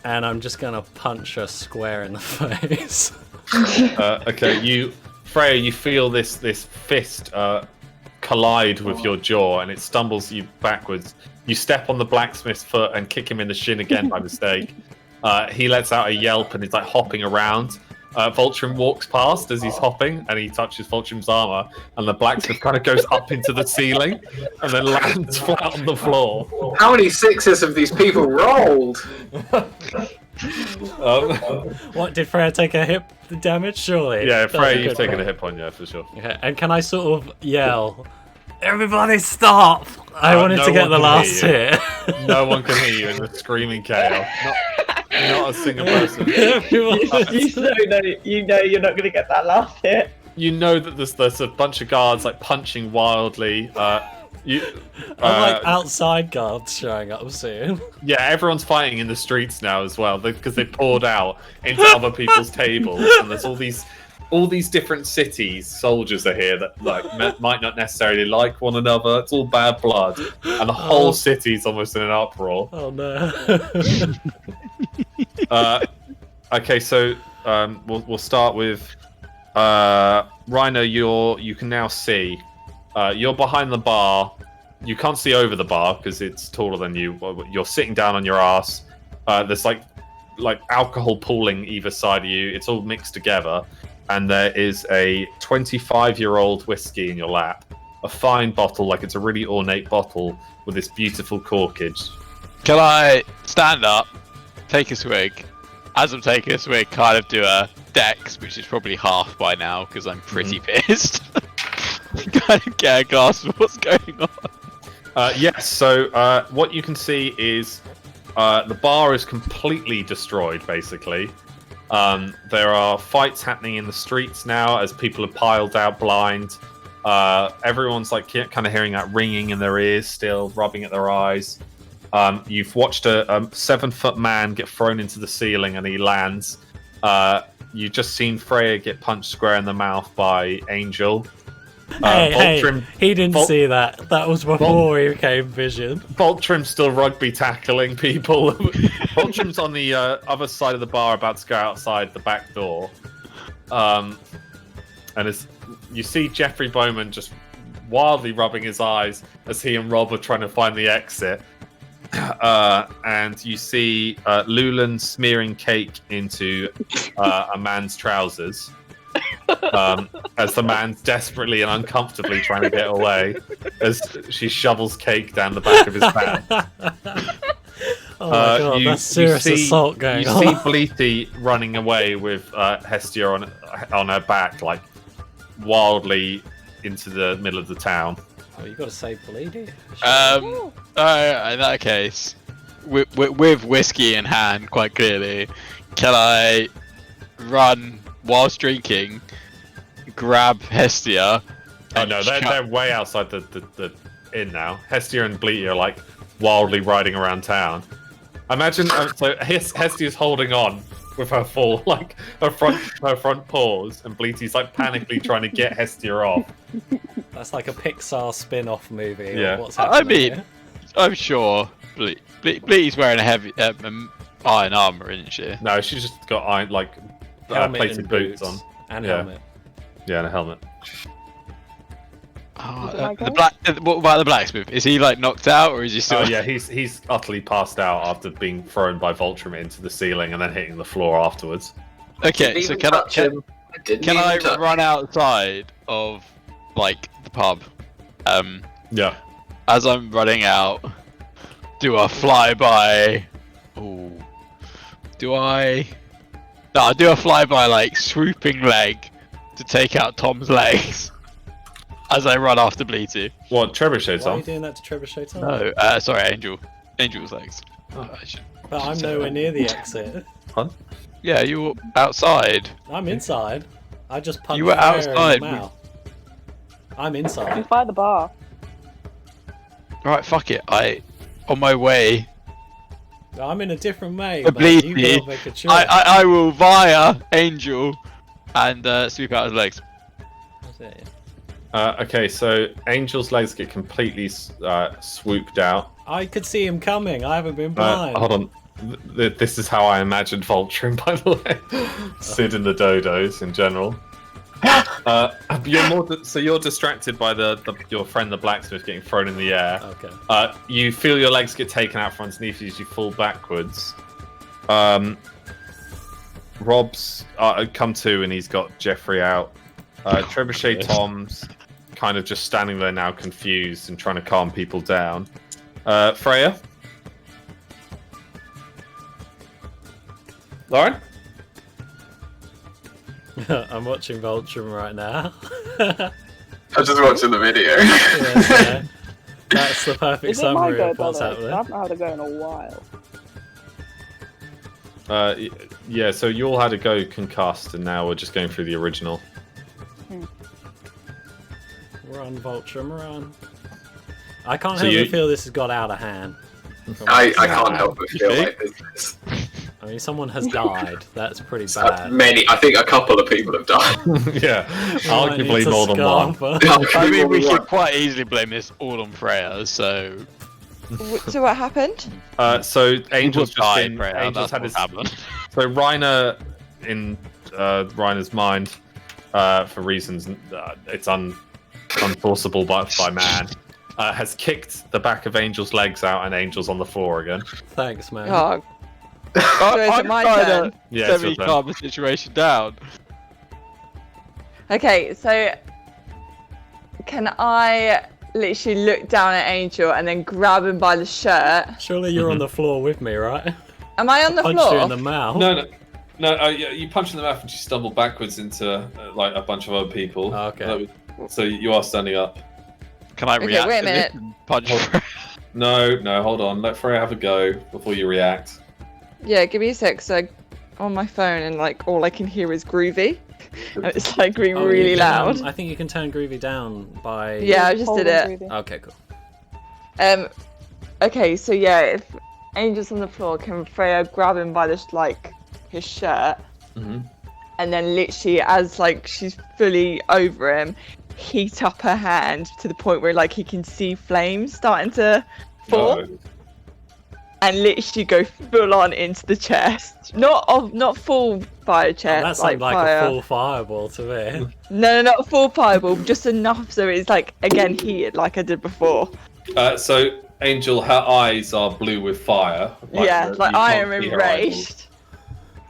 and I'm just gonna punch her square in the face. Okay, Freya, you feel this fist collide with your jaw, and it stumbles you backwards. You step on the blacksmith's foot and kick him in the shin again by mistake. He lets out a yelp and is like hopping around. Voltrim walks past as he's hopping, and he touches Voltrim's armor, and the blacksmith kind of goes up into the ceiling and then lands flat on the floor. How many sixes have these people rolled? What, did Freya take a hit damage? Surely. Yeah, That's Freya, a you've good taken one. a hit point, yeah, for sure. Okay, and can I sort of yell, "Everybody stop!" I wanted no to get one the can last hear hit. No one can hear you in the screaming chaos. Not a single person. you know you're not going to get that last hit. You know that there's a bunch of guards like punching wildly. I'm like outside guards showing up soon. Yeah, everyone's fighting in the streets now as well because they poured out into other people's tables, and there's all these different cities. Soldiers are here that like might not necessarily like one another. It's all bad blood, and the whole city's almost in an uproar. Oh no. Okay, so we'll start with Reiner. You can now see. You're behind the bar. You can't see over the bar because it's taller than you. You're sitting down on your ass. There's like alcohol pooling either side of you. It's all mixed together, and there is a 25-year-old whiskey in your lap. A fine bottle, like it's a really ornate bottle with this beautiful corkage. Can I stand up, take a swig? As I'm taking a swig, kind of do a dex, which is probably half by now because I'm pretty pissed. Kind of get a grasp of what's going on. Yes, so what you can see is the bar is completely destroyed, basically. There are fights happening in the streets now as people are piled out blind. Everyone's like kind of hearing that ringing in their ears still, rubbing at their eyes. You've watched a 7-foot man get thrown into the ceiling and he lands. You've just seen Freya get punched square in the mouth by Angel. Hey, he didn't see that. That was before he became Vision. Voltrim's still rugby tackling people. Voltrim's on the other side of the bar about to go outside the back door. And as you see Jeffrey Bowman just wildly rubbing his eyes as he and Rob are trying to find the exit. And you see Lulan smearing cake into a man's trousers. As the man's desperately and uncomfortably trying to get away as she shovels cake down the back of his pants. Oh my god, that's serious assault going on. You see Bleethy running away with Hestia on her back, like wildly into the middle of the town. Oh, you got to save Bleedy. In that case, with whiskey in hand, quite clearly, can I run whilst drinking, grab Hestia? Oh no, they're way outside the inn now. Hestia and Bleety are like wildly riding around town. Imagine so Hestia's holding on with her her front paws, and Bleaty's like panically trying to get Hestia off. That's like a Pixar spin-off movie. Yeah. Of what's happening here. I'm sure Bleaty's wearing a heavy iron armor, isn't she? No, she's just got Helmet plated and boots on. and Yeah. helmet. Yeah, and a helmet. What about the blacksmith? Is he like knocked out, or is he still? Oh yeah, he's utterly passed out after being thrown by Voltrum into the ceiling and then hitting the floor afterwards. Okay, so can I run outside of like the pub? Yeah. As I'm running out, do a flyby. Ooh. Do I? No, I do a flyby like swooping leg to take out Tom's legs as I run after Bleaty. What, Trebuchet, Why are Tom? you doing that to Trebuchet, Tom? No, sorry, Angel's legs. But I'm nowhere near the exit. Yeah, you were outside. I'm inside. I just punched You were Freya outside. in the mouth. I'm You inside. by the bar. Right, fuck it. On my way. I'm in a different way, But man. You Bleaty, gotta make a choice. I will via Angel and sweep out his legs. That's it. Okay, so Angel's legs get completely swooped out. I could see him coming. I haven't been blind. Hold on. This is how I imagined Voltrum, by the way. Sid and the Dodos in general. You're distracted by your friend the blacksmith getting thrown in the air. Okay. You feel your legs get taken out from underneath you as you fall backwards. Rob's come to and he's got Jeffrey out. Trebuchet Tom's kind of just standing there now, confused and trying to calm people down. Freya? Lauren? I'm watching Voltrum right now. I'm just watching the video. Yeah, that's the perfect Is it my summary go, of what's by the way? I happening. haven't had a go in a while. Yeah, so you all had a go concussed, and now we're just going through the original. Run, Voltrum, run. I can't So help you- but feel this has got out of hand. I can't help but feel like this. I mean, someone has died. That's pretty Is bad. I think a couple of people have died. Yeah, We might need arguably to more than one. scarper. I mean, we could quite easily blame this all on Freya, so... So what happened? So Angel's just died, been. Freya, Angel's that's had what's his. happened. So Reiner, in Reiner's mind, for reasons it's unforceable by man, has kicked the back of Angel's legs out, and Angel's on the floor again. Thanks, man. Oh, so is it I'm my trying turn? to Yeah, it's your turn. semi-calm the situation down. Okay, so can I literally look down at Angel and then grab him by the shirt? Surely you're on the floor with me, right? Am I on the Punch floor? you in the mouth. No. Yeah, you punch in the mouth and she stumbled backwards into like a bunch of other people. Oh, okay. So you are standing up. Can I Okay, react wait a to this minute. and punch Hold- Freya? No, hold on. Let Freya have a go before you react. Yeah, give me a sec. So on my phone and like all I can hear is groovy. And it's like being Oh, really you can, loud. I think you can turn Groovy down by... Yeah, I just Hold did on, it. breathing. Okay, cool. Okay, so yeah, if Angel's on the floor, can Freya grab him by his shirt, Mhm. and then literally as like she's fully over him, heat up her hand to the point where like he can see flames starting to fall, No. and literally go full on into the chest. Not full fire chest. That sounds like fire. a full fireball to me. No, not full fireball, just enough so it's like again heated like I did before. So Angel, her eyes are blue with fire. Yeah, you like can't I am see her eyeballs. enraged.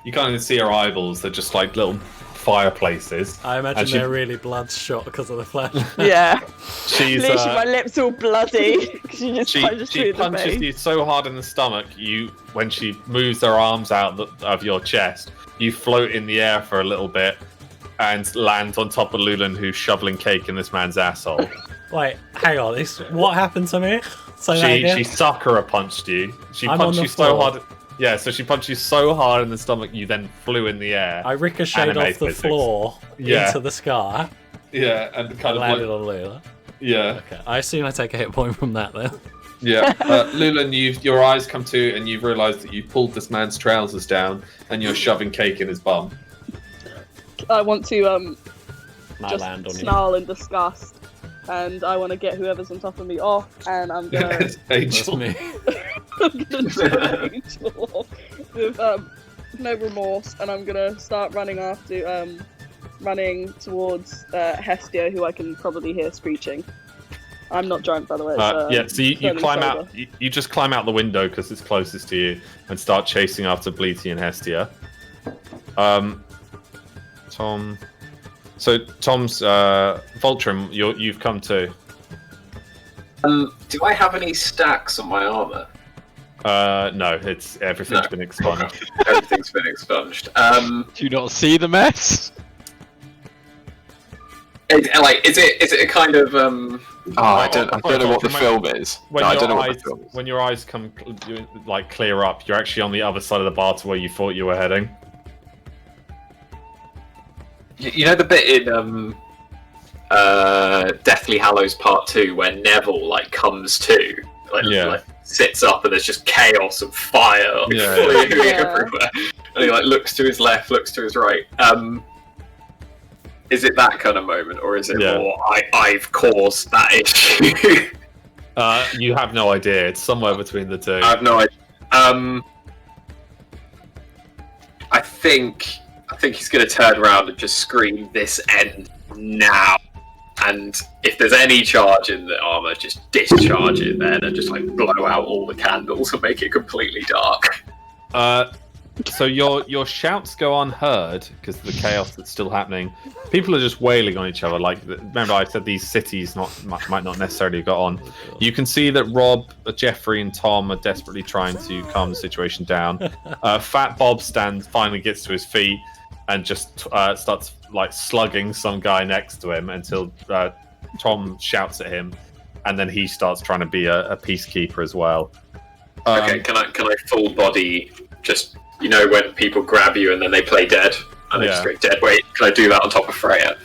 You can't even see her eyeballs. They're just like little fireplaces. I imagine And she- they're really bloodshot because of the flash. Yeah. She's Literally, my lips all bloody. She just she punches she through the punches face. you so hard in the stomach. When she moves her arms out of your chest, you float in the air for a little bit and land on top of Lulan, who's shoveling cake in this man's asshole. Wait, hang on. What happened to me? Say that again? She sucker punched you. She I'm punched on you the so floor. hard. Yeah, so she punched you so hard in the stomach, you then flew in the air. I ricocheted Anime off the physics. floor Yeah. into the sky. Yeah, and I kind of landed like on Lula. yeah. Okay, I assume I take a hit point from that then. Yeah, Lulan, your eyes come to, and you've realised that you've pulled this man's trousers down, and you're shoving cake in his bum. I want to Might land on just you. snarl in disgust, and I want to get whoever's on top of me off, and I'm gonna, That's Angel. me. I'm gonna turn Angel off with no remorse, and I'm gonna start running towards Hestia, who I can probably hear screeching. I'm not drunk, by the way. Yeah, so you fairly climb sober. out. You just climb out the window because it's closest to you, and start chasing after Bleaty and Hestia. Tom. So Tom's Voltrim, you've come to. Do I have any stacks on my armor? No, everything's been expunged. Everything's been expunged. Do you not see the mess? Is it a kind of I don't know what the film is. When No, I your don't know what eyes, the film is. when your eyes come clear up, you're actually on the other side of the bar to where you thought you were heading. You know the bit in Deathly Hallows Part 2 where Neville comes to, sits up and there's just chaos and fire flying everywhere, and he looks to his left, looks to his right. Is it that kind of moment, or is it more I've caused that issue? You have no idea. It's somewhere between the two. I have no idea. I think he's going to turn around and just scream, "This end now!" And if there's any charge in the armor, just discharge it then, and just blow out all the candles and make it completely dark. So your shouts go unheard because of the chaos that's still happening. People are just wailing on each other. Remember I said these cities might not necessarily have got on. You can see that Rob, Jeffrey, and Tom are desperately trying to calm the situation down. Fat Bob finally gets to his feet and just starts slugging some guy next to him until Tom shouts at him, and then he starts trying to be a peacekeeper as well. Okay, can I full body just? You know when people grab you and then they play dead and they just go dead weight? Can I do that on top of Freya?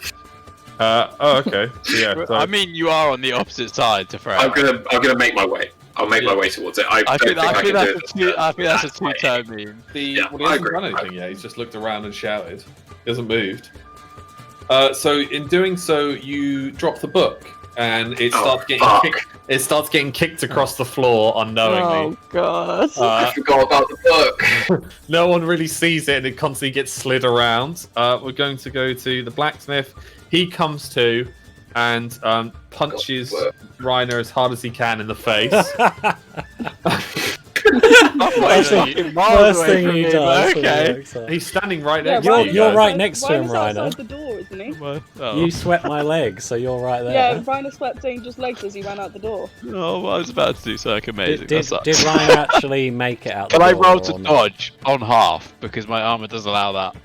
Okay. Yeah. So... I mean, you are on the opposite side to Freya. I'm gonna make my way. I'll make my way towards it. I think that's a two-turn meme. He hasn't done anything yet. He's just looked around and shouted. He hasn't moved. So in doing so, you drop the book, and it starts getting kicked. It starts getting kicked across the floor unknowingly. Oh god. I forgot about the book. No one really sees it, and it constantly gets slid around. We're going to go to the blacksmith. He comes to and punches Reiner as hard as he can in the face. First thing he does. Okay. He's standing right next to you. You're guys. right next to him, Reiner's Reiner. outside the door, isn't he? You swept my leg, so you're right there. Yeah, Reiner swept Angel's legs as he ran out the door. Oh, I was about to do something amazing. Did That sucks. Reiner actually make it out the Can door? I roll to or not? dodge on half because my armor does allow that?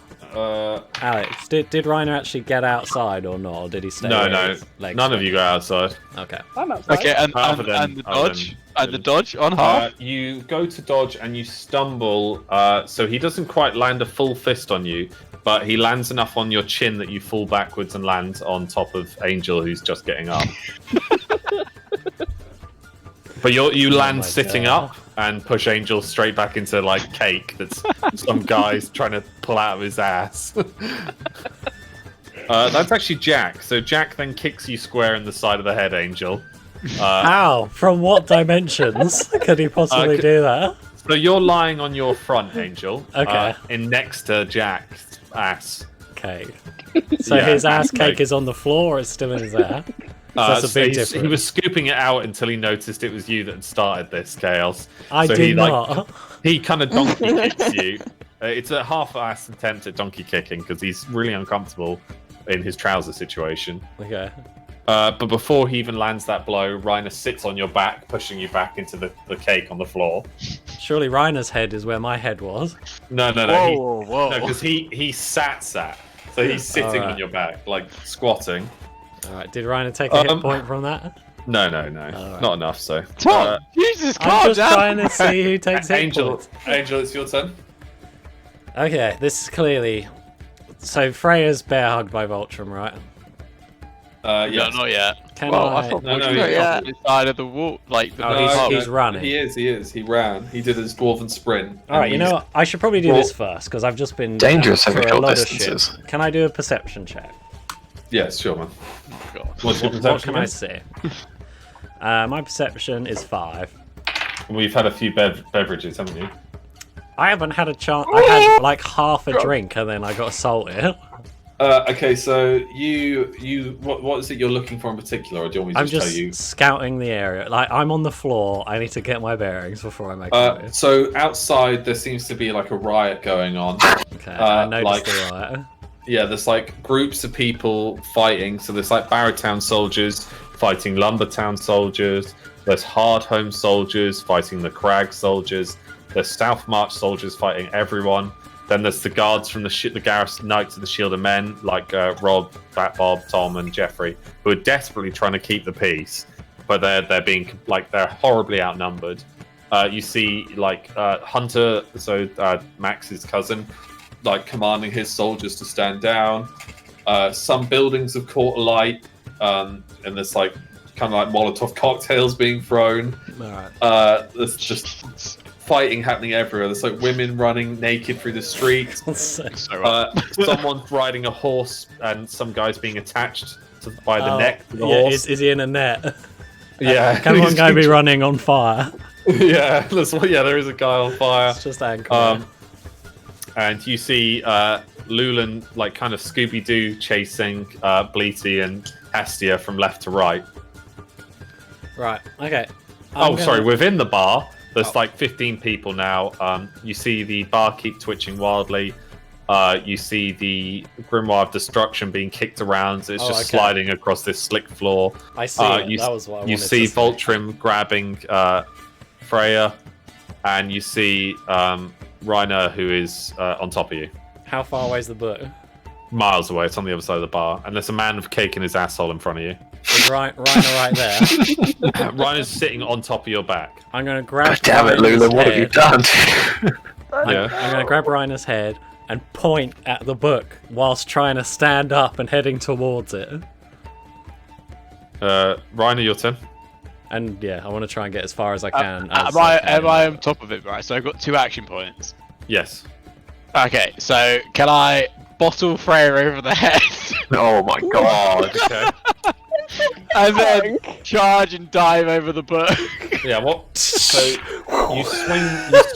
Alex, did Reiner actually get outside or not? Or did he stay? No, with no. his legs None of spread? you go outside. Okay. I'm outside. Okay, and Other the than- dodge? other And the dodge on half? You go to dodge and you stumble, so he doesn't quite land a full fist on you, but he lands enough on your chin that you fall backwards and land on top of Angel, who's just getting up. But you land my sitting God. up and push Angel straight back into cake that's some guy's trying to pull out of his ass. That's actually Jack. So Jack then kicks you square in the side of the head, Angel. Ow! From what dimensions could he possibly do that? So you're lying on your front, Angel. Okay. In next to Jack's ass. Okay. So Yeah, his ass okay. cake is on the floor, or it's still in his ass? That's a so big he difference. was scooping it out until he noticed it was you that had started this chaos. I so did he, not. He kind of donkey kicks you. It's a half-ass attempt at donkey kicking because he's really uncomfortable in his trouser situation. Okay. But before he even lands that blow, Reiner sits on your back, pushing you back into the cake on the floor. Surely Reiner's head is where my head was. No. Whoa. No, because he sat. So he's sitting Alright. on your back, squatting. Alright, did Reiner take a hit point from that? No. Alright. Not enough, so. Tom, Jesus, I'm calm just down. trying to see who takes hit Angel, points. it's your turn. Okay, this is clearly... So Freya's bear hugged by Voltrum, right? No, Yes. not yet. Can Well, I? I thought No, no, Voltron was yeah. on the side of the wall, like the Oh, he's pub. running. He is. He ran. He did his dwarven sprint. All right, you and know what? I should probably do this first because I've just been Dangerous through over a short lot of distances. shit. Can I do a perception check? Yes, sure, man. God. What's your What perception can I again? see? My perception is 5. We've had a few beverages, haven't you? I haven't had a chance. I had like half a drink and then I got assaulted. Okay, so what is it you're looking for in particular, or do you want me to I'm just tell you? just scouting the area. Like I'm on the floor. I need to get my bearings before I make a move. So outside there seems to be like a riot going on. Okay, I noticed like- the riot. Yeah, there's like groups of people fighting. So there's like Barrowtown soldiers fighting Lumbertown soldiers. There's Hardhome soldiers fighting the Crag soldiers. There's South March soldiers fighting everyone. Then there's the guards from the garrison, Knights of the Shield of Men, like Rob, Fat Bob, Tom, and Jeffrey, who are desperately trying to keep the peace, but they're being they're horribly outnumbered. You see like Hunter, so Max's cousin, like commanding his soldiers to stand down. Some buildings have caught alight, and there's like kind of like Molotov cocktails being thrown. All right. There's just fighting happening everywhere. There's like women running naked through the streets. Someone's riding a horse, and some guy's being attached by the neck to the yeah, horse. is he in a net? Yeah. Can one guy be running on fire? Yeah, there is a guy on fire. It's just angry. And you see Lulan like kind of Scooby-Doo chasing Bleaty and Hestia from left to right. Right. Okay. Within the bar, there's like 15 people now. You see the barkeep twitching wildly. You see the Grimoire of Destruction being kicked around. It's just sliding across this slick floor. I see. That was what I you wanted see to say. Voltrim grabbing Freya, and you see Reiner, who is on top of you. How far away is the book? Miles away. It's on the other side of the bar. And there's a man with cake in his asshole in front of you. Is Reiner right there? Reiner's sitting on top of your back. I'm gonna grab. Damn it, Reiner's Lula, what have you head. done? I'm gonna grab Reiner's head and point at the book whilst trying to stand up and heading towards it. Reiner, your turn. And yeah, I want to try and get as far as I can. Am I on top of it, right? So I've got 2 action points. Yes. Okay, so can I bottle Freya over the head Oh my god. Okay. and then charge and dive over the book? Yeah. What? So you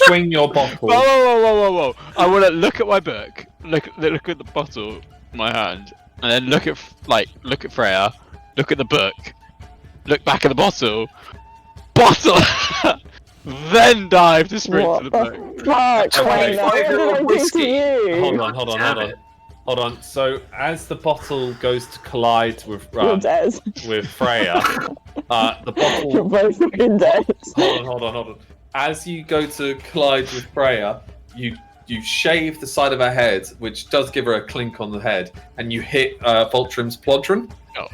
swing your bottle. Whoa! I want to look at my book, look at the bottle in my hand, and then look at Freya, look at the book, look back at the bottle, then dive to sprint to the book. Fuck, Okay, Reiner, what did I do to you? Hold on. So as the bottle goes to collide with You're dead. Freya, the bottle. You're both fucking dead. Hold on. As you go to collide with Freya, you shave the side of her head, which does give her a clink on the head, and you hit Voltrim's plodron. Oh,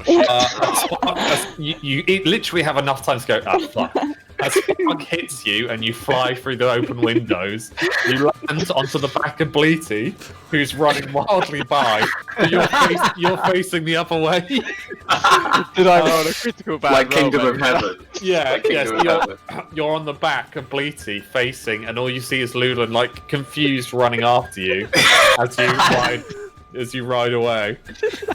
You literally have enough time to go, fuck. As Fog hits you and you fly through the open windows, you land onto the back of Bleaty, who's running wildly by. You're facing the other way. Did I roll a critical bad Like roll, Kingdom of mate? Heaven. Yeah, Like yes, Kingdom of Heaven. you're on the back of Bleaty facing, and all you see is Lulan like confused running after you as you ride away.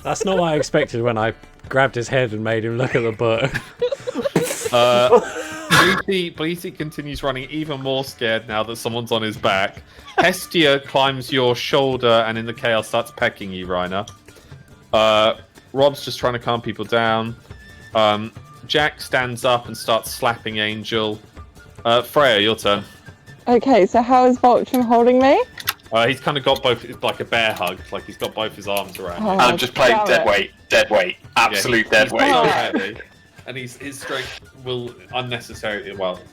That's not what I expected when I grabbed his head and made him look at the book. Bleaty continues running, even more scared now that someone's on his back. Hestia climbs your shoulder and in the chaos starts pecking you, Reiner. Rob's just trying to calm people down. Jack stands up and starts slapping Angel. Freya, your turn. Okay, so how is Voltrim holding me? He's kind of got both, it's like a bear hug, like he's got both his arms around you. Oh, I'm just playing damn it. dead weight, absolute Yeah, dead he's weight. very heavy, and his strength will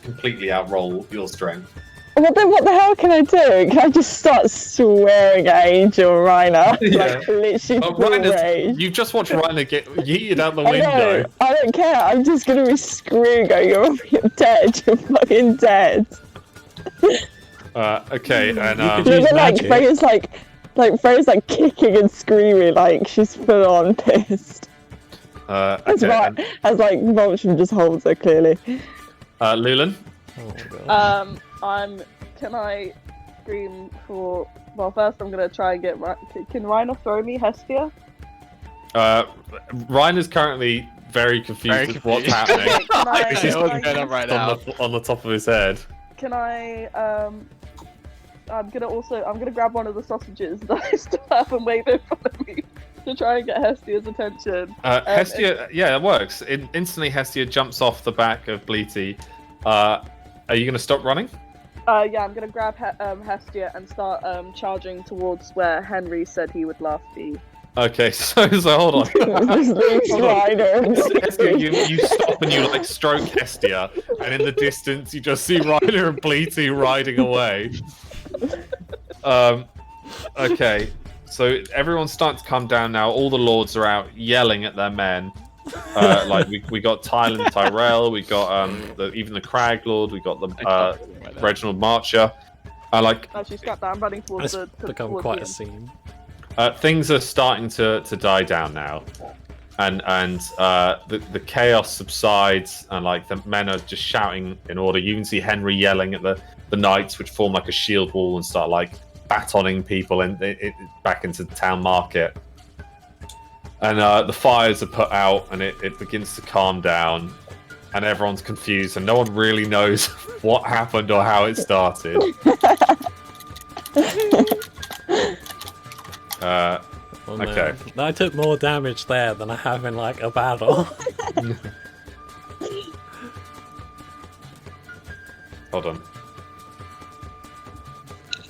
completely outroll your strength. What the hell can I do? Can I just start swearing at Angel Reiner? Like, literally full rage. You've just watched Reiner get yeeted out the I window. know, I don't care. I'm just gonna be screaming, going, you're dead, you're fucking dead. Okay, and could No, use but like magic. Freya's like kicking and screaming, like she's full on pissed. That's Okay, right. As like Vulture just holds her clearly. Lulan. Oh my god. Can I scream for? Well, first I'm gonna try and get. Can Reiner throw me Hestia? Ryan is currentally very confused with what's happening. Can I, What's going on right now? on the top of his head. Can I? I'm gonna grab one of the sausages that I still have and wave it in front of me to try and get Hestia's attention. Hestia, yeah, it works. Instantly, Hestia jumps off the back of Bleaty. Are you going to stop running? Yeah, I'm gonna grab Hestia and start charging towards where Henry said he would last be. Okay, so hold on. Hestia, you stop and you like stroke Hestia, and in the distance you just see Ryder and Bleaty riding away. Okay, so everyone's starting to come down now. All the lords are out yelling at their men. Like we got Tylan Tyrell, we got even the Crag Lord, we got the Reginald Marcher. Actually, scrap that. I'm running towards It's the. become towards quite the a scene. Things are starting to die down now, and the chaos subsides, and like the men are just shouting in order. You can see Henry yelling at the knights, which form like a shield wall and start like batoning people back into the town market. And the fires are put out, and it begins to calm down, and everyone's confused, and no one really knows what happened or how it started. Oh, no. Okay. I took more damage there than I have in like a battle. Hold on.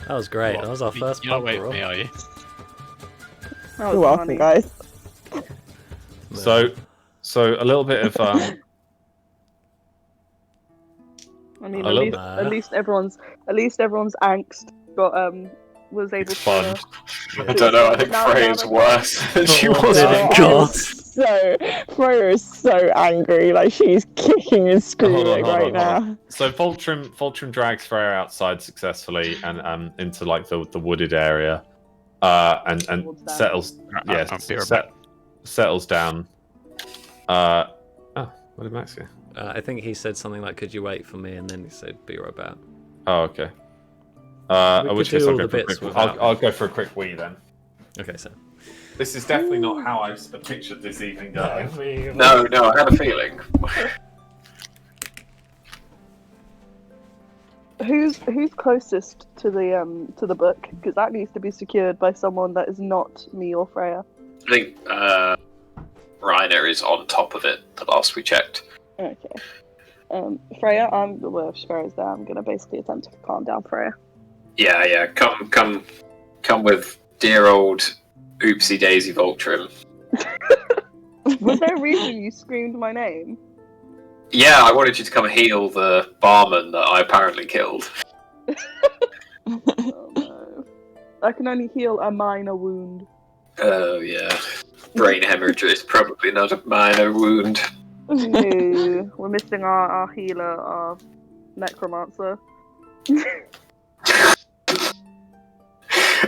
That was great. That was our first You're not pub waiting brawl. for me, are you? That You're was welcome, funny. guys. So a little bit of I mean, A at little least, bit. at least everyone's angst got was able expunged. I don't know. I think Now- Freya's now- worse than she was. Did it Oh, cost? So Freya is so angry, like she's kicking and screaming hold right now. on. So Voltrim drags Freya outside successfully and into like the wooded area, and Towards them. settles I'll be right back. settles down. What did Max say? I think he said something like, "Could you wait for me?" And then he said, "Be right back." Oh, okay. We In which could case do I'll all go the for a bits quick. without- I'll go for a quick wee then. Okay, so. This is definitely not how I pictured this evening going. No, I had a feeling. Who's closest to the book? Because that needs to be secured by someone that is not me or Freya. I think Reiner is on top of it. The last we checked. Okay. Freya, well, if Freya's there, I'm gonna basically attempt to calm down Freya. Yeah. Come with dear old Oopsie Daisy Voltrim. Was there a reason you screamed my name? Yeah, I wanted you to come heal the barman that I apparently killed. Oh no. I can only heal a minor wound. Oh yeah. Brain hemorrhage is probably not a minor wound. No, we're missing our healer, our necromancer.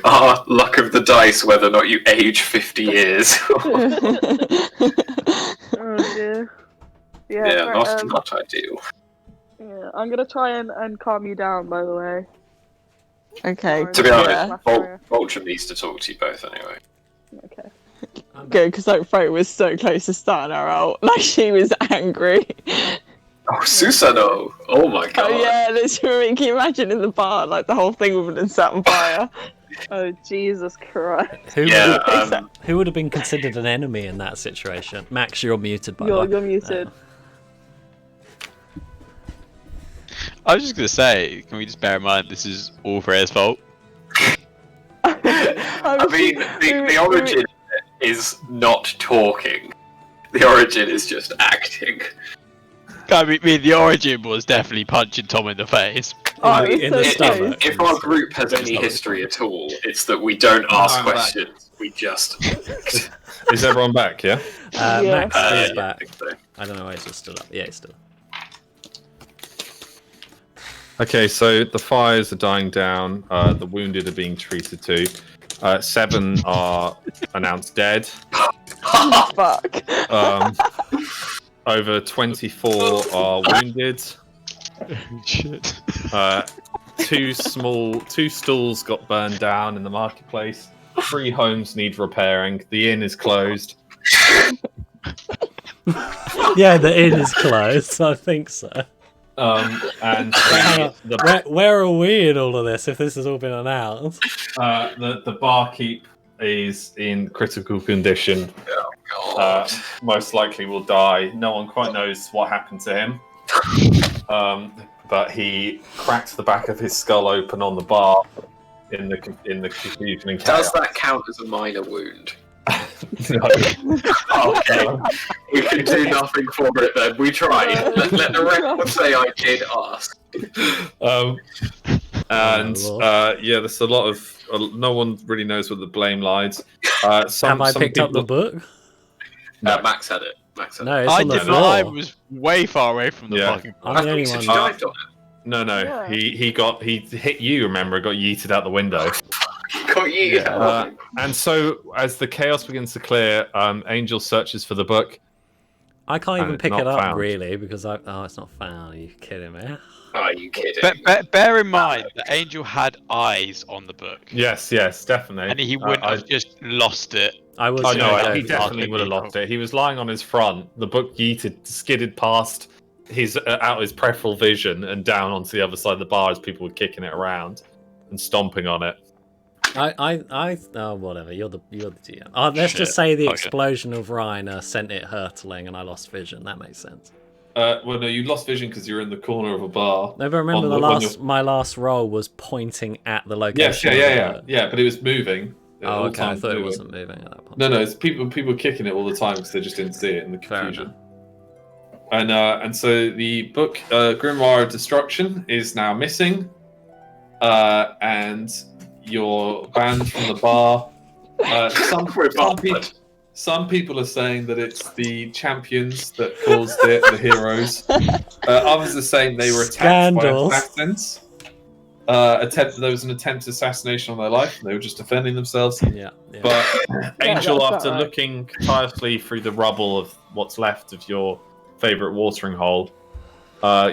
Luck of the dice whether or not you age 50 years. Oh dear. Yeah, Yeah, right, not ideal. yeah, I'm gonna try and calm you down, by the way. Okay, To be yeah. honest, Voltrim needs to talk to you both anyway. Okay. Good, because like Freya was so close to starting her out. Like she was angry. Oh, Susano! Oh my god. Oh yeah, literally. Can you imagine in the bar, like the whole thing would have been set on fire? Oh Jesus Christ! Yeah, Who would have been considered an enemy in that situation? Max, you're muted by the way. You're muted. I was just gonna say, can we just bear in mind this is all Freya's fault? I mean, the origin is not talking. The origin is just acting. I mean, the origin was definitely punching Tom in the face. Oh, it was In the so stomach. close. If our group has any history at all, it's that we don't ask questions. We just. Is everyone back? Yeah. Yeah. Max is yeah, I back. think so. I don't know why he's just stood up. Yeah, he's still. Okay, so the fires are dying down. The wounded are being treated to. 7 are announced dead. Fuck. Over 24 are wounded. Shit. Two stalls got burned down in the marketplace. 3 homes need repairing. The inn is closed. Yeah, the inn is closed. I think so. And Where are we in all of this? If this has all been announced, the barkeep is in critical condition. Most likely will die. No one quite knows what happened to him. But he cracked the back of his skull open on the bar in the confusion and chaos. Does that count as a minor wound? No. Okay. We can do nothing for it then. We tried. Let the record say I did ask. Yeah, there's a lot of no one really knows where the blame lies. have I picked up the book? Max had it. No, it's I on the did floor. not. I was way far away from the fucking. I'm the only You one. dived on it. No, Yeah. he hit you. Remember, got yeeted out the window. Got you. And so, as the chaos begins to clear, Angel searches for the book. I can't And even it's pick not it up found. really because it's not found. Are you kidding me? Are you kidding? Bear in mind that Angel had eyes on the book, Yes, definitely. and he wouldn't have just lost it. I was. I know, gonna he go- definitely would have lost it. He was lying on his front. The book skidded past his out his peripheral vision and down onto the other side of the bar as people were kicking it around and stomping on it. whatever. You're the GM. Let's just say the explosion of Reiner sent it hurtling, and I lost vision. That makes sense. Well, no, you lost vision because you're in the corner of a bar. No, but remember my last roll was pointing at the location. Yeah, but it was moving. Oh, okay. I thought it wasn't moving at that point. No, it's people kicking it all the time because they just didn't see it in the confusion. And so the book Grimoire of Destruction is now missing, and you're banned from the bar. Some people are saying that it's the champions that caused it, the heroes. Others are saying they were attacked by assassins. There was an attempted assassination on their life, and they were just defending themselves. Yeah. But Angel, that's after right. looking tirelessly through the rubble of what's left of your favourite watering hole,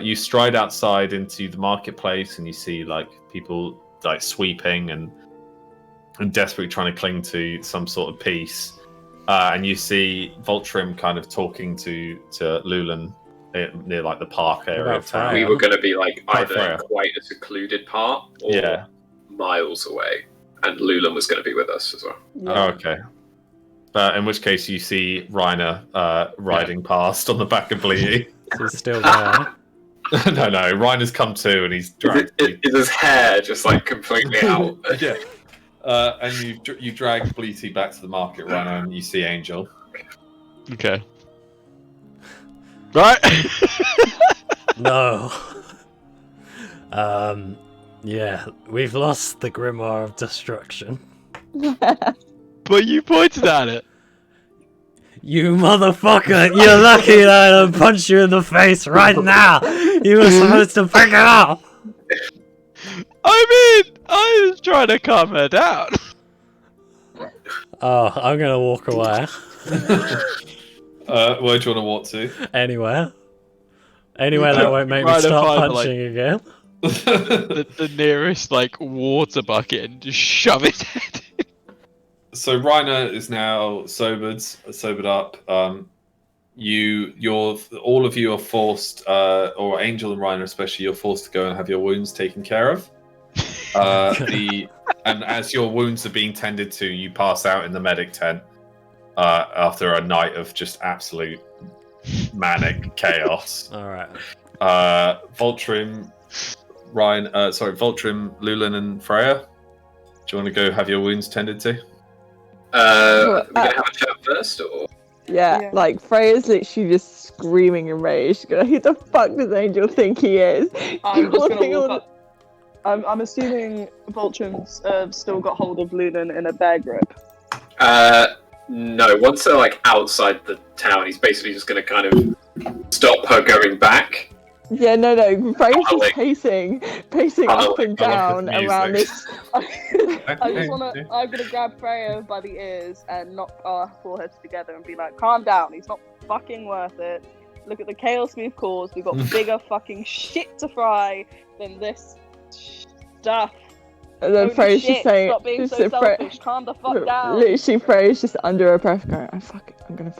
you stride outside into the marketplace, and you see like people like sweeping and desperately trying to cling to some sort of peace. And you see Voltrim kind of talking to Lulan near like the park area of town. We were going to be like either Freya. quite a secluded part or miles away, and Lulan was going to be with us as well. Oh, okay. In which case, you see Reiner riding past on the back of Blee. He's still there. No, Reiner's come too, and he's dragged. Is his hair just like completely out? Yeah. And you drag Bleaty back to the market, Reiner, and you see Angel. Okay. Right. No. Yeah, we've lost the Grimoire of Destruction. But you pointed at it. You motherfucker! You're lucky that I don't punch you in the face right now! You were supposed to pick it up! I mean, I was trying to calm her down. Oh, I'm gonna walk away. Where do you want to walk to? Anywhere. Anywhere that won't make me Try to start find, punching again. the nearest like water bucket and just shove its head in. So Reiner is now sobered up. All of you are forced, or Angel and Reiner especially, you're forced to go and have your wounds taken care of. And as your wounds are being tended to, you pass out in the medic tent after a night of just absolute manic chaos. All right. Voltrim, Lulan, and Freya. Do you want to go have your wounds tended to? We're gonna have a chat first, or Yeah, like Freya's literally just screaming in rage. She's going, who the fuck does Angel think he is? I'm just Causing gonna all walk up. I'm assuming Voltrim's still got hold of Lunan in a bear grip. no. Once they're like outside the town, he's basically just gonna kind of stop her going back Yeah, no. Freya's just like- pacing I up like- and I down love this around music. this. I'm gonna grab Freya by the ears and knock our foreheads together and be like, calm down, he's not fucking worth it. Look at the chaos we've caused. We've got bigger fucking shit to fry than this stuff. And then Holy Freya's shit, just saying, stop being so selfish. Calm the fuck down. Literally, Freya's just under her breath going, I'm gonna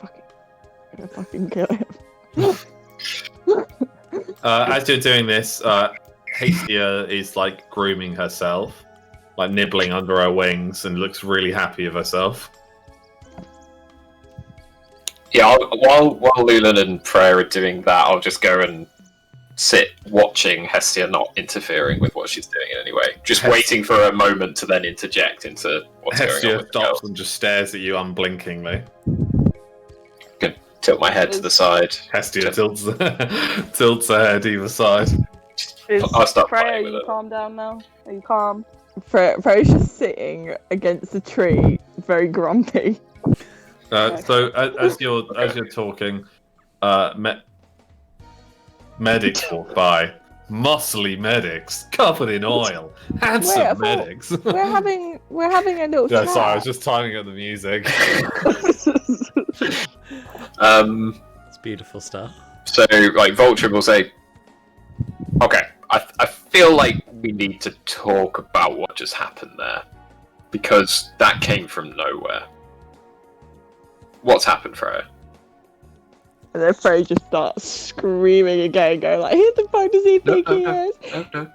fucking kill him. As you're doing this, Hastia is like grooming herself, like nibbling under her wings, and looks really happy of herself. Yeah, while Lulan and Freya are doing that, I'll just go and sit watching Hestia, not interfering with what she's doing in any way. Just waiting for a moment to then interject into what's going on Hestia with the stops girls. and just stares at you unblinkingly. Tilt my head to the side. Hestia tilts her head either side. I'll start Freya, playing are with you it. calm down now? Are you calm? Freya's just sitting against the tree, very grumpy. So as you're talking, medics walk by. Muscly medics, covered in oil. Handsome Wait, I thought- medics. We're having a little Yeah, chat. sorry, I was just timing up the music. It's beautiful stuff. So, like, Vulture will say, okay, I feel like we need to talk about what just happened there. Because that came from nowhere. What's happened, Freya? And then Freya just starts screaming again, going like, who the fuck does he think he is? No.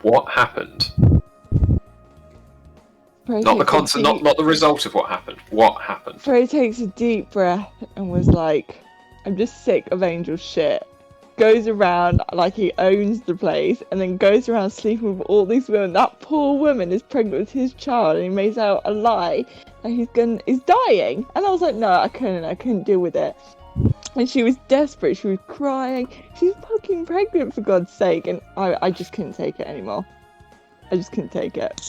What happened? Freya Not the takes a concept, not the result of what happened. What happened? Freya takes a deep breath and was like, I'm just sick of Angel's shit. Goes around like he owns the place and then goes around sleeping with all these women. That poor woman is pregnant with his child and he makes out a lie and he's dying. And I was like, no, I couldn't deal with it. And she was desperate, she was crying. She's fucking pregnant, for God's sake. And I just couldn't take it anymore. I just couldn't take it.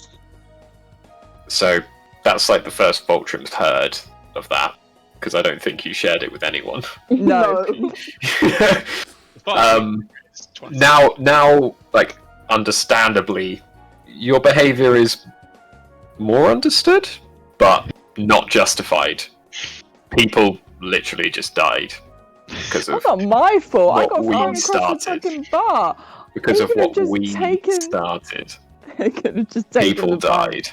So, that's like the first Vulture's heard of that. Because I don't think you shared it with anyone. No. Now, like, understandably, your behavior is more understood, but not justified. People literally just died because That's of not my fault. I what got we thrown across the started. fucking bar. because They of could have what just we taken- started. I could have just taken People the died.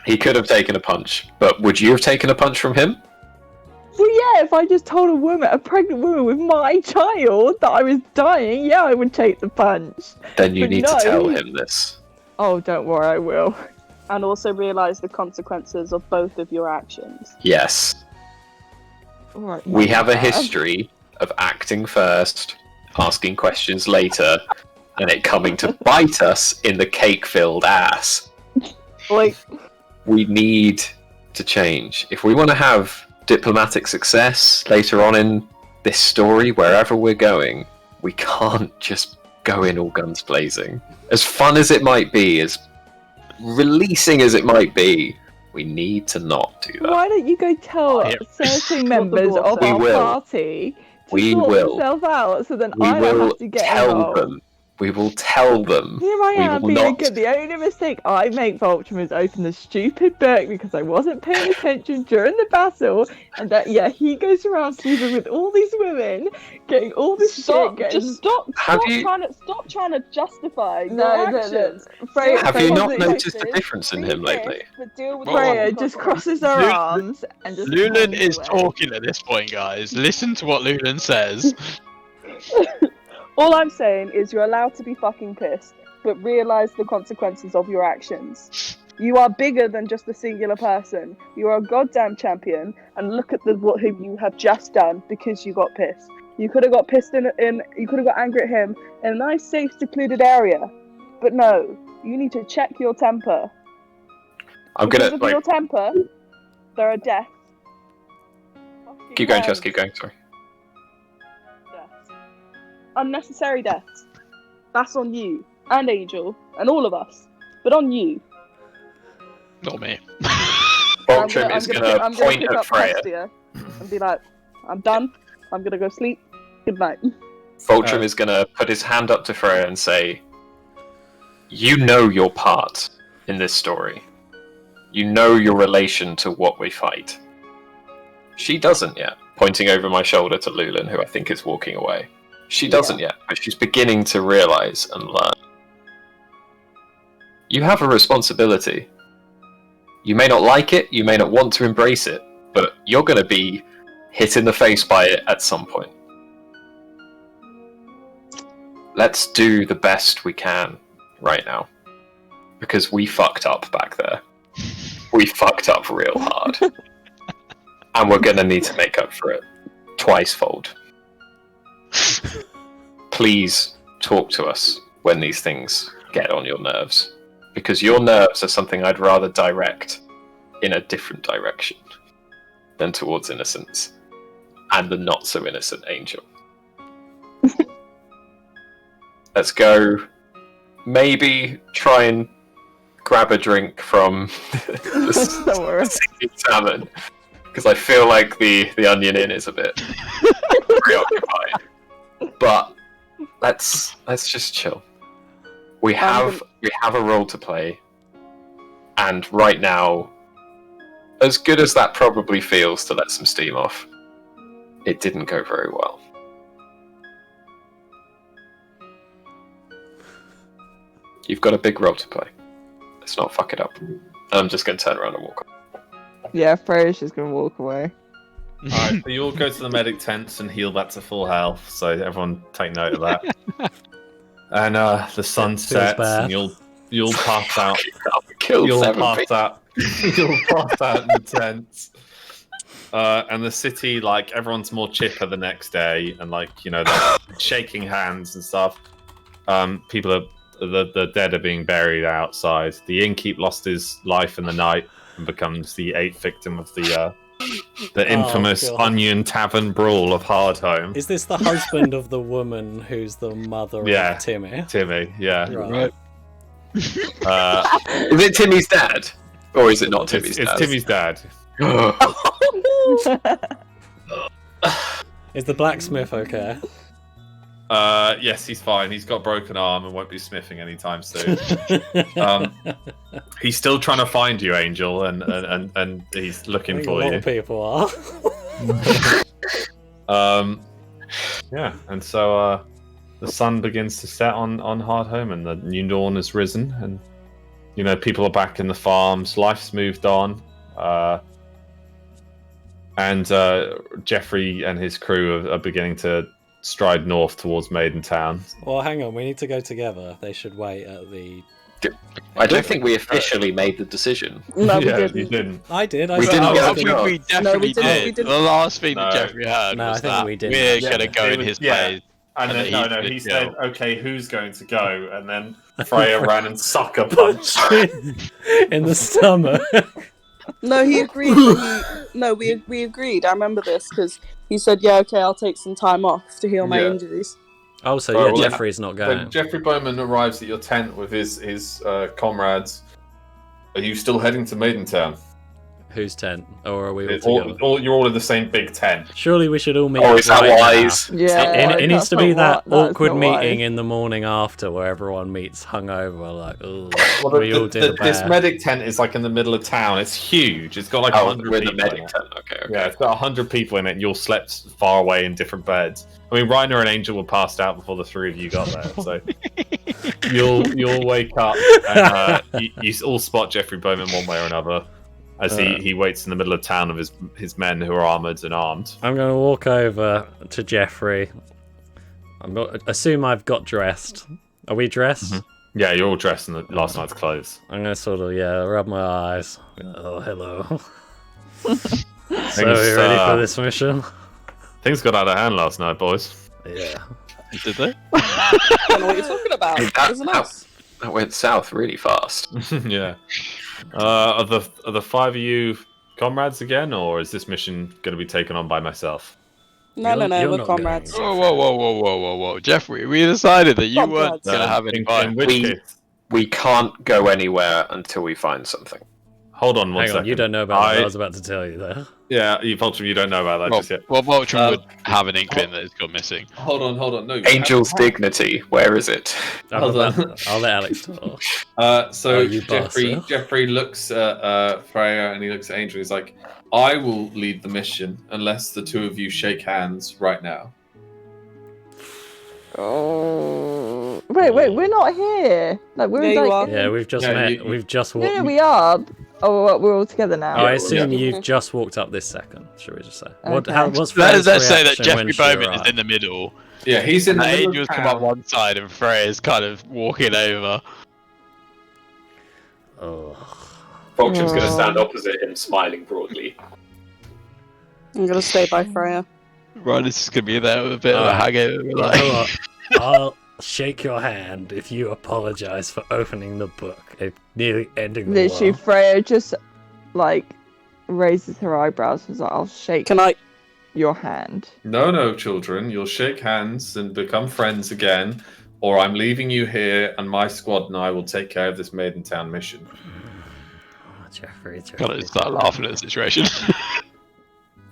He could have taken a punch, but would you have taken a punch from him? Well, yeah, if I just told a pregnant woman with my child that I was dying, yeah, I would take the punch. Then you But need no. to tell him this. Oh, don't worry, I will. And also realise the consequences of both of your actions. Yes. All right, We have a bad. history of acting first, asking questions later, and it coming to bite us in the cake-filled ass. Like, We need to change. If we want to have diplomatic success later on in this story, wherever we're going, we can't just go in all guns blazing. As fun as it might be, as releasing as it might be, we need to not do that. Why don't you go tell Yeah. certain members of We our will. party to We sort will. themselves out, so then We I don't will have to get tell involved. them. We will tell them. Here I We am will being not- good. The only mistake I make, Vulture, is open the stupid book because I wasn't paying attention during the battle, and that he goes around sleeping with all these women, getting all this stop! shit. Just stop! Have Stop you- trying to justify No, your no, actions. Freya, Have Freya you not literally- noticed a difference in him lately? But deal with Freya the just consequences. crosses her Lul- arms and just. Lulan turns is away. talking at this point, guys. Listen to what Lulan says. All I'm saying is you're allowed to be fucking pissed, but realise the consequences of your actions. You are bigger than just a singular person. You are a goddamn champion, and look at what you have just done because you got pissed. You could have got pissed you could have got angry at him in a nice, safe, secluded area. But no, you need to check your temper. I'm Because gonna of your temper, there are deaths. keep going, Fucking Chess. Keep going. Sorry. deaths. Unnecessary deaths. That's on you and Angel and all of us, but on you. Not me. Vulture is gonna I'm point pick at up Freya. Hestia and be like, I'm done. I'm gonna go sleep. Good night. Voltrum is going to put his hand up to Freya and say, you know your part in this story. You know your relation to what we fight. She doesn't yet, pointing over my shoulder to Lulin, who I think is walking away. She doesn't yet, but she's beginning to realise and learn. You have a responsibility. You may not like it, you may not want to embrace it, but you're going to be hit in the face by it at some point. Let's do the best we can right now. Because we fucked up back there. We fucked up real hard. And we're going to need to make up for it. Twice-fold. Please talk to us when these things get on your nerves. Because your nerves are something I'd rather direct in a different direction than towards innocence. And the not-so-innocent angel. Let's go. Maybe try and grab a drink from the Singing Salmon. Because I feel like the Onion Inn is a bit preoccupied. But let's just chill. We have a role to play. And right now, as good as that probably feels to let some steam off, it didn't go very well. You've got a big role to play. Let's not fuck it up. I'm just going to turn around and walk on. Yeah, Freya's just gonna walk away. Alright, so you all go to the medic tents and heal back to full health, so everyone take note of that. And the sun sets, and you'll pass out. You'll pass out in the tents. And the city, like, everyone's more chipper the next day, and like, you know, they're shaking hands and stuff. People are the dead are being buried outside. The innkeep lost his life in the night and becomes the 8th victim of the infamous Onion Tavern Brawl of Hardhome. Is this the husband of the woman who's the mother of Timmy? Timmy, yeah. Right. Is it Timmy's dad? Or is it not Timmy's dad? It's Timmy's dad. Is the blacksmith okay? Yes, he's fine. He's got a broken arm and won't be smithing anytime soon. He's still trying to find you, Angel, and he's looking for you. A lot of people are. Yeah, and so the sun begins to set on Hardhome, and the new dawn has risen, and you know, people are back in the farms. Life's moved on, and Jeffrey and his crew are beginning to stride north towards Maiden Town. Well, hang on, we need to go together. They should wait at the... I don't think we officially made the decision. No, we Yeah, didn't. you didn't. I did. We didn't get I a think job. we definitely didn't. We did. didn't. The last thing No. that Jeffrey heard No, was I think that we did. we're Yeah, going to go it in was- his yeah. place. And And then, then no, he's he gonna said, okay, who's going to go? And then Freya ran and sucker punched. in the stomach. No, he agreed. We agreed. I remember this because he said, "Yeah, okay, I'll take some time off to heal my Yeah. injuries." Oh, so Well, yeah, well, Jeffrey's not When going. Jeffrey Bowman arrives at your tent with his comrades, are you still heading to Maidentown? Whose tent? Or are we all It's together? you're all in the same big tent. Surely we should all meet Oh, up is that right now. wise? Yeah, It needs that's to be not that wi- that's awkward not meeting wise. in the morning after where everyone meets hungover, like, oh, Well, we all did a this bear. medic tent is like in the middle of town. It's huge. It's got like Oh, 100 we're in the people in medic it. tent. Okay. Yeah, it's got 100 people in it, and you're slept far away in different beds. I mean, Reiner and Angel were passed out before the three of you got there, so you'll wake up and you all spot Jeffrey Bowman one way or another as he waits in the middle of town of his men who are armoured and armed. I'm going to walk over to Jeffrey. Assume I've got dressed. Are we dressed? Mm-hmm. Yeah, you're all dressed in last night's clothes. I'm going to sort of, rub my eyes. Oh, hello. So, Things, you ready for this mission? Things got out of hand last night, boys. Yeah. Did they? I don't know what you're talking about. Hey, It wasn't us. That went south really fast. Yeah. Are the five of you comrades again, or is this mission going to be taken on by myself? No, You're we're not comrades. going. Whoa. Jeffrey, we decided that you Comrades. weren't going to have any In fun. which We- case, We can't go anywhere until we find something. Hold on one Hang second. on, you don't know about what I was about to tell you there. Yeah, Vulture, you don't know about that just yet. Well, Voltron would have an inkling that it's gone missing. Hold on. No. Angel's dignity. Where is it? I'll let Alex talk. So you bastard. Jeffrey looks at Freya and he looks at Angel. He's like, I will lead the mission unless the two of you shake hands right now. Oh, wait, we're not here. Like we're Yeah, you are. Yeah, we've just met. We've just walked. No, we are. Oh, we're all together now. I assume Yeah. you've just walked up this second. Should we just say? Okay. What's Freya's Let's say that reaction Jeffrey when she Bowman is arrived? in the middle. Yeah, he's in And the middle Angel's of come up town. one side and Freya's kind of walking over. Oh. Vulture's going to stand opposite him, smiling broadly. I'm gonna stay by Freya. Right, this is going to be there with a bit of a hangover. You know what? I'll shake your hand if you apologize for opening the book and nearly ending the Literally, world. Freya just like raises her eyebrows and is like, "I'll shake Can I? your hand." No, children. You'll shake hands and become friends again, or I'm leaving you here, and my squad and I will take care of this Maiden Town mission. Oh, Jeffrey. Kind of start laughing at the situation.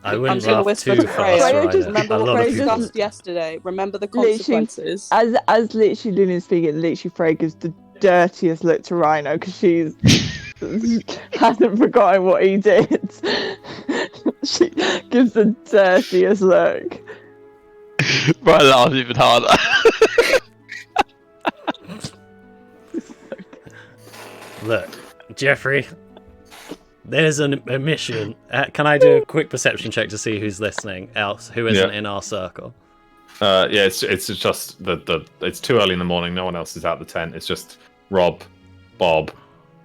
I I'm wouldn't just gonna laugh whisper too to fast, Freya. Freya right? just Remember A what lot we of people. discussed yesterday. Remember the Literally, consequences. As literally Luna's speaking, literally Freya gives the dirtiest look to Rhino because she's hasn't forgotten what he did. She gives the dirtiest look. Right, laugh even harder. Look, Jeffrey, there's a mission. Can I do a quick perception check to see who's listening else, who isn't in our circle? Yeah, it's just it's too early in the morning. No one else is out the tent. It's just Rob, Bob,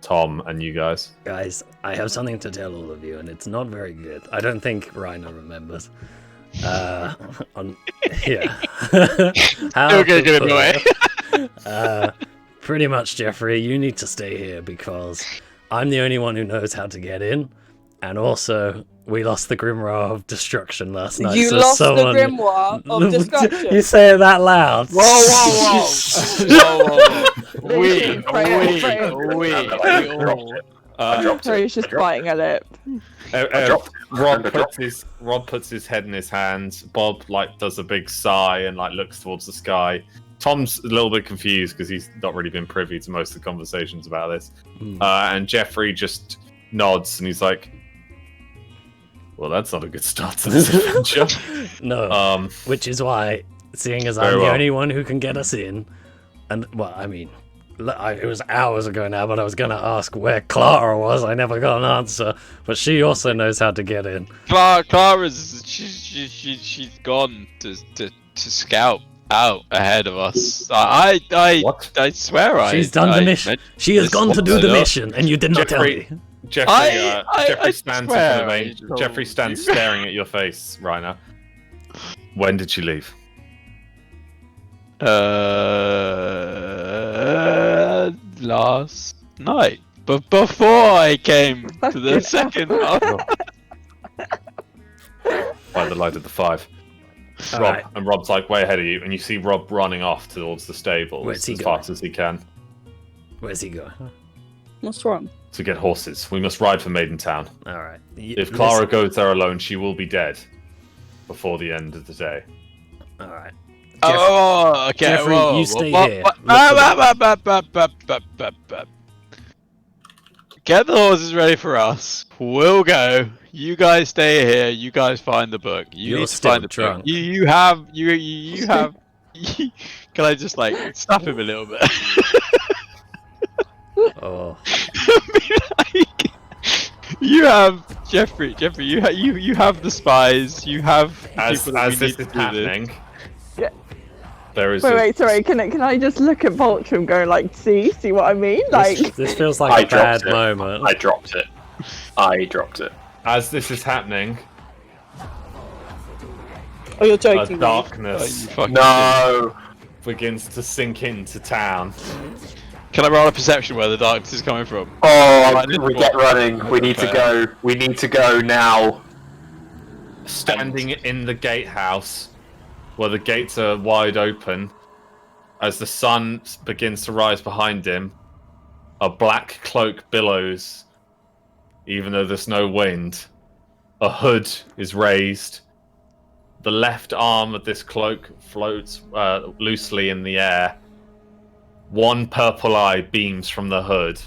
Tom, and you guys. Guys, I have something to tell all of you, and it's not very good. I don't think Rhino remembers. Yeah. How Still gonna to get him put away. pretty much, Jeffrey, you need to stay here because I'm the only one who knows how to get in, and also we lost the Grimoire of Destruction last night. You so lost someone... the Grimoire of Destruction. You say it that loud. Whoa, whoa, whoa. We all. Freya's just biting her lip. Rob puts his head in his hands. Bob does a big sigh and looks towards the sky. Tom's a little bit confused because he's not really been privy to most of the conversations about this. And Jeffrey just nods and he's like, "Well, that's not a good start to this adventure." No, which is why, seeing as I'm the only one who can get us in, and well, I mean, it was hours ago now, but I was going to ask where Clara was. I never got an answer, but she also knows how to get in. Clara's she's gone to scout out ahead of us. I swear She's done the mission. She has gone to do the mission, and you did not tell me. Jeffrey stands in front of swear Angel. Jeffrey stands staring at your face right now. When did she leave? Last night, but before I came to the second one. By the light of the five. Alright. And Rob's way ahead of you, and you see Rob running off towards the stables Where's he as going? fast as he can Where's he going? What's wrong? to get horses. We must ride for Maidentown. All right. If Clara goes there alone, she will be dead before the end of the day. All right. Oh, okay. Jeffrey, whoa, you stay whoa, here. Get the horses ready for us. We'll go. You guys stay here. You guys find the book. You're need to still find the drunk. book. You have. Can I just snap him a little bit? Oh. You have Jeffrey. You have the spies. You have As people that we this need is to do this. happening, Yeah. there is. Wait, sorry. Can I just look at Voltron, going see what I mean? This feels like a bad moment. I dropped it. As this is happening, Oh, you're a joking. me. darkness No. begins to sink into town. Can I roll a perception where the darkness is coming from? Oh, we get running. We need to go. We need to go now. Standing in the gatehouse, where the gates are wide open, as the sun begins to rise behind him, a black cloak billows even though there's no wind. A hood is raised. The left arm of this cloak floats loosely in the air. One purple eye beams from the hood.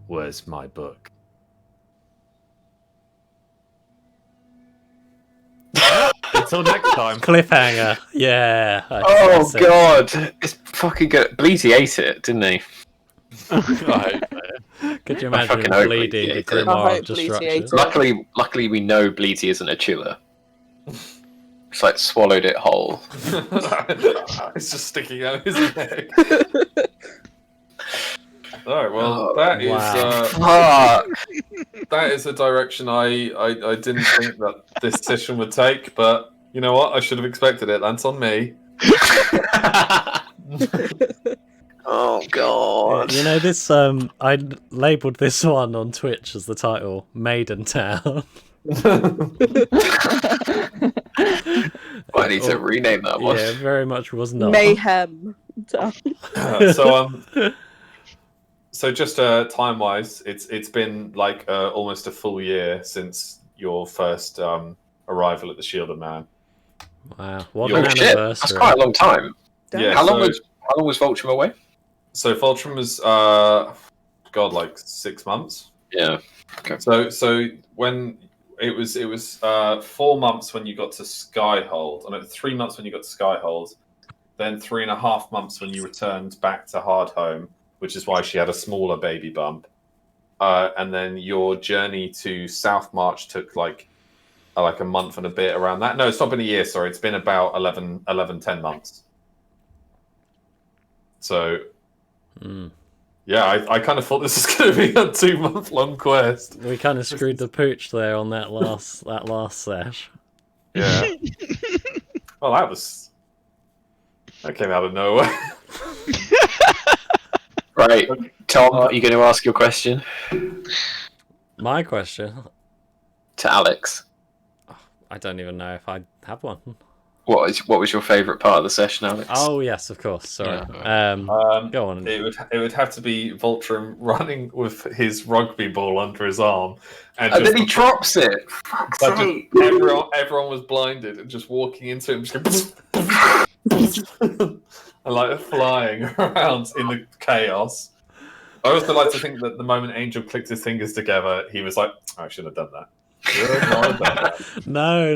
Where's my book? Until next time. Cliffhanger. Yeah. Oh that's it. god, it's fucking good. Bleedy ate it, didn't he? Could you I imagine fucking hope bleeding Bleedy the ate it. grimoire I of hope Bleedy destruction? ate it. Luckily, we know Bleedy isn't a chewer. It's like swallowed it whole. It's just sticking out his neck. Alright, well, that is Wow. that is a direction I didn't think that this session would take, but you know what? I should have expected it. That's on me. Oh god. You know this. I labelled this one on Twitch as the title, Maiden Town. I need to rename that one. Yeah, it very much was not. Mayhem. So just time-wise, it's been like almost a full year since your first arrival at the Shielded Man. Wow, what Oh, an shit, anniversary! that's quite a long time. Yeah. How long was Vulture away? So Fultrum was like 6 months. Yeah. Okay. So when it was 4 months when you got to Skyhold, no, 3 months when you got to Skyhold, then 3.5 months when you returned back to Hardhome, which is why she had a smaller baby bump. And then your journey to South March took like a month and a bit around that. No, it's not been a year, sorry. It's been about 10 months. So, yeah, I kind of thought this was going to be a 2-month-long quest. We kind of screwed the pooch there on that last sesh. Yeah. Well, that came out of nowhere. Right, Tom, are you going to ask your question My question. to Alex? I don't even know if I have one. What was your favourite part of the session, Alex? Oh yes, of course. Sorry. Go on. It would have to be Voltrum running with his rugby ball under his arm, and then he drops it. But everyone was blinded and just walking into him, just going and like flying around in the chaos. I also like to think that the moment Angel clicked his fingers together, he was like, "I should have done that." No,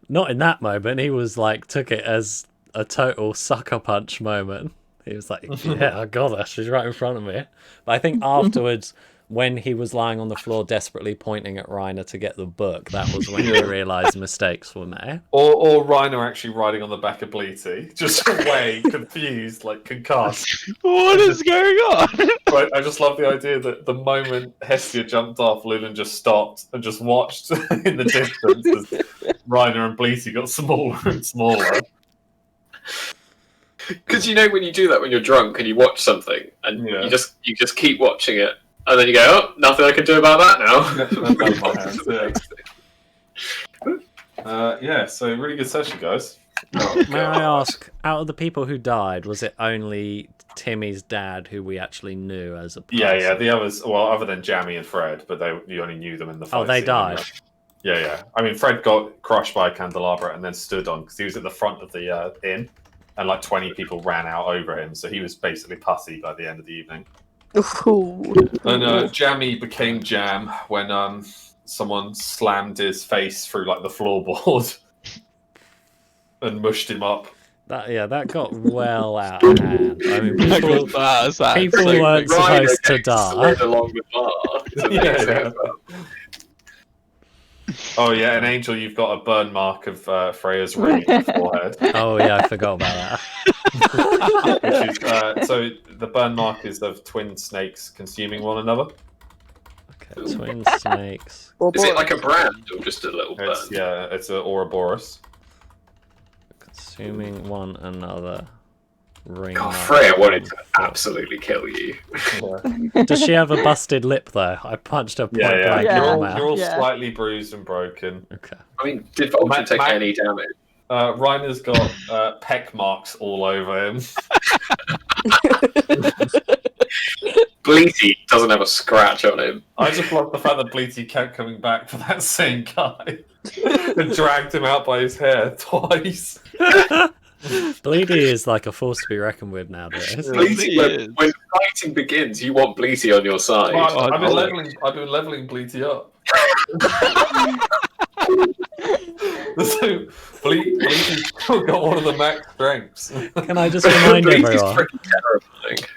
not in that moment. He was like, took it as a total sucker punch moment. He was like, yeah, I got her. She's right in front of me. But I think afterwards, when he was lying on the floor desperately pointing at Reiner to get the book, that was when he realised mistakes were made. Or Reiner actually riding on the back of Bleaty, just away, confused, like concussed. What is going on? Right, I just love the idea that the moment Hestia jumped off, Lunan just stopped and just watched in the distance as Reiner and Bleaty got smaller and smaller. Because you know when you do that when you're drunk and you watch something and Yeah. you just keep watching it and then you go, oh, nothing I can do about that now. Yeah, so really good session, guys. May I ask, out of the people who died, was it only Timmy's dad who we actually knew as a person? Yeah, the others, well, other than Jammy and Fred, but you only knew them in the fight. Oh, they scene, died? Yeah. I mean, Fred got crushed by a candelabra and then stood on, because he was at the front of the inn, and like 20 people ran out over him, so he was basically pussy by the end of the evening. And Jammy became Jam when someone slammed his face through like the floorboard and mushed him up. That got well out of hand. I mean, people People weren't supposed to die. Along the bar. Yeah. Oh yeah, and Angel, you've got a burn mark of Freya's ring in the forehead. Oh yeah, I forgot about that. Which is, so the burn mark is of twin snakes consuming one another. Okay, twin snakes. Is it like a brand or just a little burn? It's an Ouroboros. Consuming one another. Ring. God, Freya wanted to absolutely kill you. Does she have a busted lip though? I punched her point blank in the mouth. You're all slightly bruised and broken. Okay. I mean, did Vulture take any damage? Reiner's got peck marks all over him. Bleaty doesn't have a scratch on him. I just love the fact that Bleaty kept coming back for that same guy and dragged him out by his hair twice. Bleedy is like a force to be reckoned with nowadays. Bleaty, when fighting begins, you want Bleaty on your side. Well, I've been leveling Bleaty up. So Bleaty's still got one of the max strengths. Can I just remind Bleaty's everyone? freaking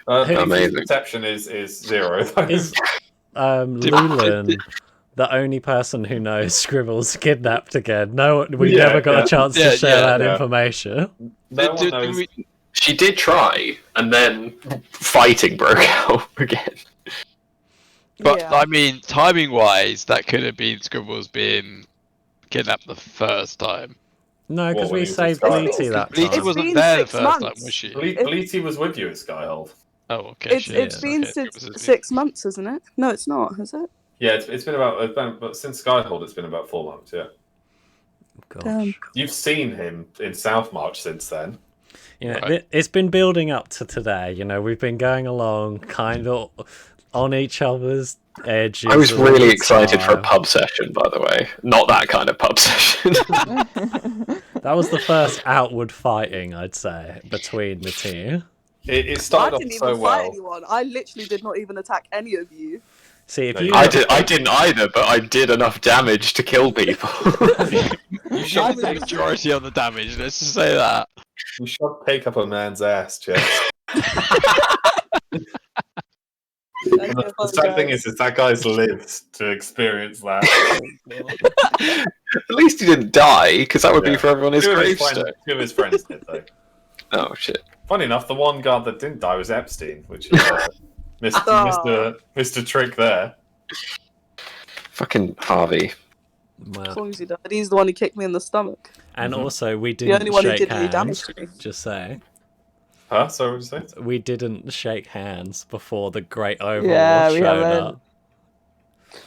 terrifying. Amazing. Perception is 0. Is Lulan the only person who knows Scribble's kidnapped again? No, we never got a chance to share that information. No one knows. She did try, and then fighting broke out again. But Yeah. I mean, timing-wise, that could have been Scribbles being kidnapped the first time. No, because What, when we he was saved at Bleaty Skyhold? that Bleaty time. wasn't been there the 6 first time, months. was she? Bleaty was with you at Skyhold. Oh, okay. It's been since 6 months, isn't it? No, it's not, is it? Yeah, it's been about since Skyhold. It's been about 4 months. Yeah, Gosh. you've seen him in South March since then. Yeah, Right. it's been building up to today. You know, we've been going along kind of on each other's edges. I was all really the excited for a time. pub session, by the way. Not that kind of pub session. That was the first outward fighting, I'd say, between the two. It I started off didn't so even fight well. anyone. I literally did not even attack any of you. See, if No, you I didn't either, but I did enough damage to kill people. You I shoved was the majority on the damage, let's just say that. you shoved cake up a man's ass, Jeff. The sad thing is that guy's lived to experience that. At least he didn't die, because that would be Yeah. for everyone his Two of gravestone. his friends did, though. Oh shit. Funny enough, the one guard that didn't die was Epstein, which is Mr. Trick there. Fucking Harvey. well, Clumsy dad. He's the one who kicked me in the stomach. and also we The didn't only one who shake did any damage hands. to me. Just say Huh? Sorry, what did you say? we didn't shake hands before the Great Overlord Yeah, we showed haven't. up.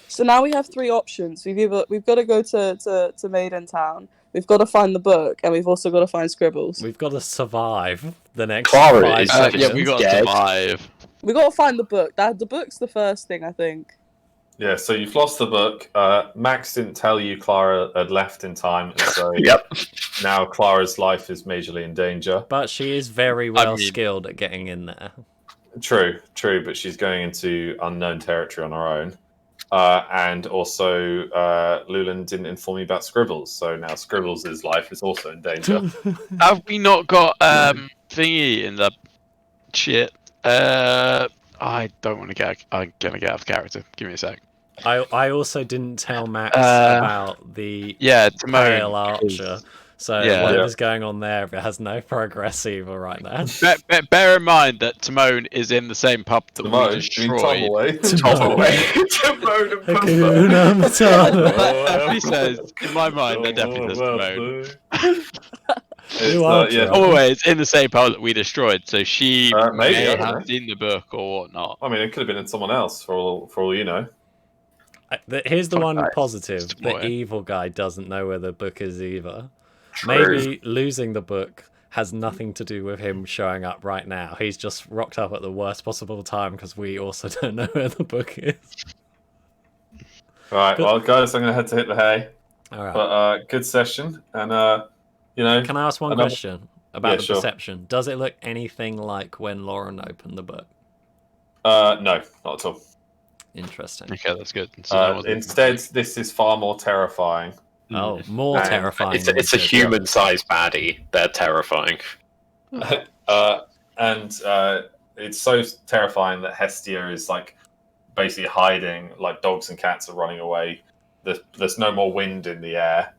So now we have 3 options. We've got to go to Maiden Town. We've got to find the book, and we've also got to find Scribbles. We've got to survive the next Clara 5 is- seconds. Yeah, we got to Dead. survive. We got to find the book. The book's the first thing, I think. Yeah, so you've lost the book. Max didn't tell you Clara had left in time, and so Yep. now Clara's life is majorly in danger. But she is very well mean- skilled at getting in there. True, but she's going into unknown territory on her own. And also, Lulan didn't inform me about Scribbles, so now Scribbles' life is also in danger. Have we not got thingy in the shit? I don't want to get. I'm gonna get out of character. Give me a sec. I also didn't tell Max Uh, about the Yeah, Pale Timon. Archer. So Yeah. whatever's going on there, it has no progress either right now. Bear in mind that Timon is in the same pub that we Tom destroyed. away. Tom away. Timon and Pumbaa. Hakuna Matata. He says, in my mind, that definitely does Timon. You are yeah. Tom. Oh, wait, it's in the same pub that we destroyed, so she Maybe, may I don't know. have seen the book or whatnot. I mean, it could have been in someone else for all you know. Here's the one Fuck, positive: it's the more- evil guy doesn't know where the book is either. True. Maybe losing the book has nothing to do with him showing up right now. He's just rocked up at the worst possible time because we also don't know where the book is. Right, But- well, guys, I'm going to head to hit the hay. All right. But good session, and you know, Can I ask one another- question about Yeah, the sure. perception? Does it look anything like when Lauren opened the book? no, not at all. Interesting. Okay, that's good. So that wasn't- Instead, this is far more terrifying. Oh, more And terrifying. It's a than it- human-sized baddie. They're terrifying. And it's so terrifying that Hestia is like basically hiding, like dogs and cats are running away. There's no more wind in the air.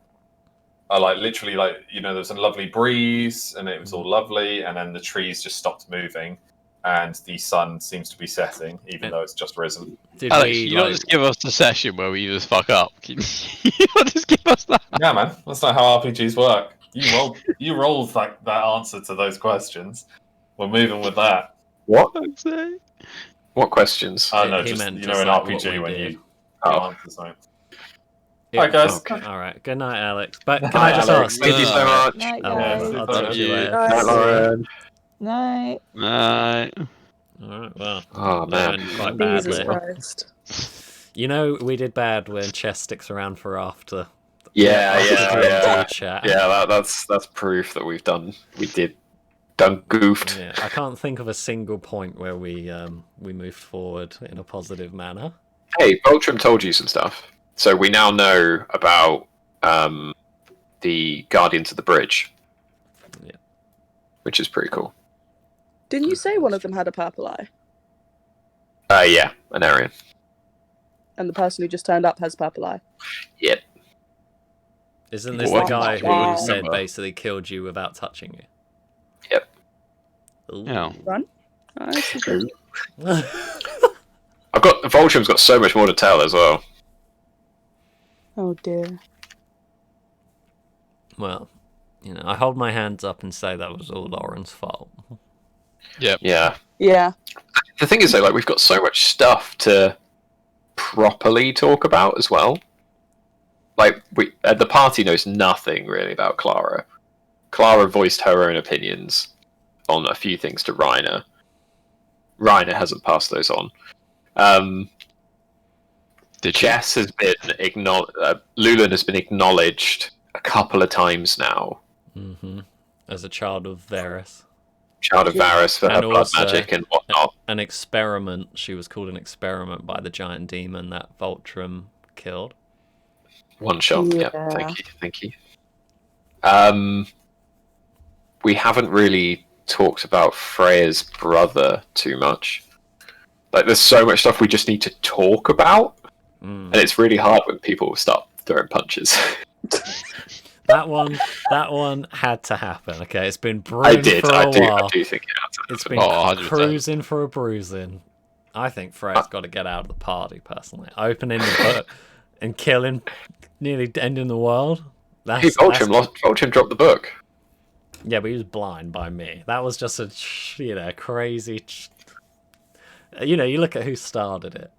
Like literally, like there's a lovely breeze and it was all lovely, and then the trees just stopped moving, and the sun seems to be setting, even though it's just risen. Did Alex, we, you don't like- just give us the session where we just fuck up. Can you not just give us that? Yeah, man, that's not how RPGs work. You rolled like that answer to those questions. We're moving with that. What? Fuck's sake. What questions? I know, He just meant in just like what RPG we when did. you Oh. answer something. Hi guys. Okay. All right. Good night, Alex. But can Hi, I just Alex. ask? Thank you so much. Night, Oh, guys. I'll talk to you Yeah. later. Night. Night, Lauren. Night. Right. Alright, well. Oh, that man. went quite Jesus badly. Christ. You know, we did bad when Chess sticks around for after. Yeah, after yeah. D&D chat. Yeah, that's proof that we did done goofed. Yeah, I can't think of a single point where we moved forward in a positive manner. Hey, Voltrum told you some stuff. So we now know about the Guardians of the Bridge. Yeah. Which is pretty cool. Didn't you say one of them had a purple eye? Yeah, an Aryan. And the person who just turned up has purple eye? Yep. Isn't this What? the guy who Wow. said basically killed you without touching you? Yep. Ooh. Yeah. Run? Oh, this is good. Voltrum's got so much more to tell as well. Oh dear. Well, I hold my hands up and say that was all Lauren's fault. Yep. Yeah. Yeah. The thing is though, like we've got so much stuff to properly talk about as well. Like the party knows nothing really about Clara. Clara voiced her own opinions on a few things to Reiner. Reiner hasn't passed those on. Jess has been Lulan has been acknowledged a couple of times now. Mm-hmm. As a child of Varys. Child of Varys for her And blood also magic and whatnot. An experiment. She was called an experiment by the giant demon that Voltrum killed. One shot. Yeah. Yeah. Thank you. We haven't really talked about Freya's brother too much. Like, there's so much stuff we just need to talk about, and it's really hard when people start throwing punches. That one had to happen. Okay, it's been brewing for a while. I do think it had to It's happen. been 100%. cruising for a bruising. I think Freya's got to get out of the party, personally. Opening the book and killing, nearly ending the world. Hey, Voltrum dropped the book. Yeah, but he was blind by me. That was just a, crazy. You look at who started it.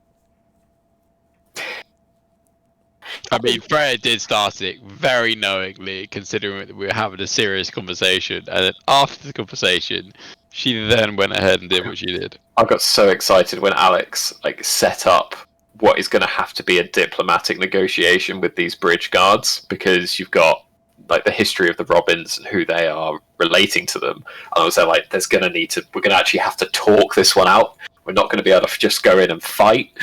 I mean, Freya did start it very knowingly, considering that we were having a serious conversation, and then after the conversation, she then went ahead and did what she did. I got so excited when Alex set up what is going to have to be a diplomatic negotiation with these bridge guards, because you've got the history of the Robins and who they are relating to them. And I was there we're going to actually have to talk this one out. We're not going to be able to just go in and fight.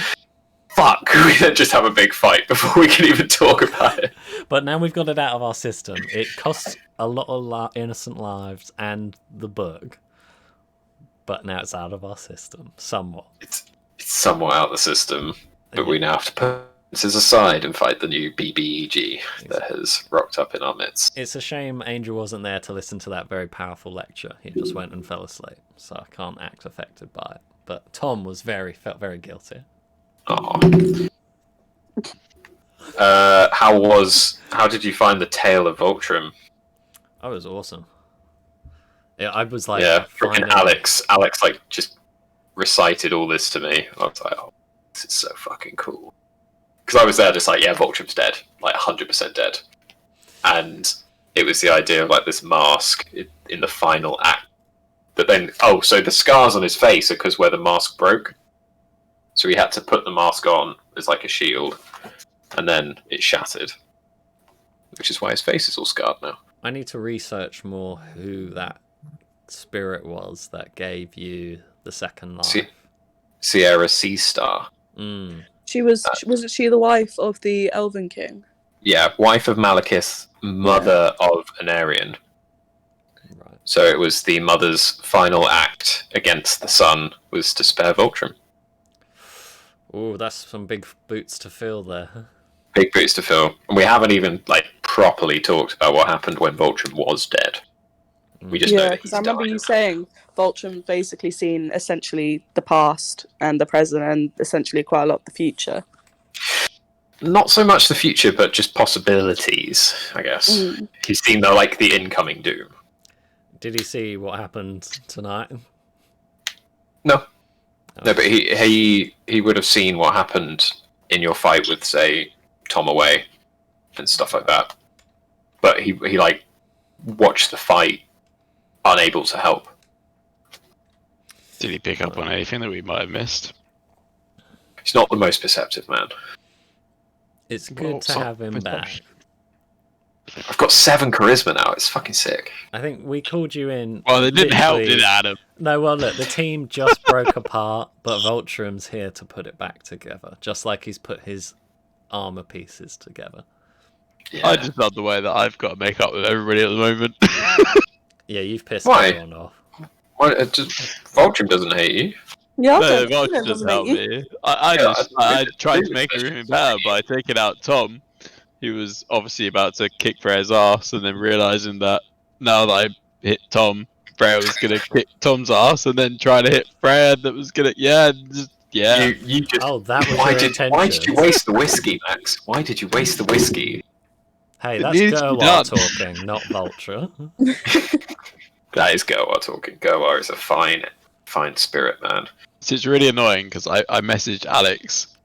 Fuck, we then just have a big fight before we can even talk about it. But now we've got it out of our system. It costs a lot of innocent lives and the book. But now it's out of our system, somewhat. It's somewhat out of the system, but we now have to put this aside and fight the new BBEG that has rocked up in our midst. It's a shame Angel wasn't there to listen to that very powerful lecture. He just went and fell asleep, so I can't act affected by it. But Tom felt very guilty. Oh. How did you find the tale of Voltrum? That was awesome. Yeah, I was freaking Alex just recited all this to me. I was like, oh, this is so fucking cool. Because I was there just Voltrum's dead, 100% dead. And it was the idea of this mask in the final act. But then, so the scars on his face are because where the mask broke. So he had to put the mask on as a shield, and then it shattered. Which is why his face is all scarred now. I need to research more who that spirit was that gave you the second life. Sierra Seastar. Wasn't she the wife of the Elven King? Yeah, wife of Malekith, mother of Anarian. Right. So it was the mother's final act against the son was to spare Voltrum. Oh, that's some big boots to fill there. Big boots to fill. And we haven't even properly talked about what happened when Voltrum was dead. We just know that because I remember you saying Voltrum basically seen essentially the past and the present and essentially quite a lot of the future. Not so much the future, but just possibilities, I guess. He's seen the incoming doom. Did he see what happened tonight? No. No, but he would have seen what happened in your fight with, say, Tom Away and stuff like that. But he watched the fight, unable to help. Did he pick up on anything that we might have missed? He's not the most perceptive man. It's good to have him back. I've got 7 charisma now. It's fucking sick. I think we called you in. Well, it didn't help, literally- did it, Adam? No, well, look, the team just broke apart, but Vulturum's here to put it back together, just like he's put his armor pieces together. Yeah. I just love the way that I've got to make up with everybody at the moment. Yeah, you've pissed Why? everyone off. Why, Vulture doesn't hate you. Yeah, No, Vulture doesn't help me. I tried to make it even better by taking out Tom, who was obviously about to kick Freya's ass, and then realizing that now that I hit Tom, Freya was gonna kick Tom's ass, and then trying to hit Freya that was gonna You just. Oh, that was Why your did intention. you waste the whiskey, Max? Why did you waste the whiskey? Hey, It that's needs to be Gerwar done. talking, not Vulture. That is Gerwar talking. Gerwar is a fine spirit, man. So it's really annoying because I messaged Alex,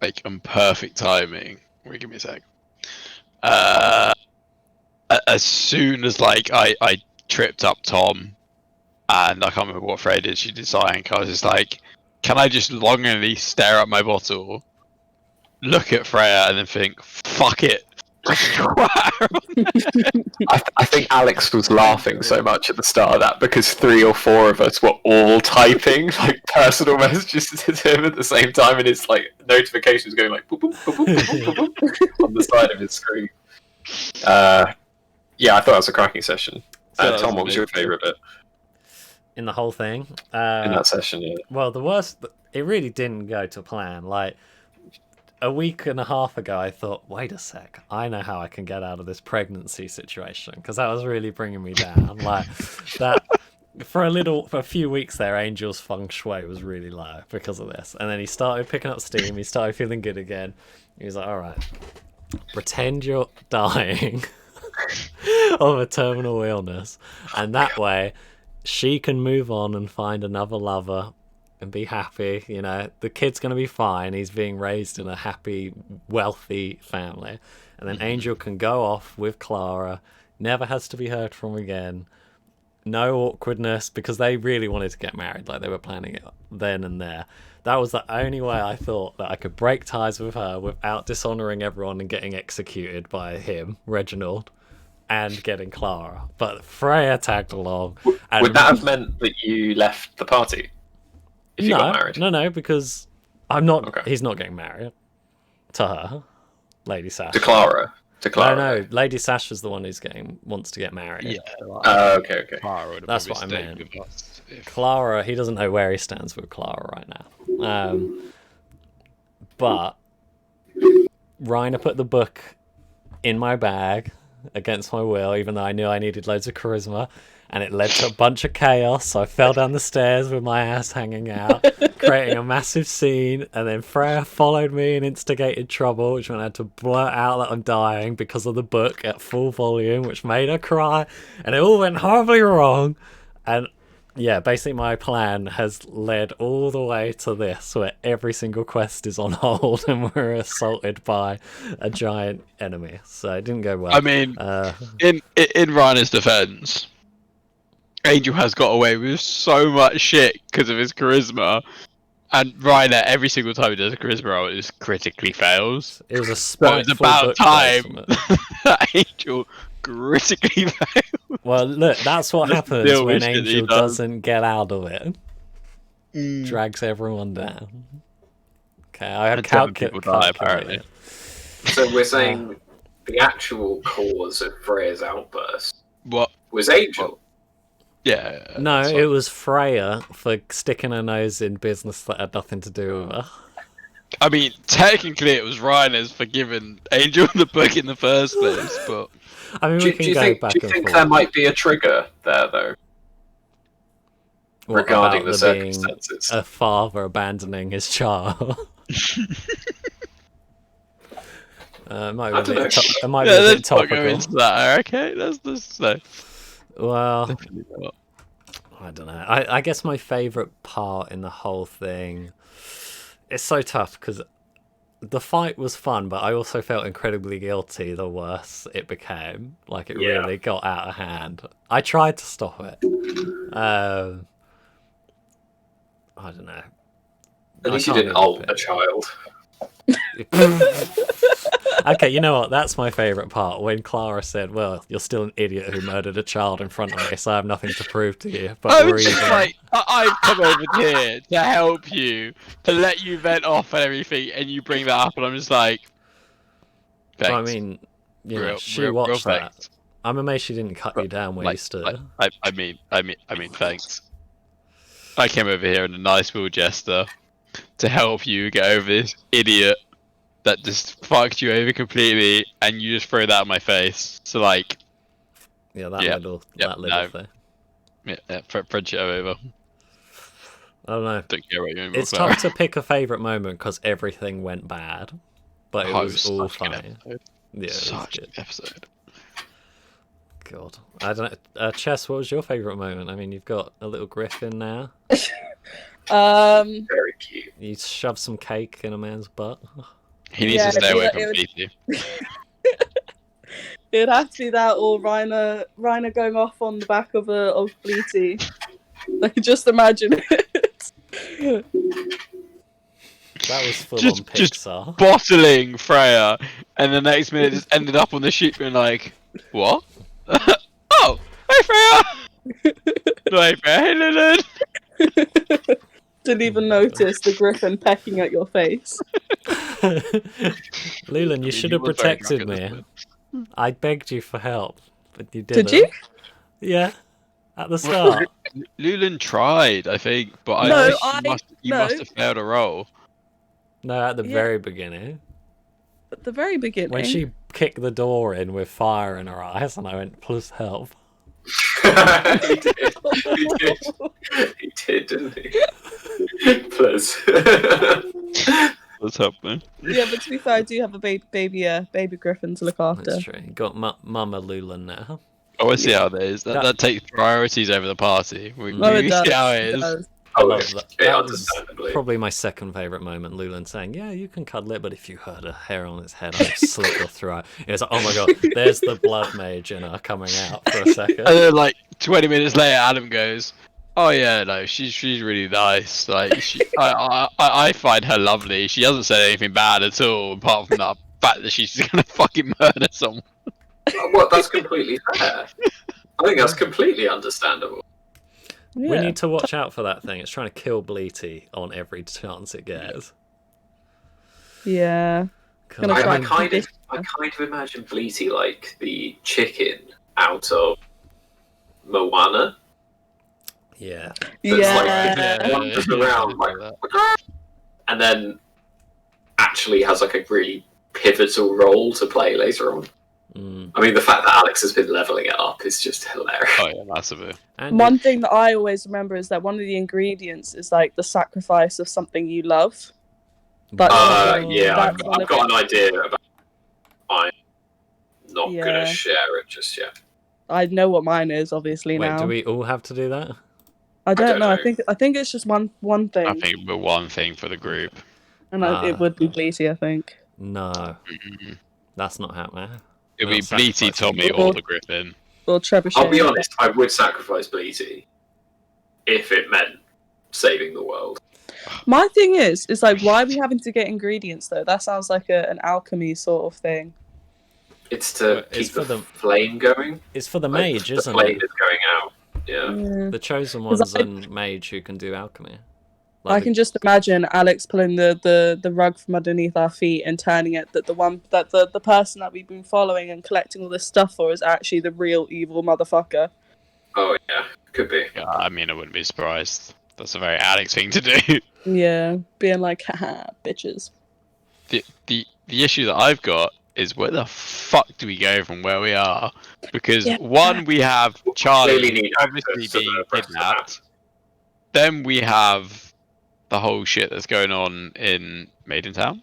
like on perfect timing. Wait, give me a sec. As soon as like I tripped up Tom, and I can't remember what Freya did. She did Cyank. I was just like, can I just longingly stare at my bottle, look at Freya, and then think, fuck it. I think Alex was laughing so much at the start of that because 3 or 4 of us were all typing like personal messages to him at the same time, and his like notifications going like boop, boop, boop, boop, boop, boop, boop, on the side of his screen. Yeah, I thought it was a cracking session. So Tom, what was your favourite bit In the whole thing. in that session? Yeah. Well, the worst, it really didn't go to plan. Like, a week and a half ago, I thought, wait a sec, I know how I can get out of this pregnancy situation, because that was really bringing me down. Like, that, for a few weeks there, Angel's feng shui was really low because of this. And then he started picking up steam, he started feeling good again. He was like, alright, pretend you're dying of a terminal illness, and that way she can move on and find another lover and be happy. You know, the kid's gonna be fine, he's being raised in a happy, wealthy family, and then Angel can go off with Clara, never has to be heard from again, no awkwardness, because they really wanted to get married, like they were planning it then and there. That was the only way I thought that I could break ties with her without dishonouring everyone and getting executed by him, Reginald, and getting Clara. But Freya tagged along. And Would that have meant that you left the party if you got married? No, because I'm not. Okay. He's not getting married to her, Lady Sash. To Clara. To Clara. No, Lady Sash is the one who's wants to get married. Yeah, like, Okay. Clara would have That's probably what I stayed meant. with us if- Clara, he doesn't know where he stands with Clara right now. But Reiner put the book in my bag against my will, even though I knew I needed loads of charisma, and it led to a bunch of chaos. So I fell down the stairs with my ass hanging out, creating a massive scene, and then Freya followed me and instigated trouble, which meant I had to blurt out that I'm dying because of the book at full volume, which made her cry, and it all went horribly wrong. And yeah, basically my plan has led all the way to this, where every single quest is on hold and we're assaulted by a giant enemy. So it didn't go well. I mean, in Reiner's defense, Angel has got away with so much shit because of his charisma, and Reiner every single time he does a charisma roll, it just critically fails. It was a So it's spiteful about book time placement. that Angel critically fails. Well, look, that's what That's happens still when wish that he Angel does. doesn't get out of it. Drags everyone down. Okay, I have And 7 people die, calculated. So we're saying the actual cause of Freya's outburst What? was Angel. Yeah. No, that's it fine. was Freya for sticking her nose in business that had nothing to do with her. I mean, technically, it was Reiner's for giving Angel the book in the first place, but I mean, Do we you can go think, back do you and think forth. there might be a trigger there, though, What, regarding about the there being circumstances? a father abandoning his child. It might be I a don't bit, know. it might be yeah, a bit let's not go topical. into that. Okay, that's no. Well, Definitely not. I don't know. I guess my favourite part in the whole thing, it's so tough because the fight was fun, but I also felt incredibly guilty the worse it became. Like, it Yeah. really got out of hand. I tried to stop it. I don't know. At least I you can't didn't really ult pick. a child. Okay, you know what? That's my favourite part. When Clara said, well, you're still an idiot who murdered a child in front of me, so I have nothing to prove to you. But I we're was just even. like, I've come over here to help you, to let you vent off and everything, and you bring that up, and I'm just like, thanks. Well, I mean, you know, Real- she real watched that. thanks. I'm amazed she didn't cut you down where you stood. I mean, thanks. I came over here in a nice little gesture to help you get over this idiot that just fucked you over completely, and you just throw that in my face. So like, Yeah, that yeah, little yeah, no. thing. yeah, friendship over. I don't know. Don't care about you anymore. It's tough to pick a favourite moment because everything went bad, but it Oh, was all such a good funny. episode. Yeah, it was Such a good. good episode. God, I don't know. Chess, what was your favourite moment? I mean, you've got a little griffin now. Very cute. You shoved some cake in a man's butt. He needs Yeah, to stay away it from would- Bleaty. It'd have to be that or Reiner going off on the back of Bleaty. I can just imagine it. That was full Just- on just Pixar. Bottling Freya, and the next minute just ended up on the sheep being like, what? Oh, hey Freya! No, hey Freya, hey Lilith! Didn't even notice the griffin pecking at your face. Leland, you mean, should he have was very protected drunk at this me. I begged you for help, but you didn't. Did you? Yeah, at the start. Lulan tried, I think, but No, I think you no. must have failed a roll. No, at the Yeah. very beginning. At the very beginning. When she kicked the door in with fire in her eyes, and I went, please help. He did. He did, didn't he? Plus. Let's help me. Yeah, but to be fair, I do have a baby griffin to look after. That's true. You got Mama Lulan now. Oh, I see how it is. That- That takes priorities over the party. We No, it see does. how it It is. does. I Oh, love that. yeah, That was understandably. probably my second favourite moment. Lulan saying, "Yeah, you can cuddle it, but if you hurt a hair on its head, I'll slit your throat." It was like, "Oh my god, there's the blood mage in her coming out for a second. And then, like 20 minutes later, Adam goes, "Oh yeah, no, she's really nice. Like, I find her lovely. She hasn't said anything bad at all, apart from that fact that she's gonna fucking murder someone." Well, that's completely fair. I think that's completely understandable. We Yeah. need to watch out for that thing. It's trying to kill Bleaty on every chance it gets. Yeah. God. Gonna try I and kind keep of, I kind of imagine Bleaty like the chicken out of Moana. Yeah. Yeah. Like, wanders around like, and then actually has like a really pivotal role to play later on. Mm. I mean, the fact that Alex has been leveling it up is just hilarious. Oh yeah, massively. And One thing that I always remember is that one of the ingredients is like the sacrifice of something you love. That's Yeah, that's one I've of got it. an idea about. I'm not Yeah. gonna share it just yet. I know what mine is, obviously wait, now. do we all have to do that? I don't don't know. I know. think it's just one thing, I think we're one thing for the group. and Ah. it would be Bleaty. I think. No, Mhm. that's not happening. It'll be Not Bleaty, sacrificing. Tommy, or the Griffin. Or Trebuchet. I'll be honest, I would sacrifice Bleaty if it meant saving the world. My thing is like, why are we having to get ingredients though? That sounds like an alchemy sort of thing. It's to It's keep for the the- flame going. It's for the Like, mage, the isn't flame it? is going out. Yeah. The chosen 'Cause ones I- and mage who can do alchemy. I can just imagine Alex pulling the rug from underneath our feet and turning it that the person that we've been following and collecting all this stuff for is actually the real evil motherfucker. Oh yeah, could be. Yeah, I mean, I wouldn't be surprised. That's a very Alex thing to do. Yeah, being like, haha, bitches. The issue that I've got is where the fuck do we go from where we are? Because Yeah. one, we have Charlie Clearly need obviously access to being the rest of the map. kidnapped. Then we have the whole shit that's going on in Maidentown.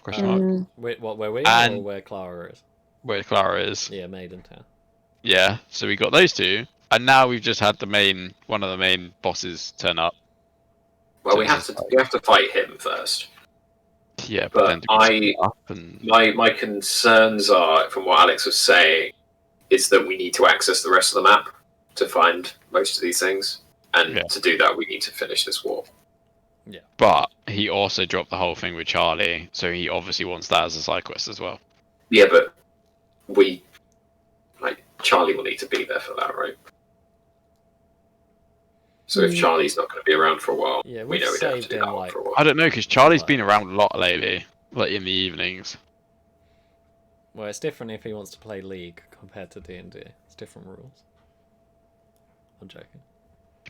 Question mark. Wait, what? Where we are, or And- where Clara is? Where Clara is. Yeah, Maidentown. Yeah, so we got those two, and now we've just had one of the main bosses turn up. Well, we have to fight him first. Yeah, But then to be split up and My concerns are, from what Alex was saying, is that we need to access the rest of the map to find most of these things, and Yeah. to do that, we need to finish this war. but he also dropped the whole thing with Charlie, so he obviously wants that as a side quest as well. Yeah, but Charlie will need to be there for that, right? So if Charlie's not going to be around for a while, Yeah, we we've know we don't have to saved do him, that one like- for a while. I don't know, because Charlie's been around a lot lately, like in the evenings. Well, it's different if he wants to play League compared to D&D. It's different rules. I'm joking.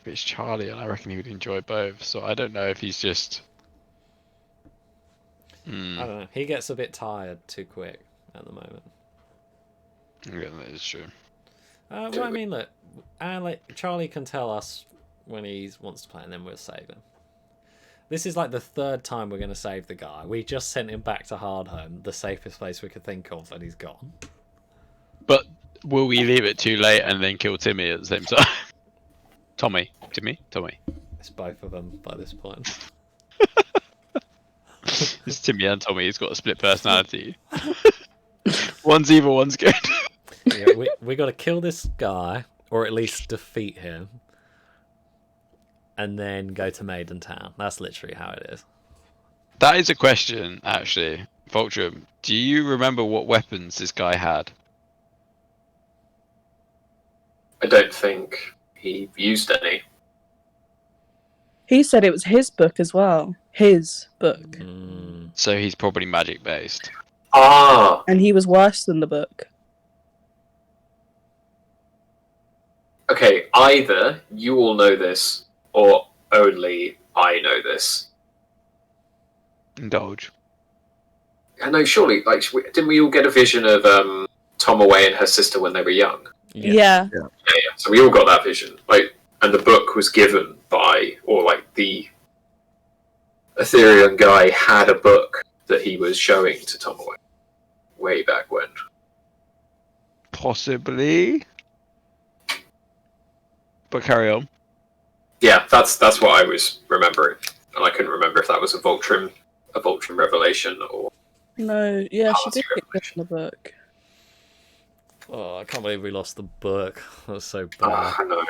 But it's Charlie, and I reckon he would enjoy both, so I don't know if he's just... I don't know. He gets a bit tired too quick at the moment. Yeah, that is true. Well, I mean, look, Charlie can tell us when he wants to play, and then we'll save him. This is like the third time we're going to save the guy. We just sent him back to Hardhome, the safest place we could think of, and he's gone. But will we leave it too late and then kill Timmy at the same time? Tommy. It's both of them by this point. It's Timmy and Tommy. He's got a split personality. One's evil, one's good. Yeah, we got to kill this guy, or at least defeat him, and then go to Maiden Town. That's literally how it is. That is a question, actually. Vulture, do you remember what weapons this guy had? I don't think he used any. He said it was his book as well. His book. So he's probably magic based. Ah, And he was worse than the book. okay. Either you all know this, or only I know this. Indulge. I know, surely. Like, didn't we all get a vision of Tom Away and her sister when they were young? Yeah. Yeah. So we all got that vision. Like, and the book was given by, or like the Ethereum guy had a book that he was showing to Tom Away way back when. Possibly. But carry on. Yeah, that's what I was remembering, and I couldn't remember if that was a Voltrim revelation or. No, yeah, she Policy did pick this in the book. Oh, I can't believe we lost the book. That was so bad. I know.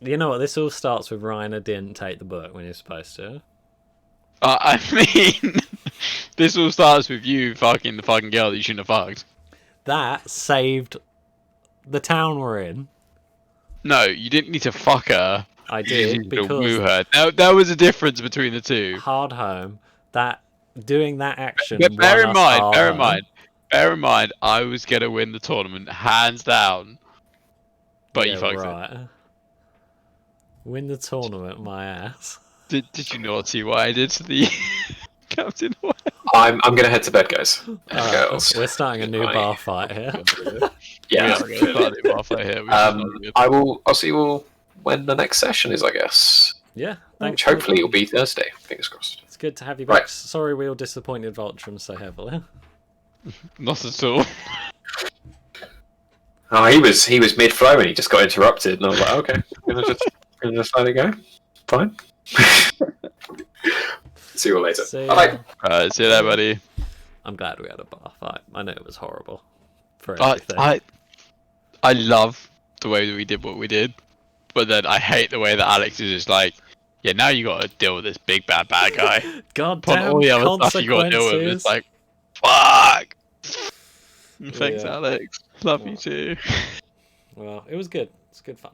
You know what? This all starts with Reiner didn't take the book when he was supposed to. I mean, this all starts with you fucking the fucking girl that you shouldn't have fucked. That saved the town we're in. No, you didn't need to fuck her. I You did needed to woo because her. There was a difference between the two. Hardhome, that doing that action. But bear won us bear in mind, I was gonna win the tournament hands down. But you fucked it. right. Win the tournament, my ass. Did you not see what I did to the captain? I'm gonna head to bed, guys. And Alright, girls. we're starting a new bar fight here. Yeah. We are gonna start it off right here. We should start it. I'll see you all when the next session is, I guess. Yeah, thanks. Which for the hopefully will time. be Thursday. Fingers crossed. It's good to have you back. Right. Sorry we all disappointed Voltrum so heavily. Not at all. Oh, he was mid flow and he just got interrupted, and I was like, okay, I'm gonna just let it go. Fine. See you all later. See Bye. ya. Alright, see you there, buddy. I'm glad we had a bar fight. I know it was horrible for everything. I love the way that we did what we did, but then I hate the way that Alex is just like, yeah, now you got to deal with this big bad guy. God Upon damn all the other stuff you got to deal with, it's like, fuck. Thanks, Yeah. Alex. Love you too. Well, it was good. It's good fun.